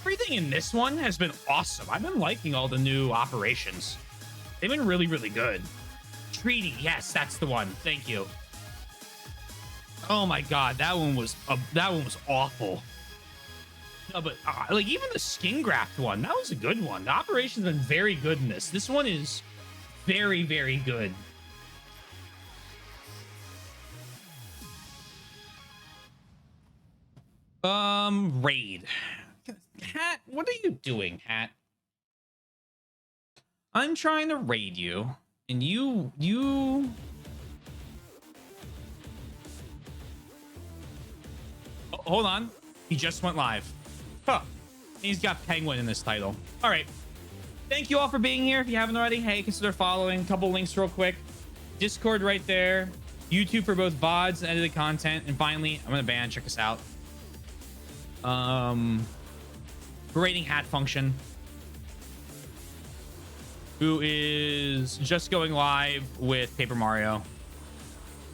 Everything in this one has been awesome. I've been liking all the new operations. They've been really, really good. Treaty, yes, that's the one. Thank you. Oh my god, that one was awful. No, but like even the skin graft one, that was a good one. The operation's been very good in this. This one is very, very good. Raid. Hat, what are you doing, Hat? I'm trying to raid you, and you... Oh, hold on. He just went live. Huh. He's got Penguin in this title. All right. Thank you all for being here. If you haven't already, hey, consider following. A couple links real quick. Discord right there. YouTube for both VODs and edited content. And finally, I'm going to ban. Check this out. Rating Hat Function, who is just going live with Paper Mario.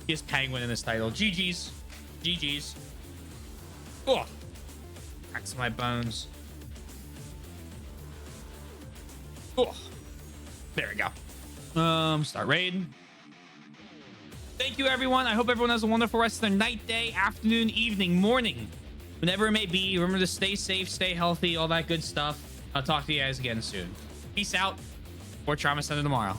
He has Penguin in this title. GG's. GG's. Oh, cracks my bones. Oh, there we go. Start raid. Thank you, everyone. I hope everyone has a wonderful rest of their night, day, afternoon, evening, morning, whenever it may be. Remember to stay safe, stay healthy, all that good stuff. I'll talk to you guys again soon. Peace out. More Trauma Center tomorrow.